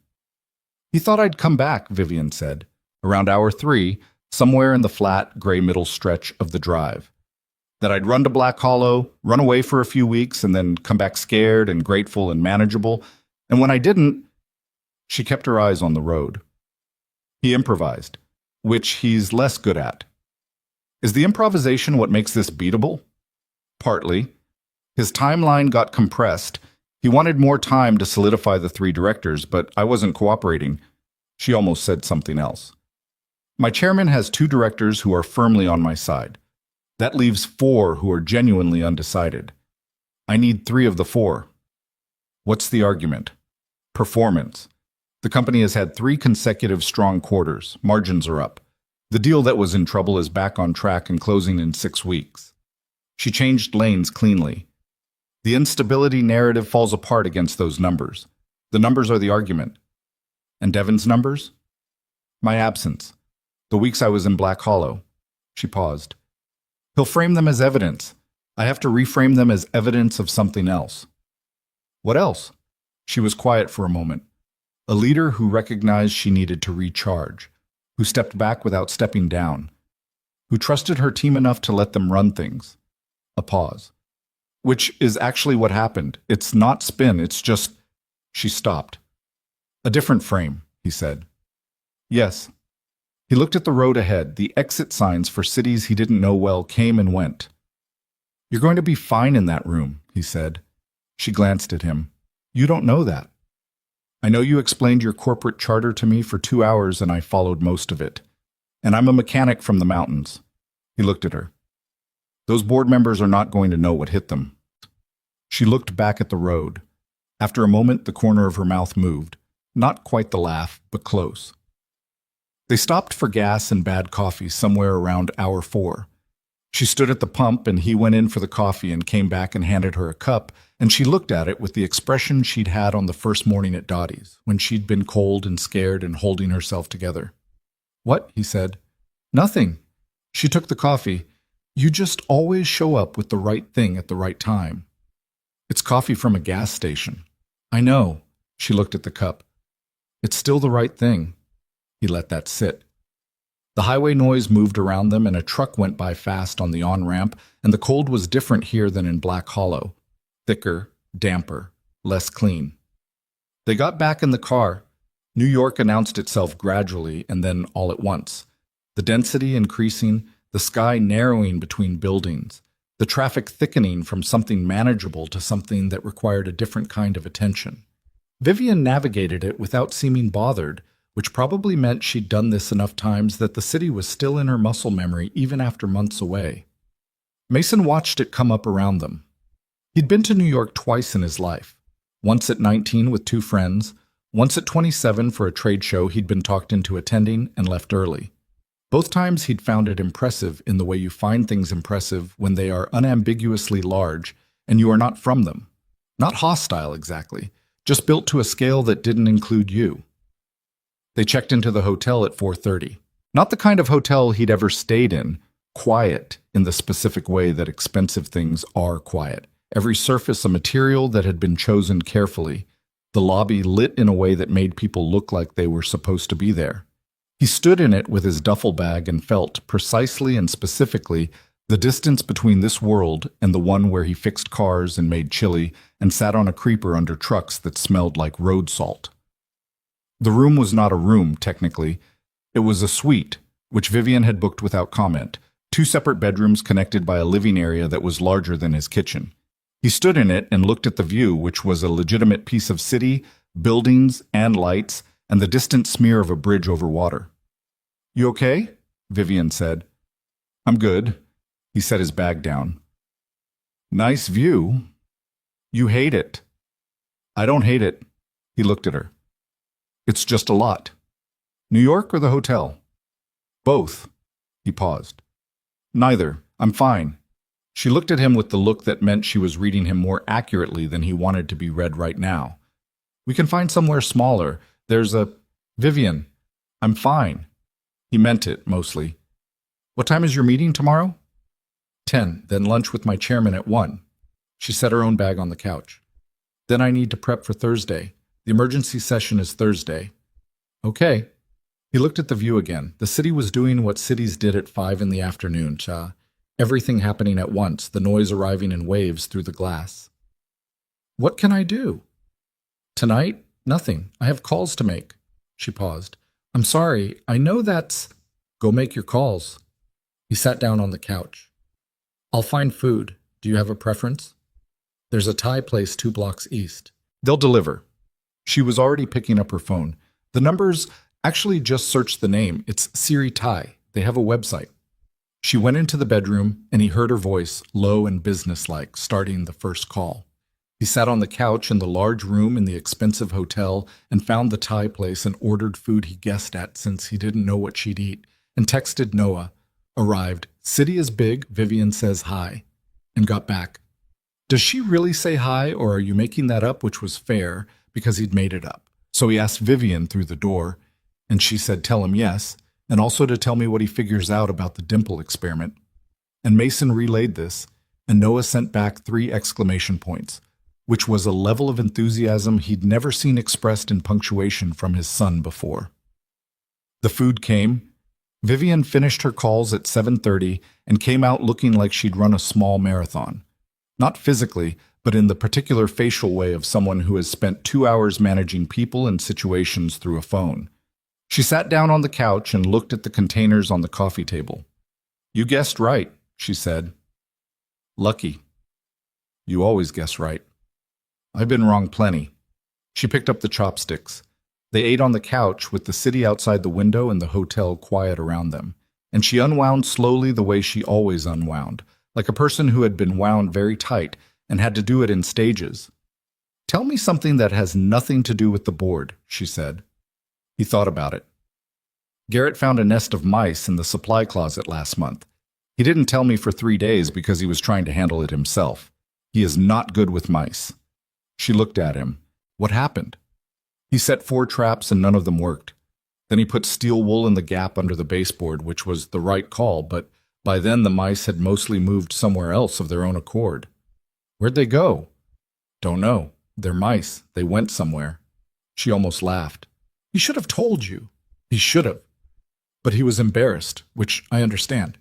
"He thought I'd come back," Vivian said, "around hour 3, somewhere in the flat, gray middle stretch of the drive. That I'd run to Black Hollow, run away for a few weeks, and then come back scared and grateful and manageable. And when I didn't..." She kept her eyes on the road. "He improvised, which he's less good at." "Is the improvisation what makes this beatable?" "Partly. His timeline got compressed. He wanted more time to solidify the three directors, but I wasn't cooperating." She almost said something else. "My chairman has 2 directors who are firmly on my side. That leaves 4 who are genuinely undecided. I need 3 of the 4. What's the argument? Performance. The company has had 3 consecutive strong quarters. Margins are up. The deal that was in trouble is back on track and closing in 6 weeks. She changed lanes cleanly. The instability narrative falls apart against those numbers. The numbers are the argument. And Devon's numbers? My absence. The weeks I was in Black Hollow." She paused. "He'll frame them as evidence. I have to reframe them as evidence of something else." "What else?" She was quiet for a moment. A leader who recognized she needed to recharge, who stepped back without stepping down, who trusted her team enough to let them run things. A pause. "Which is actually what happened. It's not spin, it's just..." She stopped. "A different frame," he said. "Yes." He looked at the road ahead. The exit signs for cities he didn't know well came and went. "You're going to be fine in that room," he said. She glanced at him. "You don't know that. I know you explained your corporate charter to me for 2 hours and I followed most of it. And I'm a mechanic from the mountains." He looked at her. "Those board members are not going to know what hit them." She looked back at the road. After a moment, the corner of her mouth moved. Not quite the laugh, but close. They stopped for gas and bad coffee somewhere around hour 4. She stood at the pump and he went in for the coffee and came back and handed her a cup, and she looked at it with the expression she'd had on the first morning at Dottie's, when she'd been cold and scared and holding herself together. "What?" he said. "Nothing." She took the coffee. "You just always show up with the right thing at the right time." "It's coffee from a gas station." "I know." She looked at the cup. "It's still the right thing." He let that sit. The highway noise moved around them and a truck went by fast on the on-ramp, and the cold was different here than in Black Hollow. Thicker, damper, less clean. They got back in the car. New York announced itself gradually and then all at once. The density increasing, the sky narrowing between buildings, the traffic thickening from something manageable to something that required a different kind of attention. Vivian navigated it without seeming bothered, which probably meant she'd done this enough times that the city was still in her muscle memory even after months away. Mason watched it come up around them. He'd been to New York twice in his life, once at 19 with 2 friends, once at 27 for a trade show he'd been talked into attending and left early. Both times he'd found it impressive in the way you find things impressive when they are unambiguously large and you are not from them. Not hostile exactly, just built to a scale that didn't include you. They checked into the hotel at 4:30. Not the kind of hotel he'd ever stayed in, quiet in the specific way that expensive things are quiet. Every surface a material that had been chosen carefully. The lobby lit in a way that made people look like they were supposed to be there. He stood in it with his duffel bag and felt, precisely and specifically, the distance between this world and the one where he fixed cars and made chili and sat on a creeper under trucks that smelled like road salt. The room was not a room, technically. It was a suite, which Vivian had booked without comment, 2 separate bedrooms connected by a living area that was larger than his kitchen. He stood in it and looked at the view, which was a legitimate piece of city, buildings, and lights, and the distant smear of a bridge over water. You okay? Vivian said. I'm good. He set his bag down. Nice view. You hate it. I don't hate it. He looked at her. It's just a lot. New York or the hotel? Both. He paused. Neither. I'm fine. She looked at him with the look that meant she was reading him more accurately than he wanted to be read right now. We can find somewhere smaller. There's a... Vivian, I'm fine. He meant it, mostly. What time is your meeting tomorrow? 10, then lunch with my chairman at 1. She set her own bag on the couch. Then I need to prep for Thursday. The emergency session is Thursday. Okay. He looked at the view again. The city was doing what cities did at 5 in the afternoon, Cha. Everything happening at once, the noise arriving in waves through the glass. What can I do? Tonight? Nothing. I have calls to make. She paused. I'm sorry. I know that's... Go make your calls. He sat down on the couch. I'll find food. Do you have a preference? There's a Thai place 2 blocks east. They'll deliver. She was already picking up her phone. The numbers... Actually, just search the name. It's Siri Thai. They have a website. She went into the bedroom, and he heard her voice, low and businesslike, starting the first call. He sat on the couch in the large room in the expensive hotel and found the Thai place and ordered food he guessed at since he didn't know what she'd eat, and texted Noah. Arrived. City is big, Vivian says hi. And got back. Does she really say hi, or are you making that up, which was fair, because he'd made it up? So he asked Vivian through the door, and she said tell him yes, and also to tell me what he figures out about the dimple experiment. And Mason relayed this, and Noah sent back 3 exclamation points, which was a level of enthusiasm he'd never seen expressed in punctuation from his son before. The food came. Vivian finished her calls at 7:30 and came out looking like she'd run a small marathon. Not physically, but in the particular facial way of someone who has spent 2 hours managing people and situations through a phone. She sat down on the couch and looked at the containers on the coffee table. You guessed right, she said. Lucky. You always guess right. I've been wrong plenty. She picked up the chopsticks. They ate on the couch with the city outside the window and the hotel quiet around them, and she unwound slowly the way she always unwound, like a person who had been wound very tight and had to do it in stages. Tell me something that has nothing to do with the board, she said. He thought about it. Garrett found a nest of mice in the supply closet last month. He didn't tell me for 3 days because he was trying to handle it himself. He is not good with mice. She looked at him. What happened? He set 4 traps and none of them worked. Then he put steel wool in the gap under the baseboard, which was the right call, but by then the mice had mostly moved somewhere else of their own accord. Where'd they go? Don't know. They're mice. They went somewhere. She almost laughed. He should have told you. He should have. But he was embarrassed, which I understand.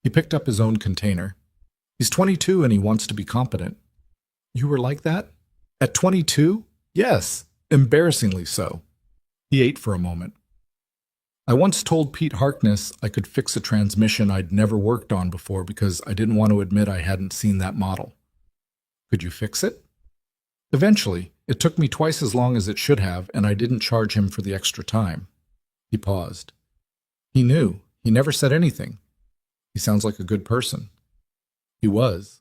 He picked up his own container. He's 22 and he wants to be competent. You were like that? At 22? Yes, embarrassingly so. He ate for a moment. I once told Pete Harkness I could fix a transmission I'd never worked on before because I didn't want to admit I hadn't seen that model. Could you fix it? Eventually. It took me twice as long as it should have, and I didn't charge him for the extra time. He paused. He knew. He never said anything. He sounds like a good person. He was.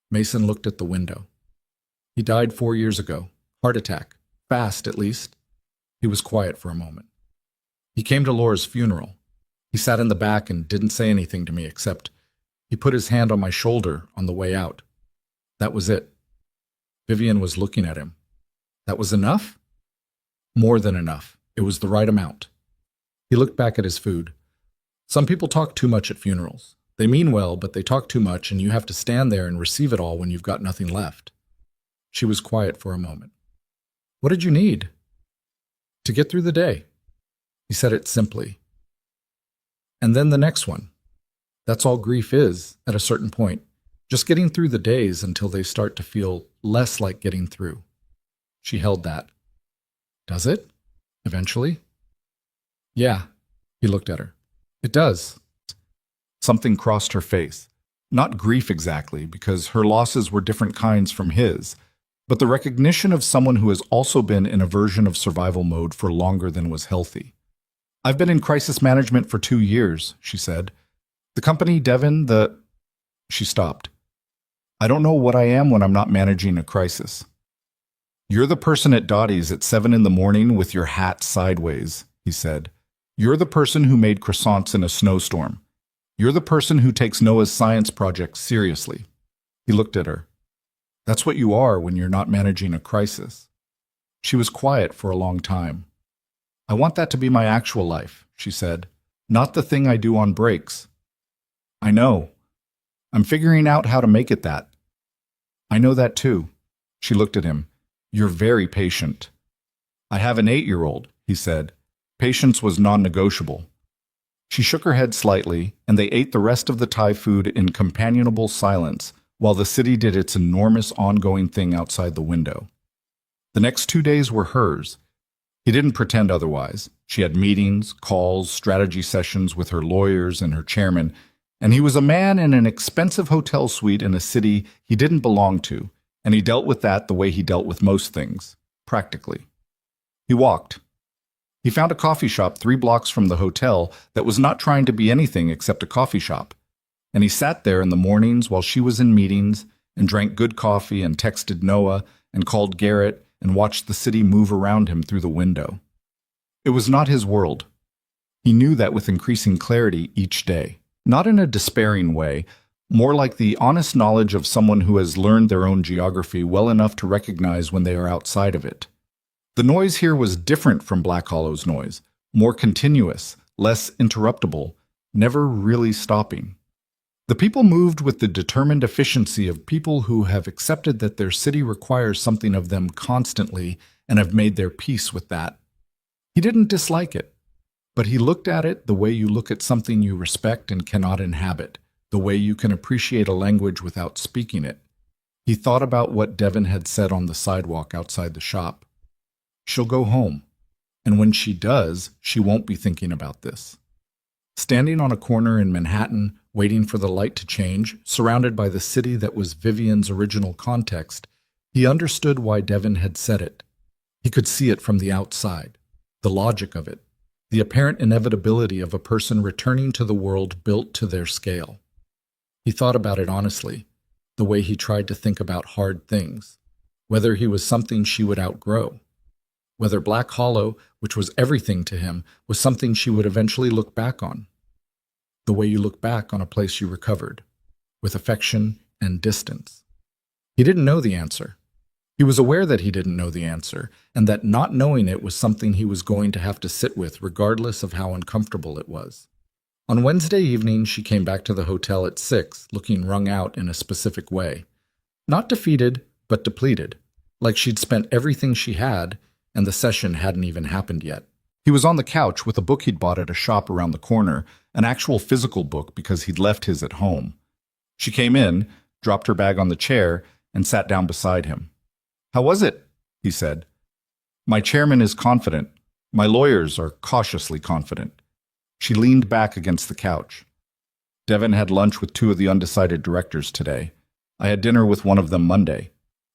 Mason looked at the window. He died 4 years ago. Heart attack. Fast, at least. He was quiet for a moment. He came to Laura's funeral. He sat in the back and didn't say anything to me except he put his hand on my shoulder on the way out. That was it. Vivian was looking at him. That was enough? More than enough. It was the right amount. He looked back at his food. Some people talk too much at funerals. They mean well, but they talk too much, and you have to stand there and receive it all when you've got nothing left. She was quiet for a moment. What did you need? To get through the day. He said it simply. And then the next one. That's all grief is, at a certain point. Just getting through the days until they start to feel less like getting through. She held that. Does it? Eventually? Yeah. He looked at her. It does. Something crossed her face. Not grief exactly, because her losses were different kinds from his, but the recognition of someone who has also been in a version of survival mode for longer than was healthy. I've been in crisis management for 2 years, she said. The company, Devon. She stopped. I don't know what I am when I'm not managing a crisis. You're the person at Dottie's at 7 in the morning with your hat sideways, he said. You're the person who made croissants in a snowstorm. You're the person who takes Noah's science project seriously. He looked at her. That's what you are when you're not managing a crisis. She was quiet for a long time. I want that to be my actual life, she said, not the thing I do on breaks. I know. I'm figuring out how to make it that. I know that too. She looked at him. You're very patient. I have an 8-year-old, he said. Patience was non-negotiable. She shook her head slightly, and they ate the rest of the Thai food in companionable silence while the city did its enormous ongoing thing outside the window. The next 2 days were hers. He didn't pretend otherwise. She had meetings, calls, strategy sessions with her lawyers and her chairman, and he was a man in an expensive hotel suite in a city he didn't belong to, and he dealt with that the way he dealt with most things, practically. He walked. He found a coffee shop 3 blocks from the hotel that was not trying to be anything except a coffee shop, and he sat there in the mornings while she was in meetings and drank good coffee and texted Noah and called Garrett and watched the city move around him through the window. It was not his world. He knew that with increasing clarity each day. Not in a despairing way, more like the honest knowledge of someone who has learned their own geography well enough to recognize when they are outside of it. The noise here was different from Black Hollow's noise, more continuous, less interruptible, never really stopping. The people moved with the determined efficiency of people who have accepted that their city requires something of them constantly and have made their peace with that. He didn't dislike it. But he looked at it the way you look at something you respect and cannot inhabit, the way you can appreciate a language without speaking it. He thought about what Devon had said on the sidewalk outside the shop. She'll go home, and when she does, she won't be thinking about this. Standing on a corner in Manhattan, waiting for the light to change, surrounded by the city that was Vivian's original context, he understood why Devon had said it. He could see it from the outside, the logic of it. The apparent inevitability of a person returning to the world built to their scale. He thought about it honestly, the way he tried to think about hard things, whether he was something she would outgrow, whether Black Hollow, which was everything to him, was something she would eventually look back on, the way you look back on a place you recovered, with affection and distance. He didn't know the answer. He was aware that he didn't know the answer, and that not knowing it was something he was going to have to sit with regardless of how uncomfortable it was. On Wednesday evening, she came back to the hotel at 6, looking wrung out in a specific way. Not defeated, but depleted, like she'd spent everything she had, and the session hadn't even happened yet. He was on the couch with a book he'd bought at a shop around the corner, an actual physical book because he'd left his at home. She came in, dropped her bag on the chair, and sat down beside him. How was it? He said. My chairman is confident. My lawyers are cautiously confident. She leaned back against the couch. Devon had lunch with 2 of the undecided directors today. I had dinner with one of them Monday.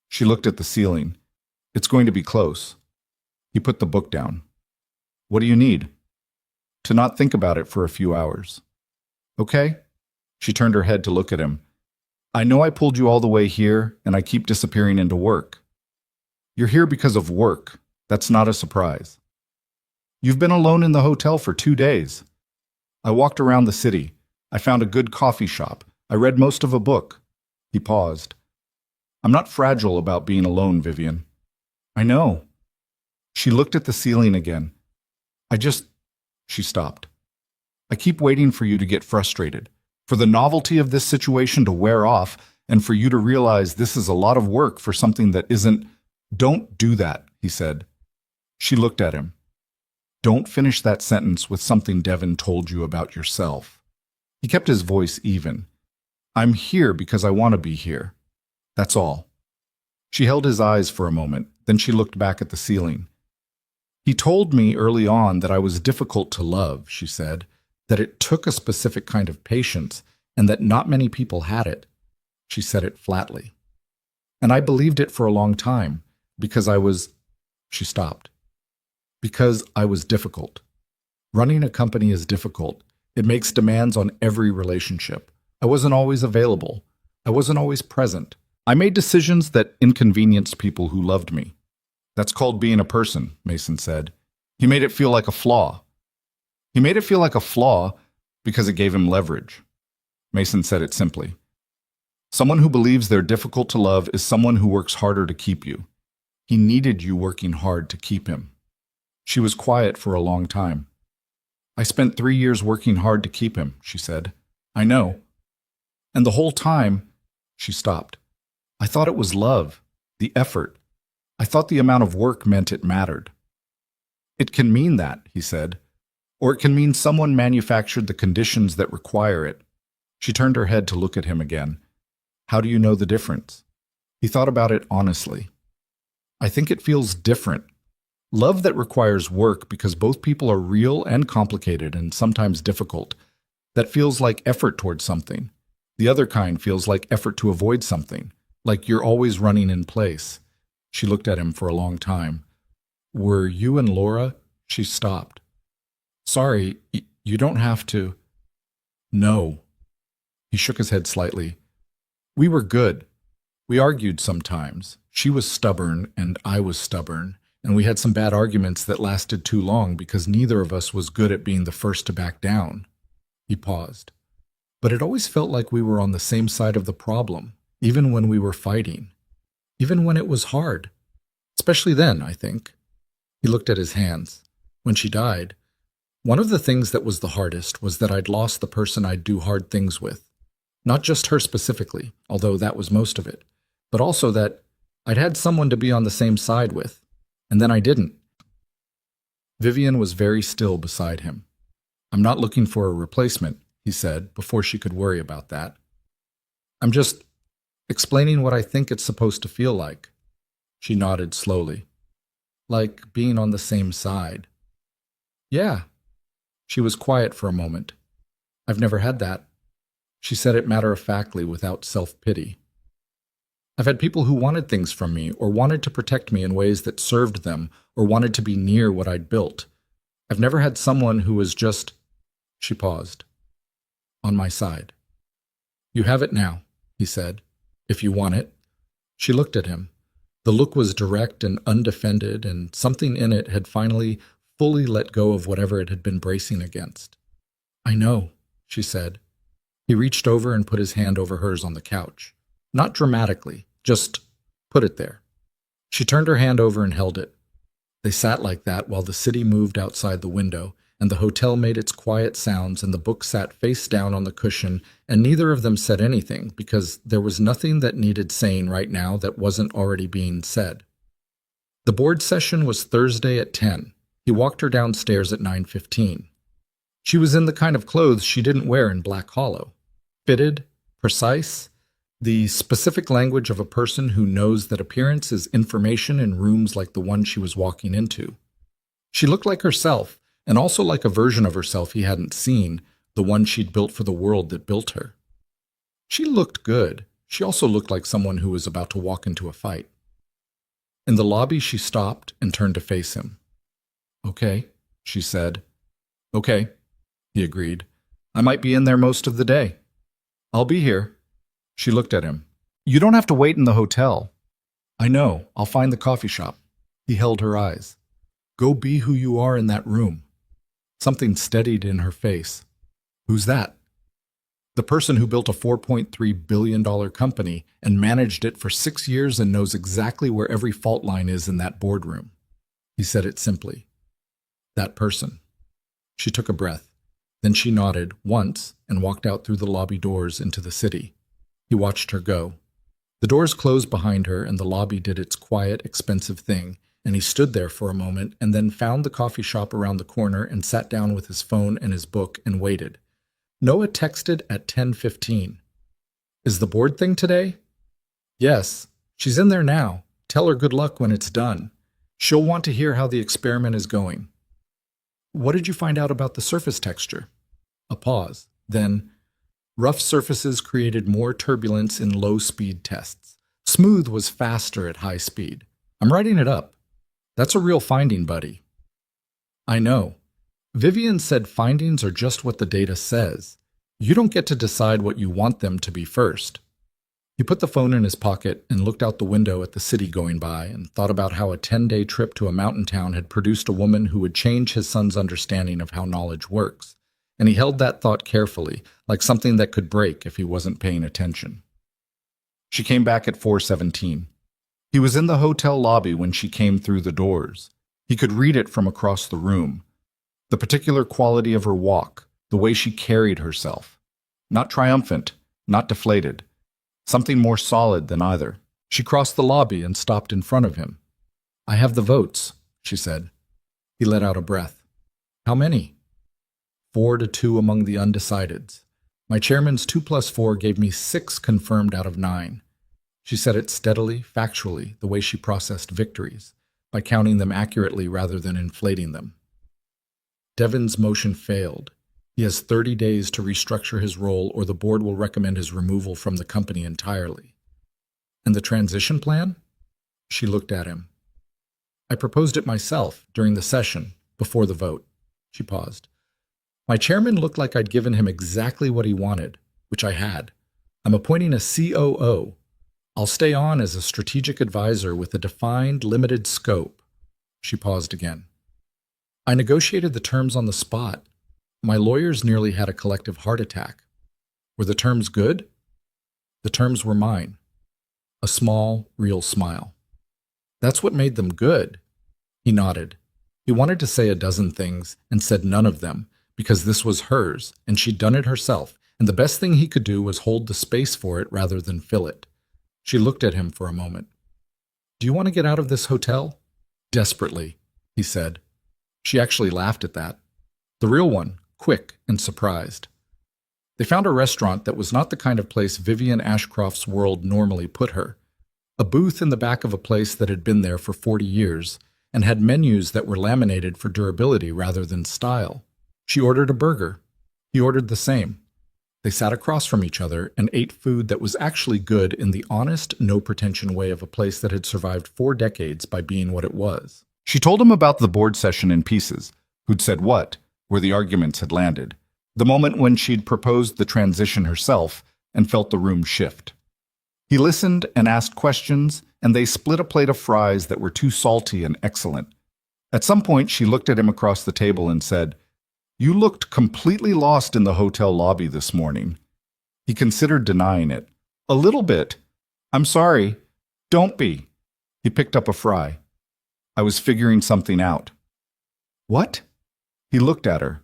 She looked at the ceiling. It's going to be close. He put the book down. What do you need? To not think about it for a few hours. Okay? She turned her head to look at him. I know I pulled you all the way here, and I keep disappearing into work. You're here because of work. That's not a surprise. You've been alone in the hotel for 2 days. I walked around the city. I found a good coffee shop. I read most of a book. He paused. I'm not fragile about being alone, Vivian. I know. She looked at the ceiling again. She stopped. I keep waiting for you to get frustrated, for the novelty of this situation to wear off, and for you to realize this is a lot of work for something that isn't. Don't do that, he said. She looked at him. Don't finish that sentence with something Devon told you about yourself. He kept his voice even. I'm here because I want to be here. That's all. She held his eyes for a moment, then she looked back at the ceiling. He told me early on that I was difficult to love, she said, that it took a specific kind of patience, and that not many people had it. She said it flatly. And I believed it for a long time. Because I was. She stopped. Because I was difficult. Running a company is difficult. It makes demands on every relationship. I wasn't always available. I wasn't always present. I made decisions that inconvenienced people who loved me. That's called being a person, Mason said. He made it feel like a flaw. He made it feel like a flaw because it gave him leverage. Mason said it simply. Someone who believes they're difficult to love is someone who works harder to keep you. He needed you working hard to keep him. She was quiet for a long time. I spent 3 years working hard to keep him, she said. I know. And the whole time, she stopped. I thought it was love, the effort. I thought the amount of work meant it mattered. It can mean that, he said. Or it can mean someone manufactured the conditions that require it. She turned her head to look at him again. How do you know the difference? He thought about it honestly. I think it feels different. Love that requires work because both people are real and complicated and sometimes difficult. That feels like effort towards something. The other kind feels like effort to avoid something, like you're always running in place. She looked at him for a long time. Were you and Laura? She stopped. Sorry, you don't have to. No. He shook his head slightly. We were good. We argued sometimes. She was stubborn and I was stubborn, and we had some bad arguments that lasted too long because neither of us was good at being the first to back down. He paused. But it always felt like we were on the same side of the problem, even when we were fighting. Even when it was hard. Especially then, I think. He looked at his hands. When she died, one of the things that was the hardest was that I'd lost the person I'd do hard things with. Not just her specifically, although that was most of it, but also that I'd had someone to be on the same side with, and then I didn't. Vivian was very still beside him. I'm not looking for a replacement, he said, before she could worry about that. I'm just explaining what I think it's supposed to feel like. She nodded slowly. Like being on the same side. Yeah. She was quiet for a moment. I've never had that. She said it matter-of-factly without self-pity. I've had people who wanted things from me or wanted to protect me in ways that served them or wanted to be near what I'd built. I've never had someone who was just... She paused. On my side. You have it now, he said, if you want it. She looked at him. The look was direct and undefended, and something in it had finally fully let go of whatever it had been bracing against. I know, she said. He reached over and put his hand over hers on the couch. Not dramatically, just put it there. She turned her hand over and held it. They sat like that while the city moved outside the window, and the hotel made its quiet sounds, and the book sat face down on the cushion, and neither of them said anything, because there was nothing that needed saying right now that wasn't already being said. The board session was Thursday at 10. He walked her downstairs at 9:15. She was in the kind of clothes she didn't wear in Black Hollow. Fitted, precise, the specific language of a person who knows that appearance is information in rooms like the one she was walking into. She looked like herself, and also like a version of herself he hadn't seen, the one she'd built for the world that built her. She looked good. She also looked like someone who was about to walk into a fight. In the lobby, she stopped and turned to face him. Okay, she said. Okay, he agreed. I might be in there most of the day. I'll be here. She looked at him. You don't have to wait in the hotel. I know. I'll find the coffee shop. He held her eyes. Go be who you are in that room. Something steadied in her face. Who's that? The person who built a $4.3 billion company and managed it for 6 years and knows exactly where every fault line is in that boardroom. He said it simply. That person. She took a breath. Then she nodded once and walked out through the lobby doors into the city. He watched her go. The doors closed behind her and the lobby did its quiet, expensive thing, and he stood there for a moment and then found the coffee shop around the corner and sat down with his phone and his book and waited. Noah texted at 10:15. Is the board thing today? Yes. She's in there now. Tell her good luck when it's done. She'll want to hear how the experiment is going. What did you find out about the surface texture? A pause. Then, rough surfaces created more turbulence in low-speed tests. Smooth was faster at high speed. I'm writing it up. That's a real finding, buddy. I know. Vivian said findings are just what the data says. You don't get to decide what you want them to be first. He put the phone in his pocket and looked out the window at the city going by and thought about how a 10-day trip to a mountain town had produced a woman who would change his son's understanding of how knowledge works. And he held that thought carefully, like something that could break if he wasn't paying attention. She came back at 4:17. He was in the hotel lobby when she came through the doors. He could read it from across the room. The particular quality of her walk, the way she carried herself. Not triumphant, not deflated. Something more solid than either. She crossed the lobby and stopped in front of him. "I have the votes," she said. He let out a breath. "How many?" 4-2 among the undecideds. My chairman's 2 + 4 gave me 6 confirmed out of 9. She said it steadily, factually, the way she processed victories, by counting them accurately rather than inflating them. Devin's motion failed. He has 30 days to restructure his role or the board will recommend his removal from the company entirely. And the transition plan? She looked at him. I proposed it myself during the session, before the vote. She paused. My chairman looked like I'd given him exactly what he wanted, which I had. I'm appointing a COO. I'll stay on as a strategic advisor with a defined, limited scope. She paused again. I negotiated the terms on the spot. My lawyers nearly had a collective heart attack. Were the terms good? The terms were mine. A small, real smile. That's what made them good. He nodded. He wanted to say a dozen things and said none of them, because this was hers, and she'd done it herself, and the best thing he could do was hold the space for it rather than fill it. She looked at him for a moment. Do you want to get out of this hotel? Desperately, he said. She actually laughed at that. The real one, quick and surprised. They found a restaurant that was not the kind of place Vivian Ashcroft's world normally put her. A booth in the back of a place that had been there for 40 years and had menus that were laminated for durability rather than style. She ordered a burger. He ordered the same. They sat across from each other and ate food that was actually good in the honest, no-pretension way of a place that had survived 4 decades by being what it was. She told him about the board session in pieces, who'd said what, where the arguments had landed, the moment when she'd proposed the transition herself and felt the room shift. He listened and asked questions, and they split a plate of fries that were too salty and excellent. At some point, she looked at him across the table and said, You looked completely lost in the hotel lobby this morning. He considered denying it. A little bit. I'm sorry. Don't be. He picked up a fry. I was figuring something out. What? He looked at her.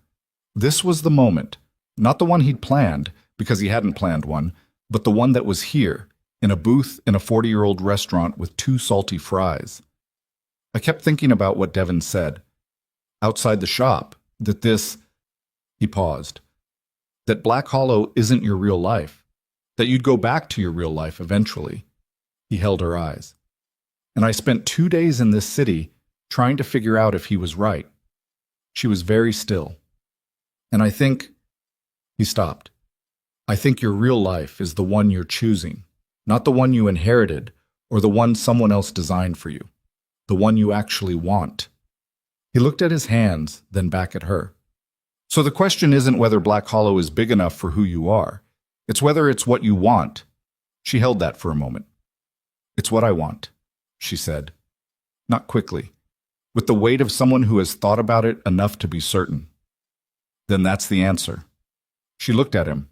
This was the moment, not the one he'd planned, because he hadn't planned one, but the one that was here, in a booth in a 40-year-old restaurant with 2 salty fries. I kept thinking about what Devin said. Outside the shop, that this... He paused. That Black Hollow isn't your real life. That you'd go back to your real life eventually. He held her eyes. And I spent 2 days in this city trying to figure out if he was right. She was very still. And I think... He stopped. I think your real life is the one you're choosing, not the one you inherited or the one someone else designed for you, the one you actually want. He looked at his hands, then back at her. So the question isn't whether Black Hollow is big enough for who you are. It's whether it's what you want. She held that for a moment. It's what I want, she said. Not quickly, with the weight of someone who has thought about it enough to be certain. Then that's the answer. She looked at him.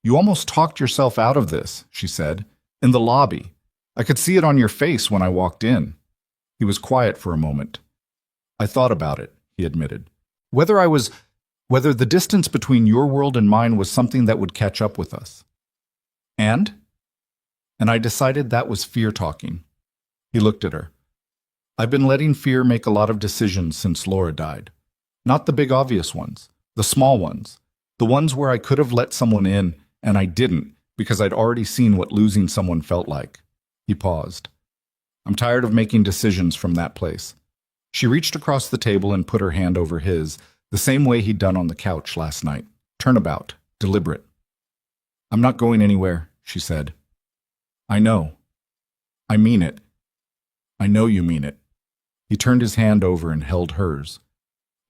You almost talked yourself out of this, she said, in the lobby. I could see it on your face when I walked in. He was quiet for a moment. I thought about it, he admitted. Whether the distance between your world and mine was something that would catch up with us. And I decided that was fear talking. He looked at her. I've been letting fear make a lot of decisions since Laura died. Not the big obvious ones, the small ones, the ones where I could have let someone in and I didn't because I'd already seen what losing someone felt like. He paused. I'm tired of making decisions from that place. She reached across the table and put her hand over his, the same way he'd done on the couch last night. Turnabout, deliberate. I'm not going anywhere, she said. I know. I mean it. I know you mean it. He turned his hand over and held hers.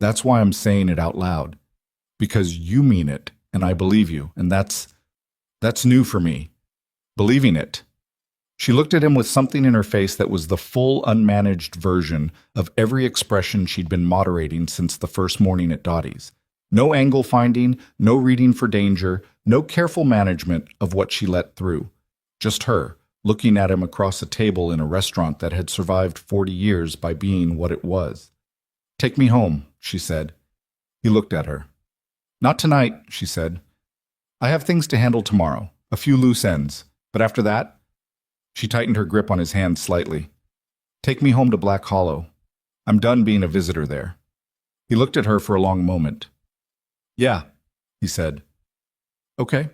That's why I'm saying it out loud. Because you mean it, and I believe you, and that's new for me. Believing it. She looked at him with something in her face that was the full, unmanaged version of every expression she'd been moderating since the first morning at Dottie's. No angle finding, no reading for danger, no careful management of what she let through. Just her, looking at him across a table in a restaurant that had survived 40 years by being what it was. "Take me home," she said. He looked at her. "Not tonight," she said. "I have things to handle tomorrow, a few loose ends. But after that—" She tightened her grip on his hand slightly. "Take me home to Black Hollow. I'm done being a visitor there." He looked at her for a long moment. "Yeah," he said. "Okay."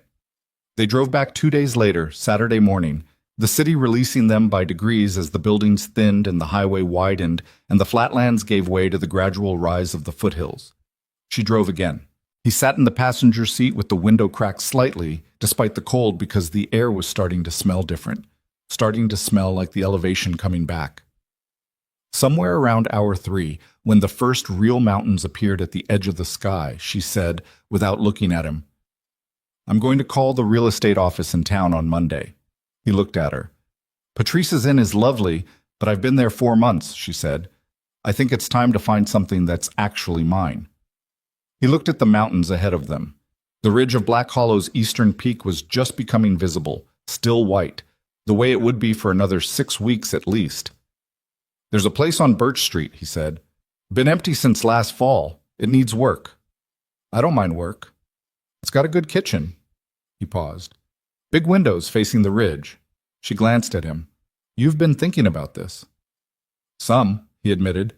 They drove back 2 days later, Saturday morning, the city releasing them by degrees as the buildings thinned and the highway widened and the flatlands gave way to the gradual rise of the foothills. She drove again. He sat in the passenger seat with the window cracked slightly, despite the cold, because the air was starting to smell different, starting to smell like the elevation coming back. Somewhere around hour 3, when the first real mountains appeared at the edge of the sky, she said, without looking at him, "I'm going to call the real estate office in town on Monday." He looked at her. "Patrice's Inn is lovely, but I've been there 4 months," she said. "I think it's time to find something that's actually mine." He looked at the mountains ahead of them. The ridge of Black Hollow's eastern peak was just becoming visible, still white, the way it would be for another 6 weeks at least. "There's a place on Birch Street," he said. "Been empty since last fall. It needs work." "I don't mind work. It's got a good kitchen." He paused. "Big windows facing the ridge." She glanced at him. "You've been thinking about this." "Some," he admitted.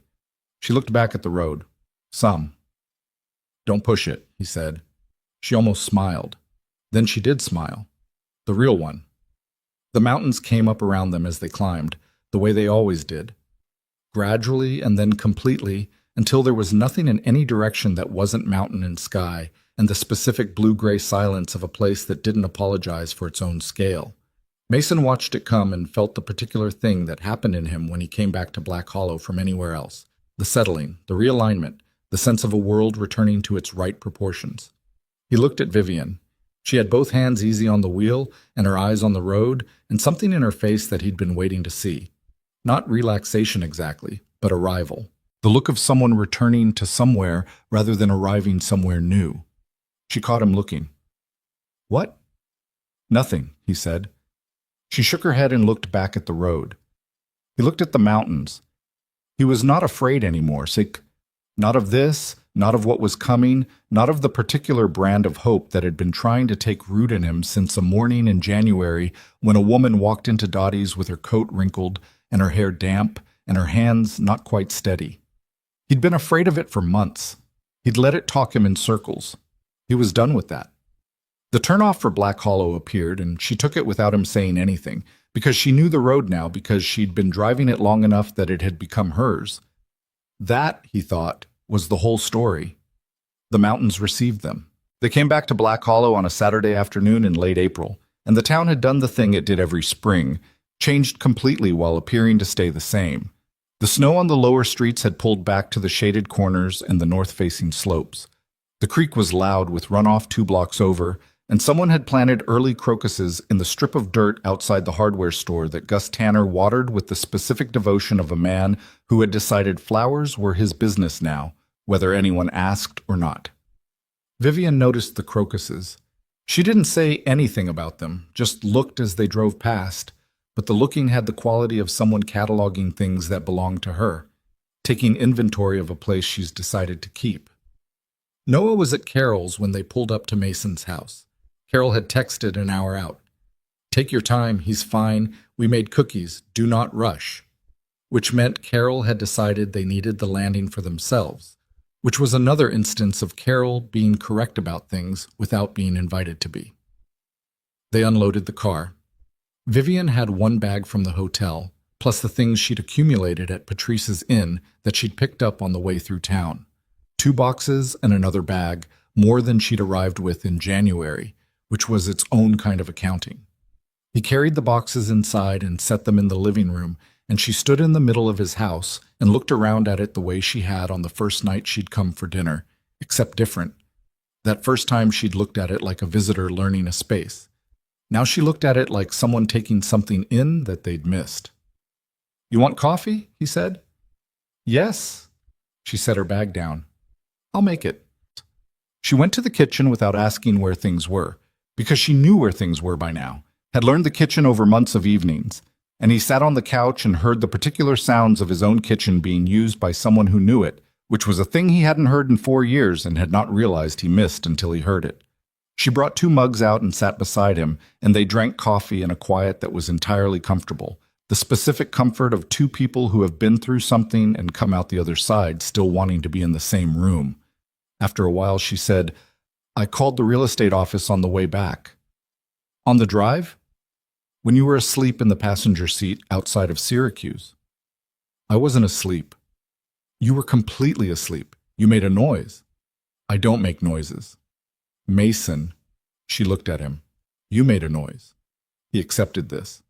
She looked back at the road. "Some." "Don't push it," he said. She almost smiled. Then she did smile. The real one. The mountains came up around them as they climbed, the way they always did. Gradually and then completely, until there was nothing in any direction that wasn't mountain and sky, and the specific blue-gray silence of a place that didn't apologize for its own scale. Mason watched it come and felt the particular thing that happened in him when he came back to Black Hollow from anywhere else. The settling, the realignment, the sense of a world returning to its right proportions. He looked at Vivian. She had both hands easy on the wheel and her eyes on the road, and something in her face that he'd been waiting to see. Not relaxation exactly, but arrival. The look of someone returning to somewhere rather than arriving somewhere new. She caught him looking. "What?" "Nothing," he said. She shook her head and looked back at the road. He looked at the mountains. He was not afraid anymore, not of this, not of what was coming, not of the particular brand of hope that had been trying to take root in him since a morning in January when a woman walked into Dottie's with her coat wrinkled and her hair damp and her hands not quite steady. He'd been afraid of it for months. He'd let it talk him in circles. He was done with that. The turnoff for Black Hollow appeared, and she took it without him saying anything, because she knew the road now, because she'd been driving it long enough that it had become hers. That, he thought, was the whole story. The mountains received them. They came back to Black Hollow on a Saturday afternoon in late April, and the town had done the thing it did every spring, changed completely while appearing to stay the same. The snow on the lower streets had pulled back to the shaded corners and the north-facing slopes. The creek was loud with runoff 2 blocks over, and someone had planted early crocuses in the strip of dirt outside the hardware store that Gus Tanner watered with the specific devotion of a man who had decided flowers were his business now, whether anyone asked or not. Vivian noticed the crocuses. She didn't say anything about them, just looked as they drove past, but the looking had the quality of someone cataloging things that belonged to her, taking inventory of a place she's decided to keep. Noah was at Carol's when they pulled up to Mason's house. Carol had texted an hour out. "Take your time, he's fine. We made cookies. Do not rush." Which meant Carol had decided they needed the landing for themselves, which was another instance of Carol being correct about things without being invited to be. They unloaded the car. Vivian had 1 bag from the hotel, plus the things she'd accumulated at Patrice's Inn that she'd picked up on the way through town. 2 boxes and another bag, more than she'd arrived with in January, which was its own kind of accounting. He carried the boxes inside and set them in the living room, and she stood in the middle of his house and looked around at it the way she had on the first night she'd come for dinner, except different. That first time she'd looked at it like a visitor learning a space. Now she looked at it like someone taking something in that they'd missed. "You want coffee?" he said. "Yes." She set her bag down. "I'll make it." She went to the kitchen without asking where things were, because she knew where things were by now, had learned the kitchen over months of evenings, and he sat on the couch and heard the particular sounds of his own kitchen being used by someone who knew it, which was a thing he hadn't heard in 4 years and had not realized he missed until he heard it. She brought 2 mugs out and sat beside him, and they drank coffee in a quiet that was entirely comfortable, the specific comfort of 2 people who have been through something and come out the other side still wanting to be in the same room. After a while, she said, "I called the real estate office on the way back." "On the drive?" "When you were asleep in the passenger seat outside of Syracuse." "I wasn't asleep." "You were completely asleep. You made a noise." "I don't make noises." "Mason." She looked at him. "You made a noise." He accepted this.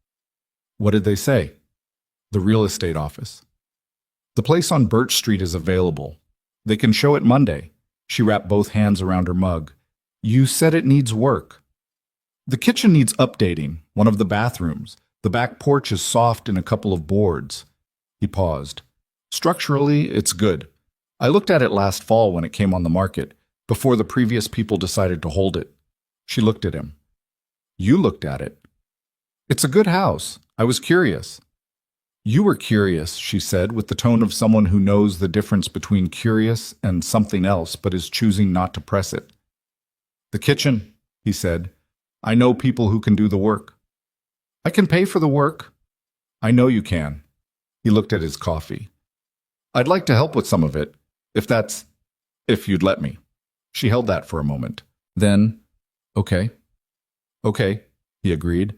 "What did they say?" "The real estate office." "The place on Birch Street is available. They can show it Monday." She wrapped both hands around her mug. "You said it needs work." "The kitchen needs updating, one of the bathrooms. The back porch is soft in a couple of boards." He paused. "Structurally, it's good. I looked at it last fall when it came on the market, before the previous people decided to hold it." She looked at him. "You looked at it." "It's a good house. I was curious." "You were curious," she said, with the tone of someone who knows the difference between curious and something else but is choosing not to press it. "The kitchen," he said. "I know people who can do the work." "I can pay for the work." "I know you can." He looked at his coffee. "I'd like to help with some of it, if you'd let me." She held that for a moment. Then, "Okay." "Okay," he agreed.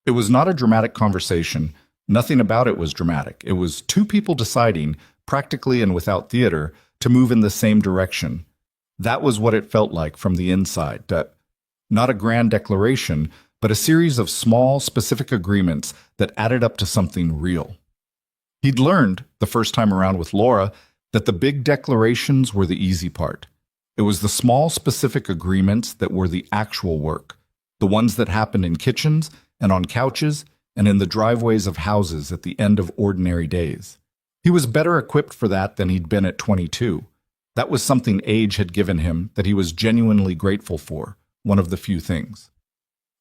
It was not a dramatic conversation. Nothing about it was dramatic. It was 2 people deciding, practically and without theater, to move in the same direction. That was what it felt like from the inside. Not a grand declaration, but a series of small, specific agreements that added up to something real. He'd learned, the first time around with Laura, that the big declarations were the easy part. It was the small, specific agreements that were the actual work, the ones that happened in kitchens and on couches and in the driveways of houses at the end of ordinary days. He was better equipped for that than he'd been at 22. That was something age had given him that he was genuinely grateful for, one of the few things.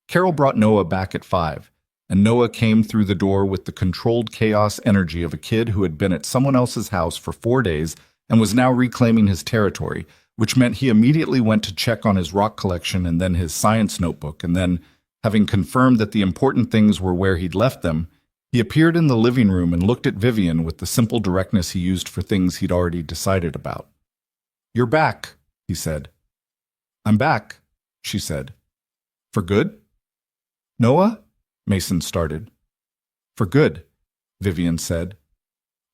Carol brought Noah back at 5, and Noah came through the door with the controlled chaos energy of a kid who had been at someone else's house for 4 days and was now reclaiming his territory, which meant he immediately went to check on his rock collection and then his science notebook, and then, having confirmed that the important things were where he'd left them, he appeared in the living room and looked at Vivian with the simple directness he used for things he'd already decided about. "You're back," he said. "I'm back," she said. "For good?" "Noah?" Mason started. "For good," Vivian said.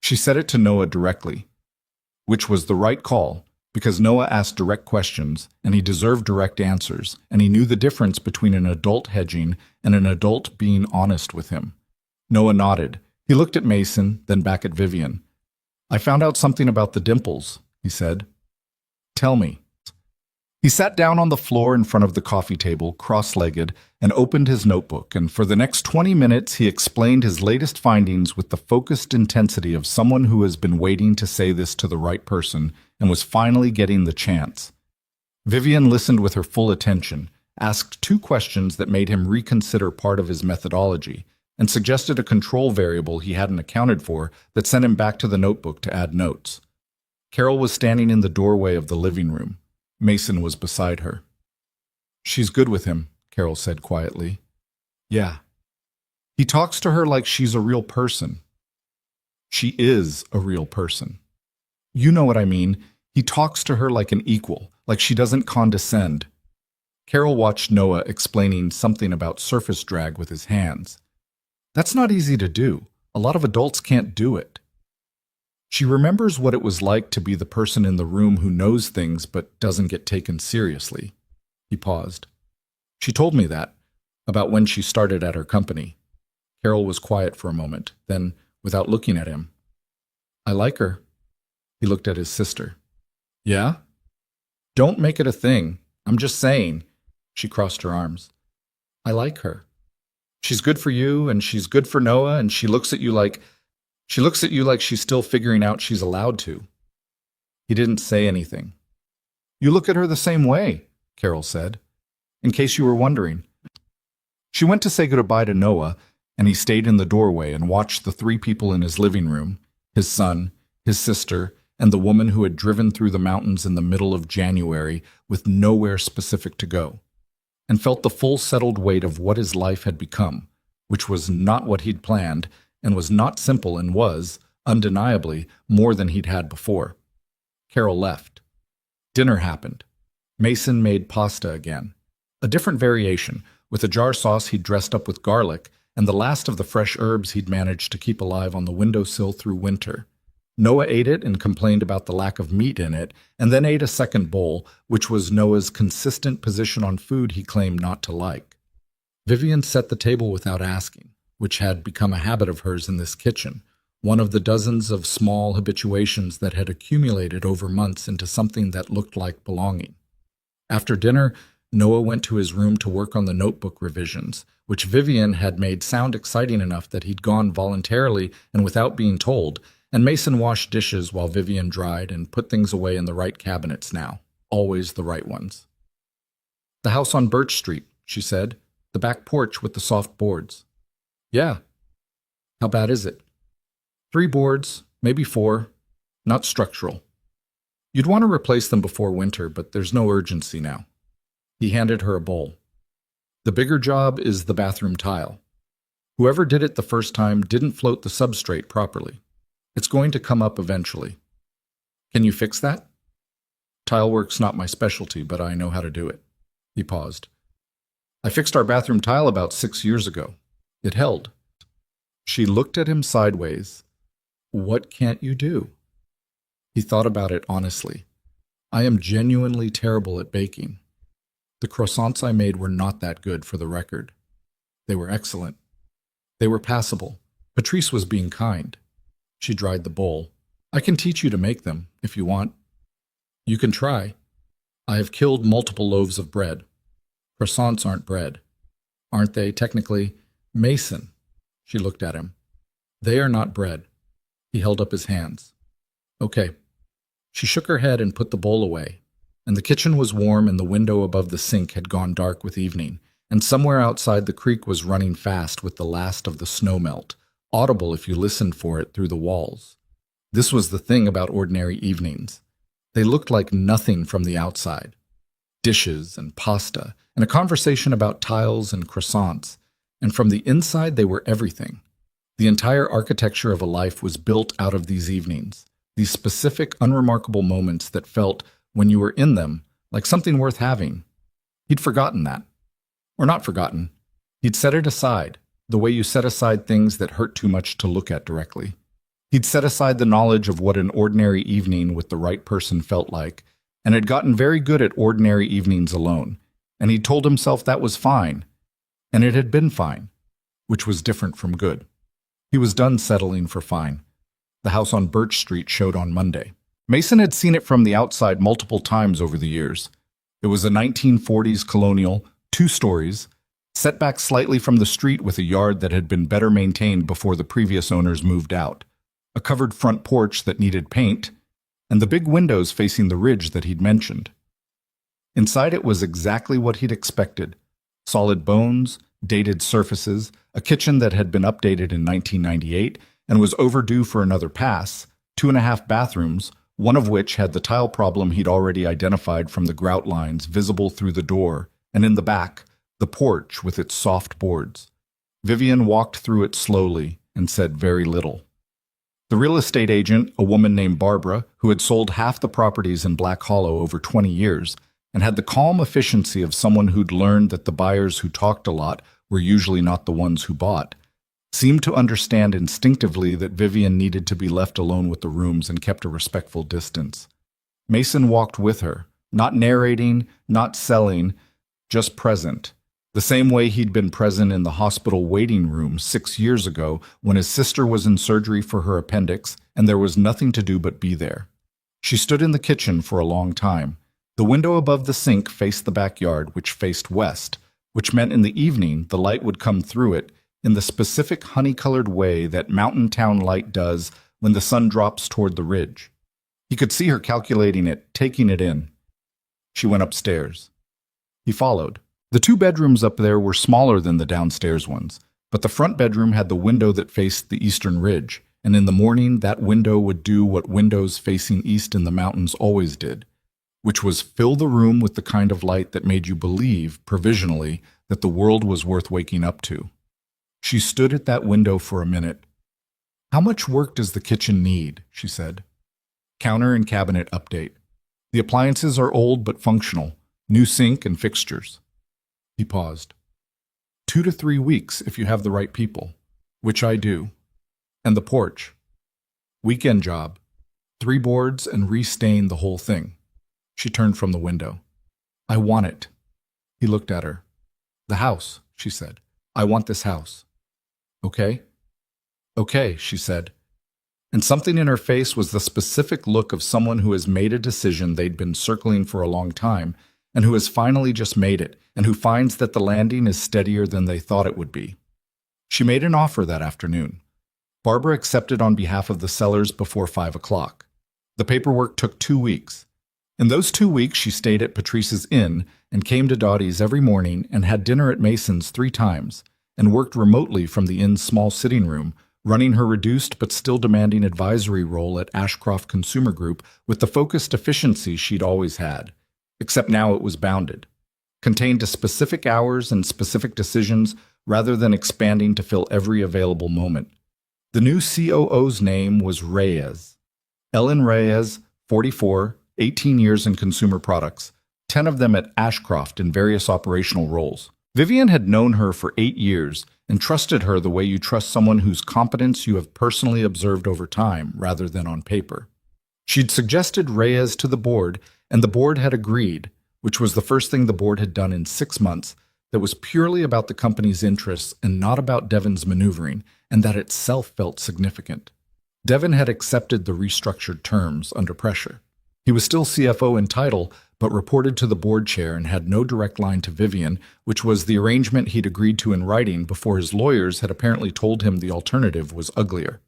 She said it to Noah directly, which was the right call, because Noah asked direct questions, and he deserved direct answers, and he knew the difference between an adult hedging and an adult being honest with him. Noah nodded. He looked at Mason, then back at Vivian. "I found out something about the dimples," he said. "Tell me." He sat down on the floor in front of the coffee table, cross-legged, and opened his notebook, and for the next 20 minutes he explained his latest findings with the focused intensity of someone who has been waiting to say this to the right person and was finally getting the chance. Vivian listened with her full attention, asked 2 questions that made him reconsider part of his methodology, and suggested a control variable he hadn't accounted for that sent him back to the notebook to add notes. Carol was standing in the doorway of the living room. Mason was beside her. "She's good with him," Carol said quietly. "Yeah. He talks to her like she's a real person." "She is a real person." "You know what I mean. He talks to her like an equal, like she doesn't condescend." Carol watched Noah explaining something about surface drag with his hands. "That's not easy to do. A lot of adults can't do it." She remembers what it was like to be the person in the room who knows things but doesn't get taken seriously. He paused. "She told me that, about when she started at her company." Carol was quiet for a moment, then, without looking at him, I like her. He looked at his sister. Yeah? Don't make it a thing. I'm just saying. She crossed her arms. I like her. She's good for you, and she's good for Noah, and she looks at you like she's still figuring out she's allowed to. He didn't say anything. You look at her the same way, Carol said, in case you were wondering. She went to say goodbye to Noah, and he stayed in the doorway and watched the three people in his living room, his son, his sister, and the woman who had driven through the mountains in the middle of January with nowhere specific to go, and felt the full settled weight of what his life had become, which was not what he'd planned, and was not simple and was, undeniably, more than he'd had before. Carol left. Dinner happened. Mason made pasta again. A different variation, with a jar sauce he'd dressed up with garlic, and the last of the fresh herbs he'd managed to keep alive on the windowsill through winter. Noah ate it and complained about the lack of meat in it, and then ate a second bowl, which was Noah's consistent position on food he claimed not to like. Vivian set the table without asking, which had become a habit of hers in this kitchen, one of the dozens of small habituations that had accumulated over months into something that looked like belonging. After dinner, Noah went to his room to work on the notebook revisions, which Vivian had made sound exciting enough that he'd gone voluntarily and without being told, and Mason washed dishes while Vivian dried and put things away in the right cabinets now, always the right ones. The house on Birch Street, she said, the back porch with the soft boards. Yeah. How bad is it? 3 boards, maybe 4, not structural. You'd want to replace them before winter, but there's no urgency now. He handed her a bowl. The bigger job is the bathroom tile. Whoever did it the first time didn't float the substrate properly. It's going to come up eventually. Can you fix that? Tile work's not my specialty, but I know how to do it. He paused. I fixed our bathroom tile about 6 years ago. It held. She looked at him sideways. What can't you do? He thought about it honestly. I am genuinely terrible at baking. The croissants I made were not that good, for the record. They were excellent. They were passable. Patrice was being kind. She dried the bowl. I can teach you to make them, if you want. You can try. I have killed multiple loaves of bread. Croissants aren't bread. Aren't they, technically? Mason. She looked at him. They are not bread. He held up his hands. Okay. She shook her head and put the bowl away, and the kitchen was warm and the window above the sink had gone dark with evening, and somewhere outside the creek was running fast with the last of the snow melt, audible if you listened for it through the walls. This was the thing about ordinary evenings. They looked like nothing from the outside. Dishes and pasta, and a conversation about tiles and croissants, and from the inside they were everything. The entire architecture of a life was built out of these evenings, these specific, unremarkable moments that felt, when you were in them, like something worth having. He'd forgotten that. Or not forgotten. He'd set it aside, the way you set aside things that hurt too much to look at directly. He'd set aside the knowledge of what an ordinary evening with the right person felt like, and had gotten very good at ordinary evenings alone, and he'd told himself that was fine, and it had been fine, which was different from good. He was done settling for fine. The house on Birch Street showed on Monday. Mason had seen it from the outside multiple times over the years. It was a 1940s colonial, 2 stories, set back slightly from the street with a yard that had been better maintained before the previous owners moved out, a covered front porch that needed paint, and the big windows facing the ridge that he'd mentioned. Inside it was exactly what he'd expected. Solid bones, dated surfaces, a kitchen that had been updated in 1998 and was overdue for another pass, 2.5 bathrooms, one of which had the tile problem he'd already identified from the grout lines visible through the door, and in the back, the porch with its soft boards. Vivian walked through it slowly and said very little. The real estate agent, a woman named Barbara, who had sold half the properties in Black Hollow over 20 years, and had the calm efficiency of someone who'd learned that the buyers who talked a lot were usually not the ones who bought, seemed to understand instinctively that Vivian needed to be left alone with the rooms and kept a respectful distance. Mason walked with her, not narrating, not selling, just present, The same way he'd been present in the hospital waiting room 6 years ago when his sister was in surgery for her appendix and there was nothing to do but be there. She stood in the kitchen for a long time. The window above the sink faced the backyard, which faced west, which meant in the evening the light would come through it in the specific honey-colored way that mountain town light does when the sun drops toward the ridge. He could see her calculating it, taking it in. She went upstairs. He followed. The 2 bedrooms up there were smaller than the downstairs ones, but the front bedroom had the window that faced the eastern ridge, and in the morning that window would do what windows facing east in the mountains always did, which was fill the room with the kind of light that made you believe, provisionally, that the world was worth waking up to. She stood at that window for a minute. "How much work does the kitchen need?" she said. Counter and cabinet update. The appliances are old but functional. New sink and fixtures. He paused. 2 to 3 weeks if you have the right people, which I do. And the porch. Weekend job. 3 boards and restain the whole thing. She turned from the window. "I want it." He looked at her. "The house," she said. "I want this house." "Okay?" "Okay," she said. And something in her face was the specific look of someone who has made a decision they'd been circling for a long time, and who has finally just made it, and who finds that the landing is steadier than they thought it would be. She made an offer that afternoon. Barbara accepted on behalf of the sellers before 5 o'clock. The paperwork took 2 weeks. In those 2 weeks, she stayed at Patrice's Inn and came to Dottie's every morning and had dinner at Mason's 3 times, and worked remotely from the inn's small sitting room, running her reduced but still demanding advisory role at Ashcroft Consumer Group with the focused efficiency she'd always had. Except now it was bounded, contained to specific hours and specific decisions rather than expanding to fill every available moment. The new COO's name was Reyes. Ellen Reyes, 44, 18 years in consumer products, 10 of them at Ashcroft in various operational roles. Vivian had known her for 8 years and trusted her the way you trust someone whose competence you have personally observed over time rather than on paper. She'd suggested Reyes to the board, and the board had agreed, which was the first thing the board had done in 6 months, that was purely about the company's interests and not about Devon's maneuvering, and that itself felt significant. Devon had accepted the restructured terms under pressure. He was still CFO in title, but reported to the board chair and had no direct line to Vivian, which was the arrangement he'd agreed to in writing before his lawyers had apparently told him the alternative was uglier.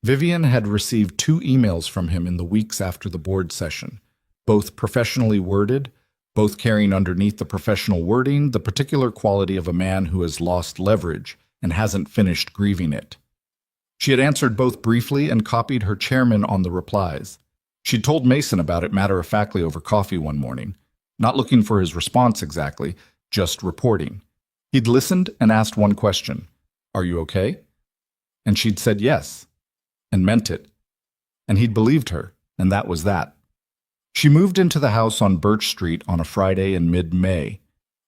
Vivian had received 2 emails from him in the weeks after the board session, both professionally worded, both carrying underneath the professional wording the particular quality of a man who has lost leverage and hasn't finished grieving it. She had answered both briefly and copied her chairman on the replies. She'd told Mason about it matter-of-factly over coffee one morning, not looking for his response exactly, just reporting. He'd listened and asked one question, "Are you okay?" And she'd said yes, and meant it. And he'd believed her, and that was that. She moved into the house on Birch Street on a Friday in mid-May.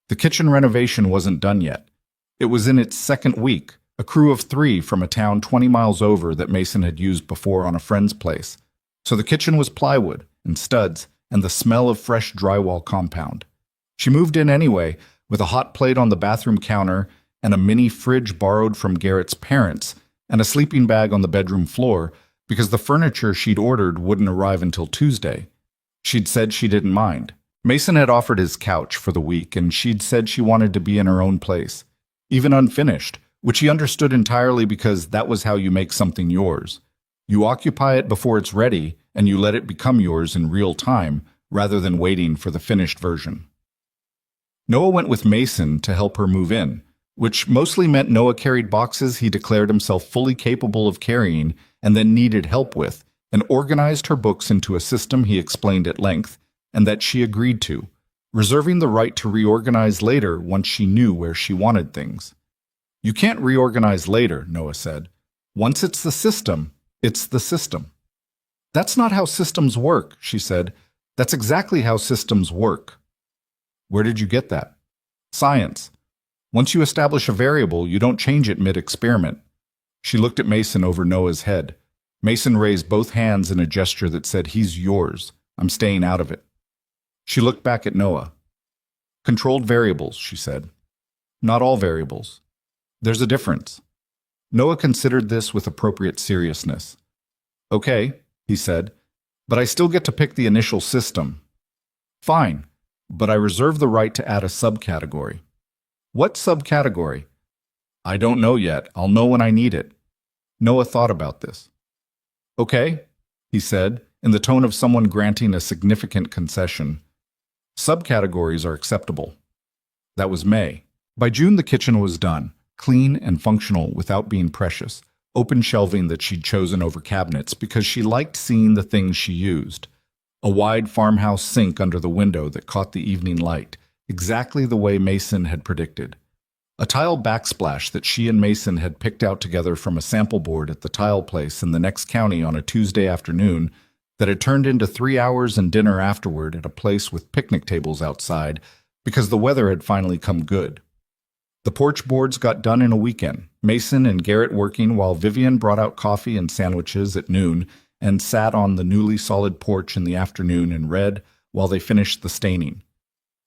The kitchen renovation wasn't done yet. It was in its 2nd week, a crew of 3 from a town 20 miles over that Mason had used before on a friend's place. So the kitchen was plywood and studs and the smell of fresh drywall compound. She moved in anyway, with a hot plate on the bathroom counter and a mini fridge borrowed from Garrett's parents and a sleeping bag on the bedroom floor because the furniture she'd ordered wouldn't arrive until Tuesday. She'd said she didn't mind. Mason had offered his couch for the week, and she'd said she wanted to be in her own place, even unfinished, which he understood entirely because that was how you make something yours. You occupy it before it's ready, and you let it become yours in real time, rather than waiting for the finished version. Noah went with Mason to help her move in, which mostly meant Noah carried boxes he declared himself fully capable of carrying and then needed help with, and organized her books into a system he explained at length, and that she agreed to, reserving the right to reorganize later once she knew where she wanted things. "You can't reorganize later," Noah said. "Once it's the system, it's the system." "That's not how systems work," she said. "That's exactly how systems work." "Where did you get that?" "Science. Once you establish a variable, you don't change it mid-experiment." She looked at Mason over Noah's head. Mason raised both hands in a gesture that said, "He's yours. I'm staying out of it." She looked back at Noah. "Controlled variables," she said. Not all variables. There's a difference. Noah considered this with appropriate seriousness. Okay, he said, but I still get to pick the initial system. Fine, but I reserve the right to add a subcategory. What subcategory? I don't know yet. I'll know when I need it. Noah thought about this. Okay, he said, in the tone of someone granting a significant concession. Subcategories are acceptable. That was May. By June, the kitchen was done, clean and functional without being precious, open shelving that she'd chosen over cabinets because she liked seeing the things she used. A wide farmhouse sink under the window that caught the evening light, exactly the way Mason had predicted. A tile backsplash that she and Mason had picked out together from a sample board at the tile place in the next county on a Tuesday afternoon that had turned into 3 hours and dinner afterward at a place with picnic tables outside because the weather had finally come good. The porch boards got done in a weekend, Mason and Garrett working while Vivian brought out coffee and sandwiches at noon and sat on the newly solid porch in the afternoon and read while they finished the staining.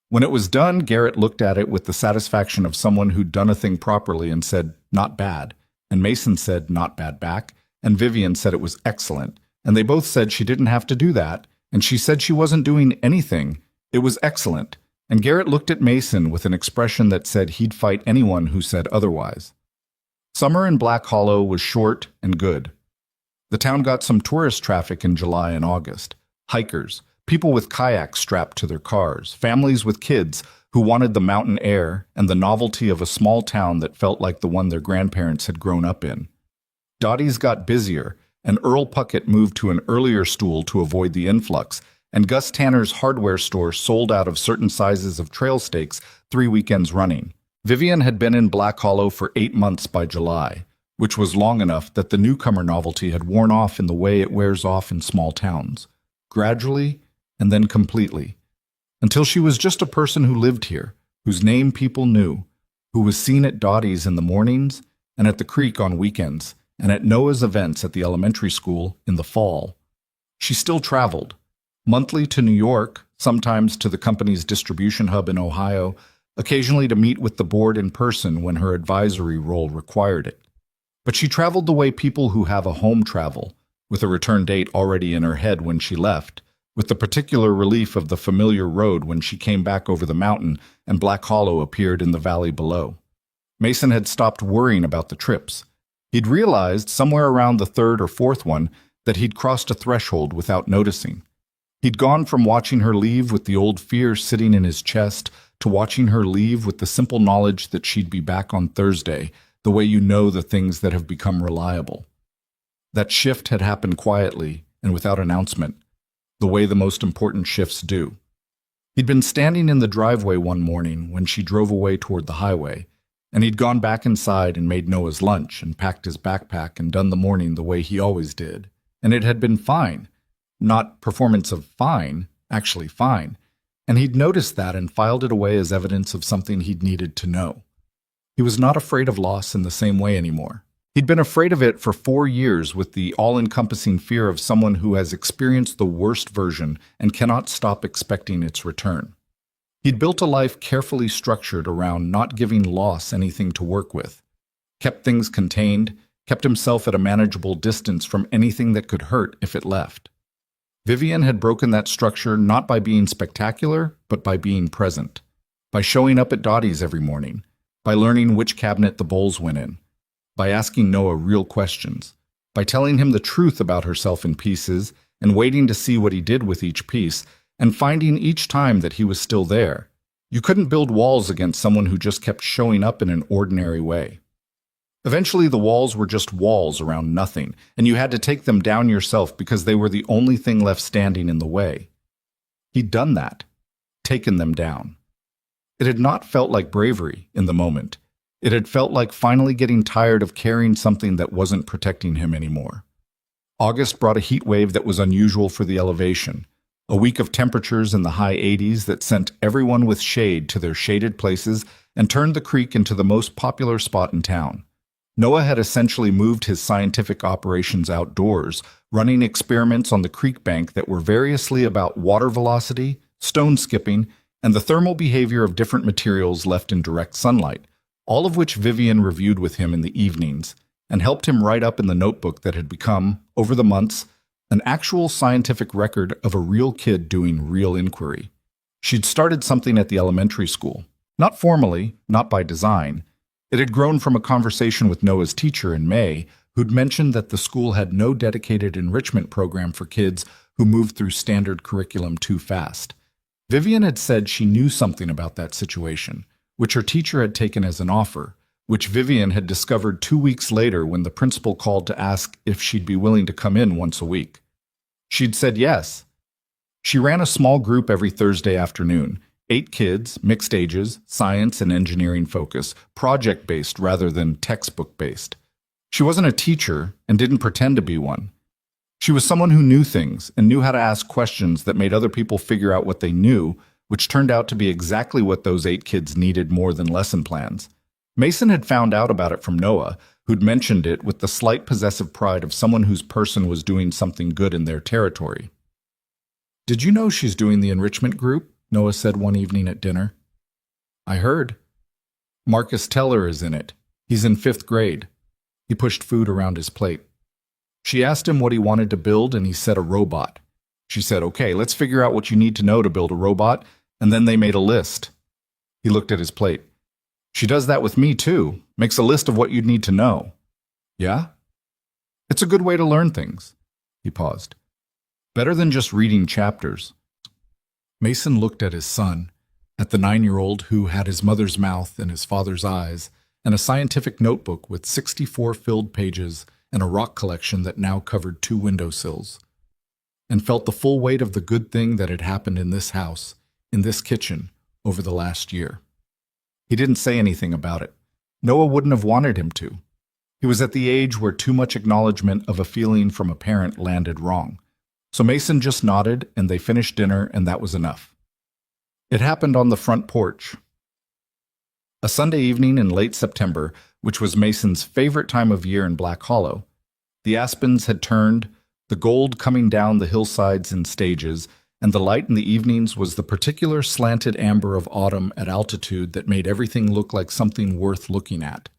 When it was done, Garrett looked at it with the satisfaction of someone who'd done a thing properly and said, "Not bad," and Mason said, "Not bad" back, and Vivian said it was excellent, and they both said she didn't have to do that, and she said she wasn't doing anything. It was excellent, and Garrett looked at Mason with an expression that said he'd fight anyone who said otherwise. Summer in Black Hollow was short and good. The town got some tourist traffic in July and August. Hikers, people with kayaks strapped to their cars, families with kids who wanted the mountain air and the novelty of a small town that felt like the one their grandparents had grown up in. Dottie's got busier, and Earl Puckett moved to an earlier stool to avoid the influx, and Gus Tanner's hardware store sold out of certain sizes of trail stakes 3 weekends running. Vivian had been in Black Hollow for 8 months by July, which was long enough that the newcomer novelty had worn off in the way it wears off in small towns, gradually and then completely, until she was just a person who lived here, whose name people knew, who was seen at Dottie's in the mornings and at the creek on weekends, and at Noah's events at the elementary school in the fall. She still traveled, monthly to New York, sometimes to the company's distribution hub in Ohio, occasionally to meet with the board in person when her advisory role required it. But she traveled the way people who have a home travel, with a return date already in her head when she left, with the particular relief of the familiar road when she came back over the mountain and Black Hollow appeared in the valley below. Mason had stopped worrying about the trips. He'd realized, somewhere around the 3rd or 4th one, that he'd crossed a threshold without noticing. He'd gone from watching her leave with the old fear sitting in his chest to watching her leave with the simple knowledge that she'd be back on Thursday, the way you know the things that have become reliable. That shift had happened quietly and without announcement, the way the most important shifts do. He'd been standing in the driveway one morning when she drove away toward the highway, and he'd gone back inside and made Noah's lunch and packed his backpack and done the morning the way he always did, and it had been fine. Not performance of fine, actually fine, and he'd noticed that and filed it away as evidence of something he'd needed to know. He was not afraid of loss in the same way anymore. He'd been afraid of it for 4 years with the all-encompassing fear of someone who has experienced the worst version and cannot stop expecting its return. He'd built a life carefully structured around not giving loss anything to work with, kept things contained, kept himself at a manageable distance from anything that could hurt if it left. Vivian had broken that structure not by being spectacular, but by being present, by showing up at Dottie's every morning, by learning which cabinet the bowls went in, by asking Noah real questions, by telling him the truth about herself in pieces and waiting to see what he did with each piece, and finding each time that he was still there. You couldn't build walls against someone who just kept showing up in an ordinary way. Eventually, the walls were just walls around nothing, and you had to take them down yourself because they were the only thing left standing in the way. He'd done that, taken them down. It had not felt like bravery in the moment. It had felt like finally getting tired of carrying something that wasn't protecting him anymore. August brought a heat wave that was unusual for the elevation, a week of temperatures in the high 80s that sent everyone with shade to their shaded places and turned the creek into the most popular spot in town. Noah had essentially moved his scientific operations outdoors, running experiments on the creek bank that were variously about water velocity, stone skipping, and the thermal behavior of different materials left in direct sunlight, all of which Vivian reviewed with him in the evenings and helped him write up in the notebook that had become, over the months, an actual scientific record of a real kid doing real inquiry. She'd started something at the elementary school. Not formally, not by design. It had grown from a conversation with Noah's teacher in May, who'd mentioned that the school had no dedicated enrichment program for kids who moved through standard curriculum too fast. Vivian had said she knew something about that situation, which her teacher had taken as an offer, which Vivian had discovered 2 weeks later when the principal called to ask if she'd be willing to come in once a week. She'd said yes. She ran a small group every Thursday afternoon, 8 kids, mixed ages, science and engineering focus, project-based rather than textbook-based. She wasn't a teacher and didn't pretend to be one. She was someone who knew things and knew how to ask questions that made other people figure out what they knew, which turned out to be exactly what those 8 kids needed more than lesson plans. Mason had found out about it from Noah, who'd mentioned it with the slight possessive pride of someone whose person was doing something good in their territory. "Did you know she's doing the enrichment group?" Noah said one evening at dinner. "I heard. Marcus Teller is in it. He's in 5th grade. He pushed food around his plate. She asked him what he wanted to build, and he said a robot. She said, "Okay, let's figure out what you need to know to build a robot," and then they made a list. He looked at his plate. "She does that with me, too. Makes a list of what you'd need to know." "Yeah? It's a good way to learn things." He paused. "Better than just reading chapters." Mason looked at his son, at the 9-year-old who had his mother's mouth and his father's eyes, and a scientific notebook with 64 filled pages and a rock collection that now covered 2 windowsills, and felt the full weight of the good thing that had happened in this house, in this kitchen, over the last year. He didn't say anything about it. Noah wouldn't have wanted him to. He was at the age where too much acknowledgement of a feeling from a parent landed wrong. So Mason just nodded, and they finished dinner, and that was enough. It happened on the front porch. A Sunday evening in late September, which was Mason's favorite time of year in Black Hollow. The aspens had turned, the gold coming down the hillsides in stages, and the light in the evenings was the particular slanted amber of autumn at altitude that made everything look like something worth looking at.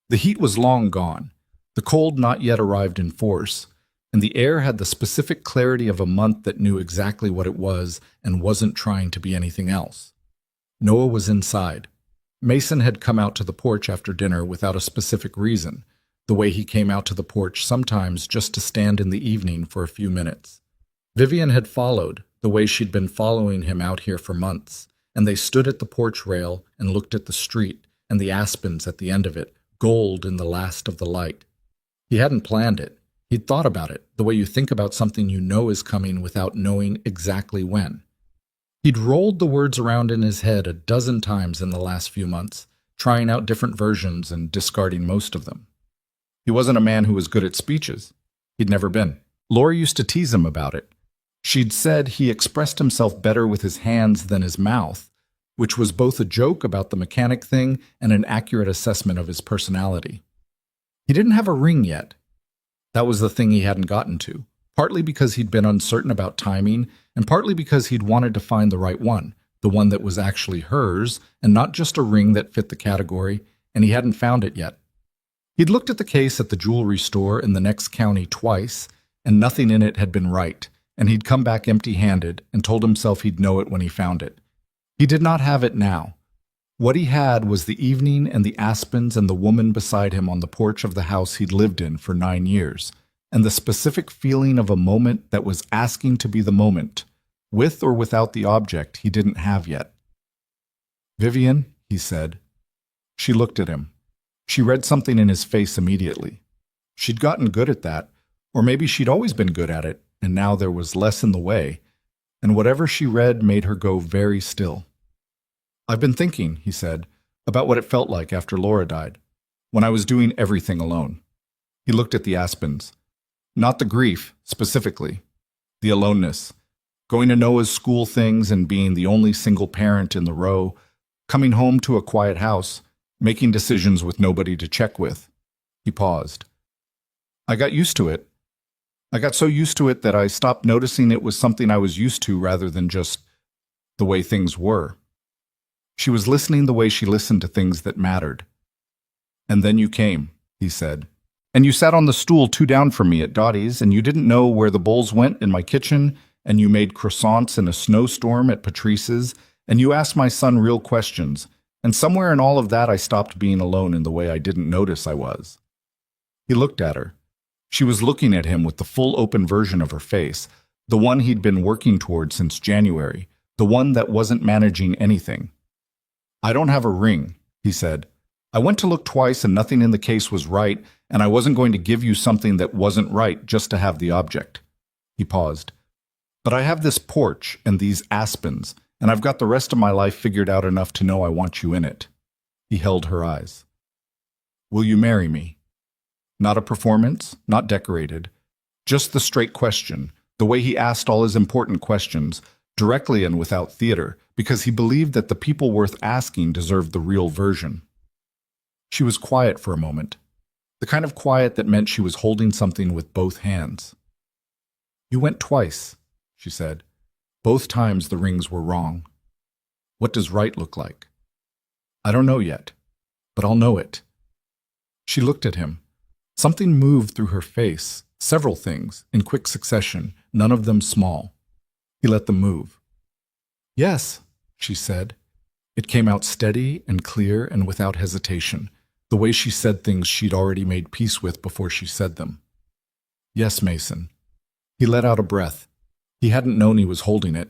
The heat was long gone, the cold not yet arrived in force, and the air had the specific clarity of a month that knew exactly what it was and wasn't trying to be anything else. Noah was inside. Mason had come out to the porch after dinner without a specific reason, the way he came out to the porch sometimes just to stand in the evening for a few minutes. Vivian had followed, the way she'd been following him out here for months, and they stood at the porch rail and looked at the street and the aspens at the end of it, gold in the last of the light. He hadn't planned it. He'd thought about it, the way you think about something you know is coming without knowing exactly when. He'd rolled the words around in his head a dozen times in the last few months, trying out different versions and discarding most of them. He wasn't a man who was good at speeches. He'd never been. Laura used to tease him about it. She'd said he expressed himself better with his hands than his mouth, which was both a joke about the mechanic thing and an accurate assessment of his personality. He didn't have a ring yet. That was the thing he hadn't gotten to, partly because he'd been uncertain about timing, and partly because he'd wanted to find the right one, the one that was actually hers, and not just a ring that fit the category, and he hadn't found it yet. He'd looked at the case at the jewelry store in the next county twice, and nothing in it had been right, and he'd come back empty-handed and told himself he'd know it when he found it. He did not have it now. What he had was the evening and the aspens and the woman beside him on the porch of the house he'd lived in for 9 years, and the specific feeling of a moment that was asking to be the moment, with or without the object he didn't have yet. "Vivian," he said. She looked at him. She read something in his face immediately. She'd gotten good at that, or maybe she'd always been good at it, and now there was less in the way, and whatever she read made her go very still. "I've been thinking," he said, "about what it felt like after Laura died, when I was doing everything alone." He looked at the aspens. Not the grief, specifically. The aloneness. Going to Noah's school things and being the only single parent in the row, coming home to a quiet house, making decisions with nobody to check with. He paused. "I got used to it. I got so used to it that I stopped noticing it was something I was used to rather than just the way things were." She was listening the way she listened to things that mattered. And then you came, he said. And you sat on the stool two down from me at Dottie's, and you didn't know where the bowls went in my kitchen, and you made croissants in a snowstorm at Patrice's, and you asked my son real questions, and somewhere in all of that I stopped being alone in the way I didn't notice I was. He looked at her. She was looking at him with the full open version of her face, the one he'd been working toward since January, the one that wasn't managing anything. I don't have a ring, he said. I went to look twice and nothing in the case was right, and I wasn't going to give you something that wasn't right just to have the object. He paused. But I have this porch and these aspens, and I've got the rest of my life figured out enough to know I want you in it. He held her eyes. Will you marry me? Not a performance, not decorated. Just the straight question, the way he asked all his important questions, directly and without theater, because he believed that the people worth asking deserved the real version. She was quiet for a moment, the kind of quiet that meant she was holding something with both hands. You went twice, she said. Both times the rings were wrong. What does right look like? I don't know yet, but I'll know it. She looked at him. Something moved through her face, several things, in quick succession, none of them small. He let them move. Yes, she said. It came out steady and clear and without hesitation, the way she said things she'd already made peace with before she said them. Yes, Mason. He let out a breath. He hadn't known he was holding it.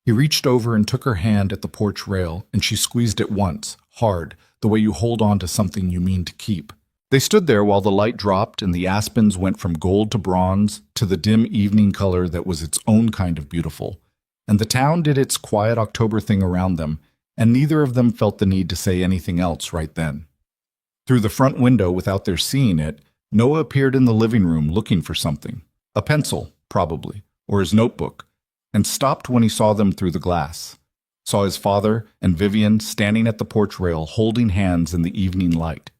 He reached over and took her hand at the porch rail, and she squeezed it once, hard, the way you hold on to something you mean to keep. They stood there while the light dropped and the aspens went from gold to bronze to the dim evening color that was its own kind of beautiful. And the town did its quiet October thing around them, and neither of them felt the need to say anything else right then. Through the front window, without their seeing it, Noah appeared in the living room looking for something. A pencil, probably, or his notebook, and stopped when he saw them through the glass. Saw his father and Vivian standing at the porch rail holding hands in the evening light.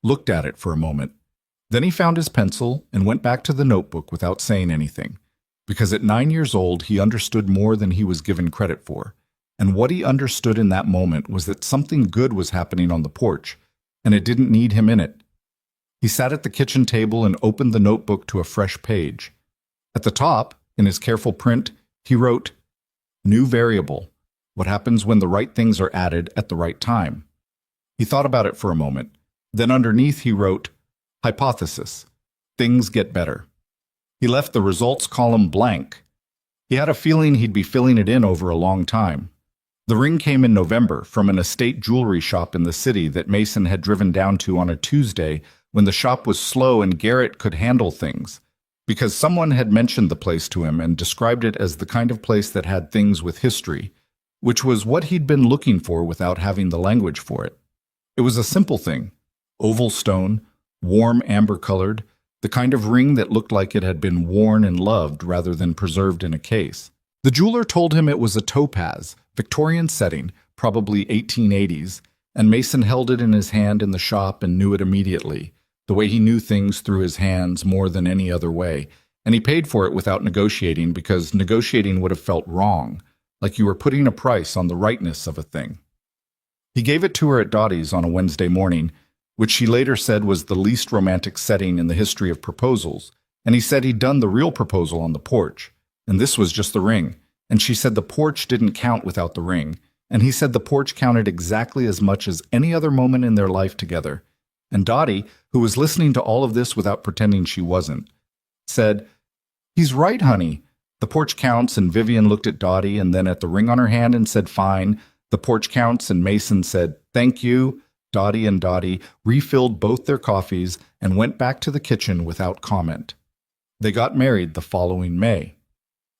Looked at it for a moment. Then he found his pencil and went back to the notebook without saying anything, because at 9 years old he understood more than he was given credit for. And what he understood in that moment was that something good was happening on the porch, and it didn't need him in it. He sat at the kitchen table and opened the notebook to a fresh page. At the top, in his careful print, he wrote, "New variable. What happens when the right things are added at the right time?" He thought about it for a moment. Then underneath he wrote, "Hypothesis. Things get better." He left the results column blank. He had a feeling he'd be filling it in over a long time. The ring came in November from an estate jewelry shop in the city that Mason had driven down to on a Tuesday when the shop was slow and Garrett could handle things, because someone had mentioned the place to him and described it as the kind of place that had things with history, which was what he'd been looking for without having the language for it. It was a simple thing. Oval stone, warm amber-colored, the kind of ring that looked like it had been worn and loved rather than preserved in a case. The jeweler told him it was a topaz, Victorian setting, probably 1880s, and Mason held it in his hand in the shop and knew it immediately, the way he knew things through his hands more than any other way, and he paid for it without negotiating because negotiating would have felt wrong, like you were putting a price on the rightness of a thing. He gave it to her at Dottie's on a Wednesday morning, which she later said was the least romantic setting in the history of proposals, and he said he'd done the real proposal on the porch, and this was just the ring, and she said the porch didn't count without the ring, and he said the porch counted exactly as much as any other moment in their life together. And Dottie, who was listening to all of this without pretending she wasn't, said, "He's right, honey. The porch counts," and Vivian looked at Dottie and then at the ring on her hand and said, "Fine." The porch counts, and Mason said, "Thank you." Dottie and Dottie refilled both their coffees and went back to the kitchen without comment. They got married the following May.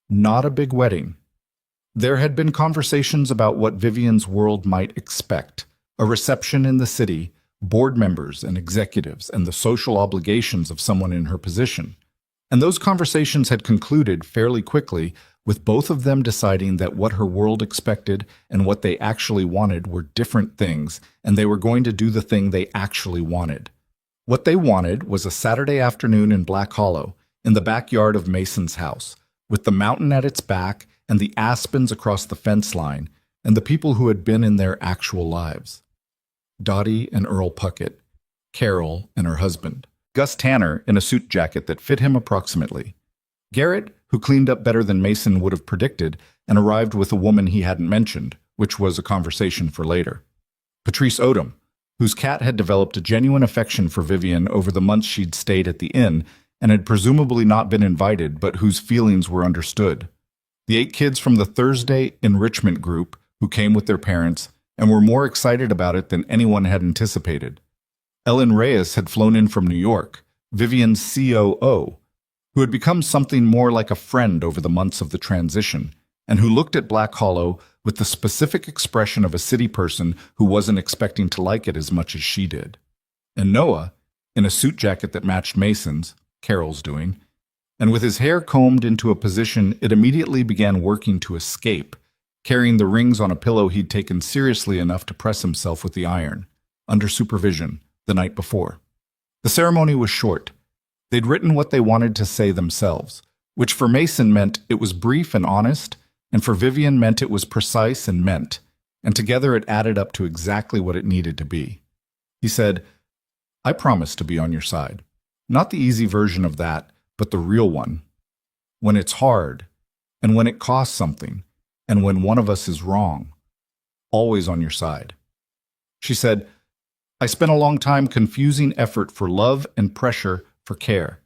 Not a big wedding. There had been conversations about what Vivian's world might expect, a reception in the city, board members and executives, and the social obligations of someone in her position. And those conversations had concluded fairly quickly, with both of them deciding that what her world expected and what they actually wanted were different things, and they were going to do the thing they actually wanted. What they wanted was a Saturday afternoon in Black Hollow, in the backyard of Mason's house, with the mountain at its back and the aspens across the fence line, and the people who had been in their actual lives. Dottie and Earl Puckett, Carol, and her husband. Gus Tanner in a suit jacket that fit him approximately. Garrett, who cleaned up better than Mason would have predicted and arrived with a woman he hadn't mentioned, which was a conversation for later. Patrice Odom, whose cat had developed a genuine affection for Vivian over the months she'd stayed at the inn and had presumably not been invited, but whose feelings were understood. The 8 kids from the Thursday enrichment group who came with their parents and were more excited about it than anyone had anticipated. Ellen Reyes had flown in from New York, Vivian's COO, who had become something more like a friend over the months of the transition, and who looked at Black Hollow with the specific expression of a city person who wasn't expecting to like it as much as she did. And Noah, in a suit jacket that matched Mason's, Carol's doing, and with his hair combed into a position it immediately began working to escape, carrying the rings on a pillow he'd taken seriously enough to press himself with the iron, under supervision, the night before. The ceremony was short. They'd written what they wanted to say themselves, which for Mason meant it was brief and honest, and for Vivian meant it was precise and meant, and together it added up to exactly what it needed to be. He said, "I promise to be on your side. Not the easy version of that, but the real one. When it's hard, and when it costs something, and when one of us is wrong. Always on your side." She said, "I spent a long time confusing effort for love and pressure for care.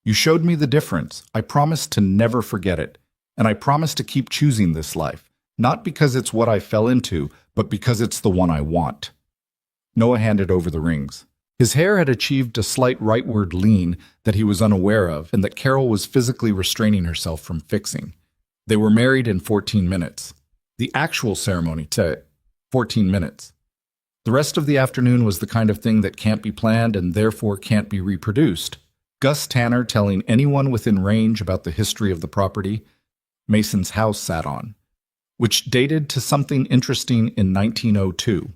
You showed me the difference. I promise to never forget it. And I promise to keep choosing this life, not because it's what I fell into, but because it's the one I want." Noah handed over the rings. His hair had achieved a slight rightward lean that he was unaware of and that Carol was physically restraining herself from fixing. They were married in 14 minutes. The actual ceremony took 14 minutes. The rest of the afternoon was the kind of thing that can't be planned and therefore can't be reproduced. Gus Tanner telling anyone within range about the history of the property Mason's house sat on, which dated to something interesting in 1902.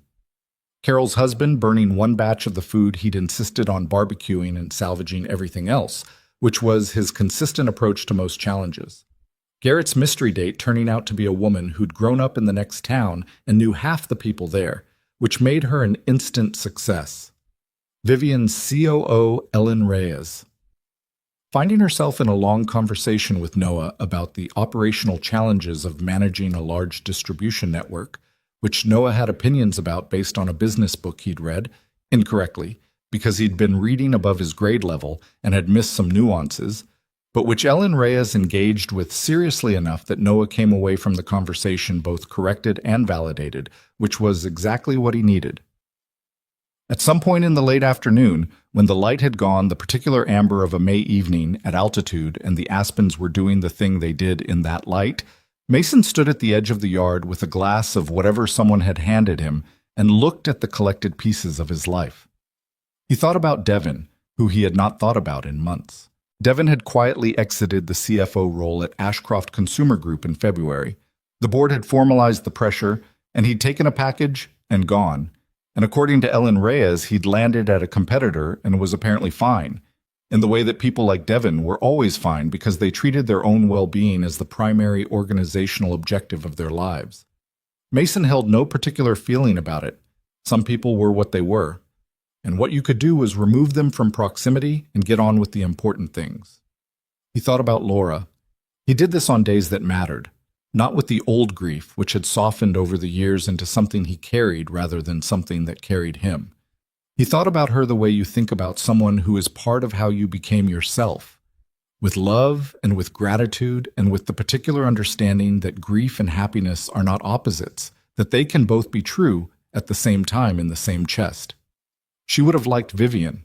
Carol's husband burning one batch of the food he'd insisted on barbecuing and salvaging everything else, which was his consistent approach to most challenges. Garrett's mystery date turning out to be a woman who'd grown up in the next town and knew half the people there, which made her an instant success. Vivian's COO, Ellen Reyes. Finding herself in a long conversation with Noah about the operational challenges of managing a large distribution network, which Noah had opinions about based on a business book he'd read, incorrectly, because he'd been reading above his grade level and had missed some nuances, but which Ellen Reyes engaged with seriously enough that Noah came away from the conversation both corrected and validated, which was exactly what he needed. At some point in the late afternoon, when the light had gone the particular amber of a May evening at altitude and the aspens were doing the thing they did in that light, Mason stood at the edge of the yard with a glass of whatever someone had handed him and looked at the collected pieces of his life. He thought about Devin, who he had not thought about in months. Devin had quietly exited the CFO role at Ashcroft Consumer Group in February. The board had formalized the pressure, and he'd taken a package and gone. And according to Ellen Reyes, he'd landed at a competitor and was apparently fine, in the way that people like Devin were always fine because they treated their own well-being as the primary organizational objective of their lives. Mason held no particular feeling about it. Some people were what they were, and what you could do was remove them from proximity and get on with the important things. He thought about Laura. He did this on days that mattered, not with the old grief, which had softened over the years into something he carried rather than something that carried him. He thought about her the way you think about someone who is part of how you became yourself, with love and with gratitude and with the particular understanding that grief and happiness are not opposites, that they can both be true at the same time in the same chest. She would have liked Vivian.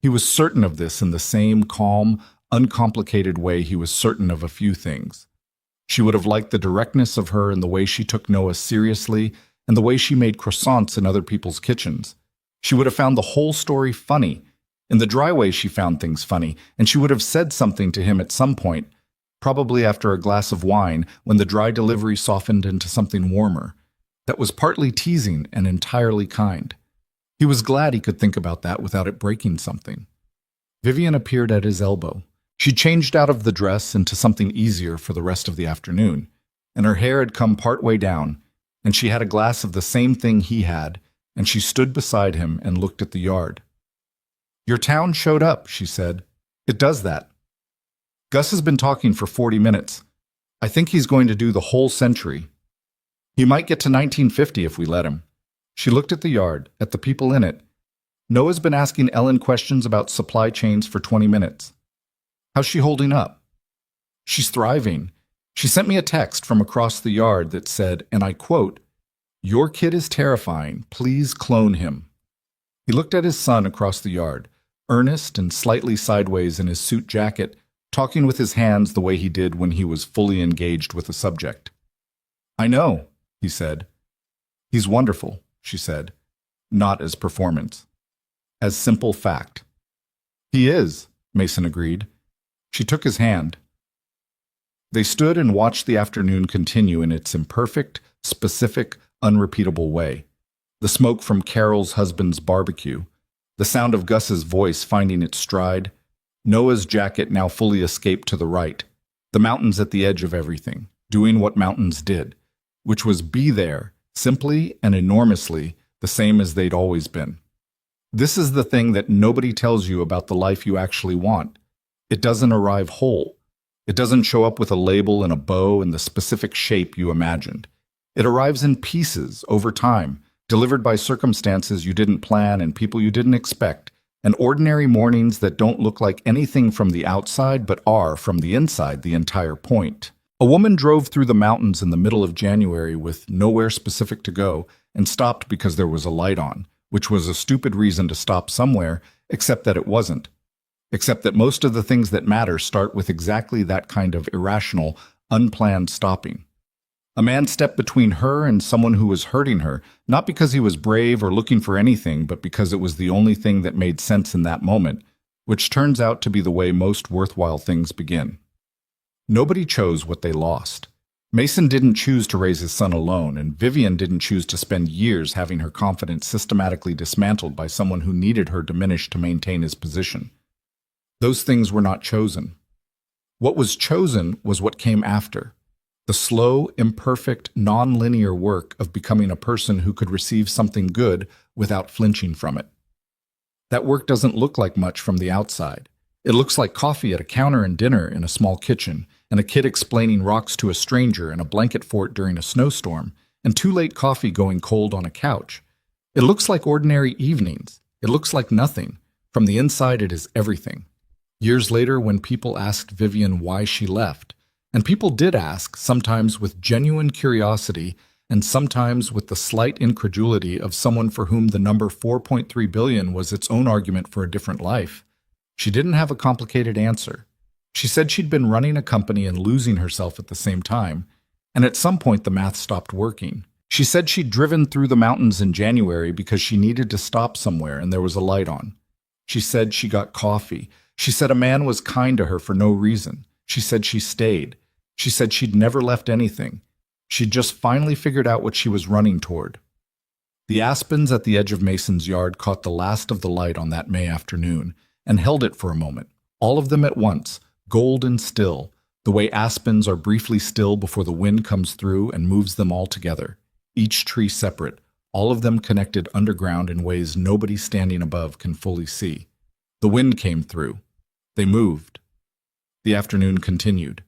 He was certain of this in the same calm, uncomplicated way he was certain of a few things. She would have liked the directness of her and the way she took Noah seriously and the way she made croissants in other people's kitchens. She would have found the whole story funny. In the dry way she found things funny, and she would have said something to him at some point, probably after a glass of wine when the dry delivery softened into something warmer, that was partly teasing and entirely kind. He was glad he could think about that without it breaking something. Vivian appeared at his elbow. She changed out of the dress into something easier for the rest of the afternoon, and her hair had come part way down, and she had a glass of the same thing he had, and she stood beside him and looked at the yard. Your town showed up, she said. It does that. Gus has been talking for 40 minutes. I think he's going to do the whole century. He might get to 1950 if we let him. She looked at the yard, at the people in it. Noah's been asking Ellen questions about supply chains for 20 minutes. How's she holding up? She's thriving. She sent me a text from across the yard that said, and I quote, "Your kid is terrifying. Please clone him." He looked at his son across the yard, earnest and slightly sideways in his suit jacket, talking with his hands the way he did when he was fully engaged with a subject. "I know," he said. "He's wonderful," she said, not as performance, as simple fact. "He is," Mason agreed. She took his hand. They stood and watched the afternoon continue in its imperfect, specific, unrepeatable way. The smoke from Carol's husband's barbecue, the sound of Gus's voice finding its stride, Noah's jacket now fully escaped to the right, the mountains at the edge of everything, doing what mountains did, which was be there, simply and enormously, the same as they'd always been. This is the thing that nobody tells you about the life you actually want. It doesn't arrive whole. It doesn't show up with a label and a bow and the specific shape you imagined. It arrives in pieces, over time, delivered by circumstances you didn't plan and people you didn't expect, and ordinary mornings that don't look like anything from the outside but are, from the inside, the entire point. A woman drove through the mountains in the middle of January with nowhere specific to go and stopped because there was a light on, which was a stupid reason to stop somewhere, except that it wasn't. Except that most of the things that matter start with exactly that kind of irrational, unplanned stopping. A man stepped between her and someone who was hurting her, not because he was brave or looking for anything, but because it was the only thing that made sense in that moment, which turns out to be the way most worthwhile things begin. Nobody chose what they lost. Mason didn't choose to raise his son alone, and Vivian didn't choose to spend years having her confidence systematically dismantled by someone who needed her diminished to maintain his position. Those things were not chosen. What was chosen was what came after. The slow, imperfect, non-linear work of becoming a person who could receive something good without flinching from it. That work doesn't look like much from the outside. It looks like coffee at a counter and dinner in a small kitchen, and a kid explaining rocks to a stranger in a blanket fort during a snowstorm, and too late coffee going cold on a couch. It looks like ordinary evenings. It looks like nothing. From the inside, it is everything. Years later, when people asked Vivian why she left, and people did ask, sometimes with genuine curiosity and sometimes with the slight incredulity of someone for whom the number 4.3 billion was its own argument for a different life, she didn't have a complicated answer. She said she'd been running a company and losing herself at the same time, and at some point the math stopped working. She said she'd driven through the mountains in January because she needed to stop somewhere and there was a light on. She said she got coffee. She said a man was kind to her for no reason. She said she stayed. She said she'd never left anything. She'd just finally figured out what she was running toward. The aspens at the edge of Mason's yard caught the last of the light on that May afternoon and held it for a moment, all of them at once, gold and still, the way aspens are briefly still before the wind comes through and moves them all together, each tree separate, all of them connected underground in ways nobody standing above can fully see. The wind came through. They moved. The afternoon continued.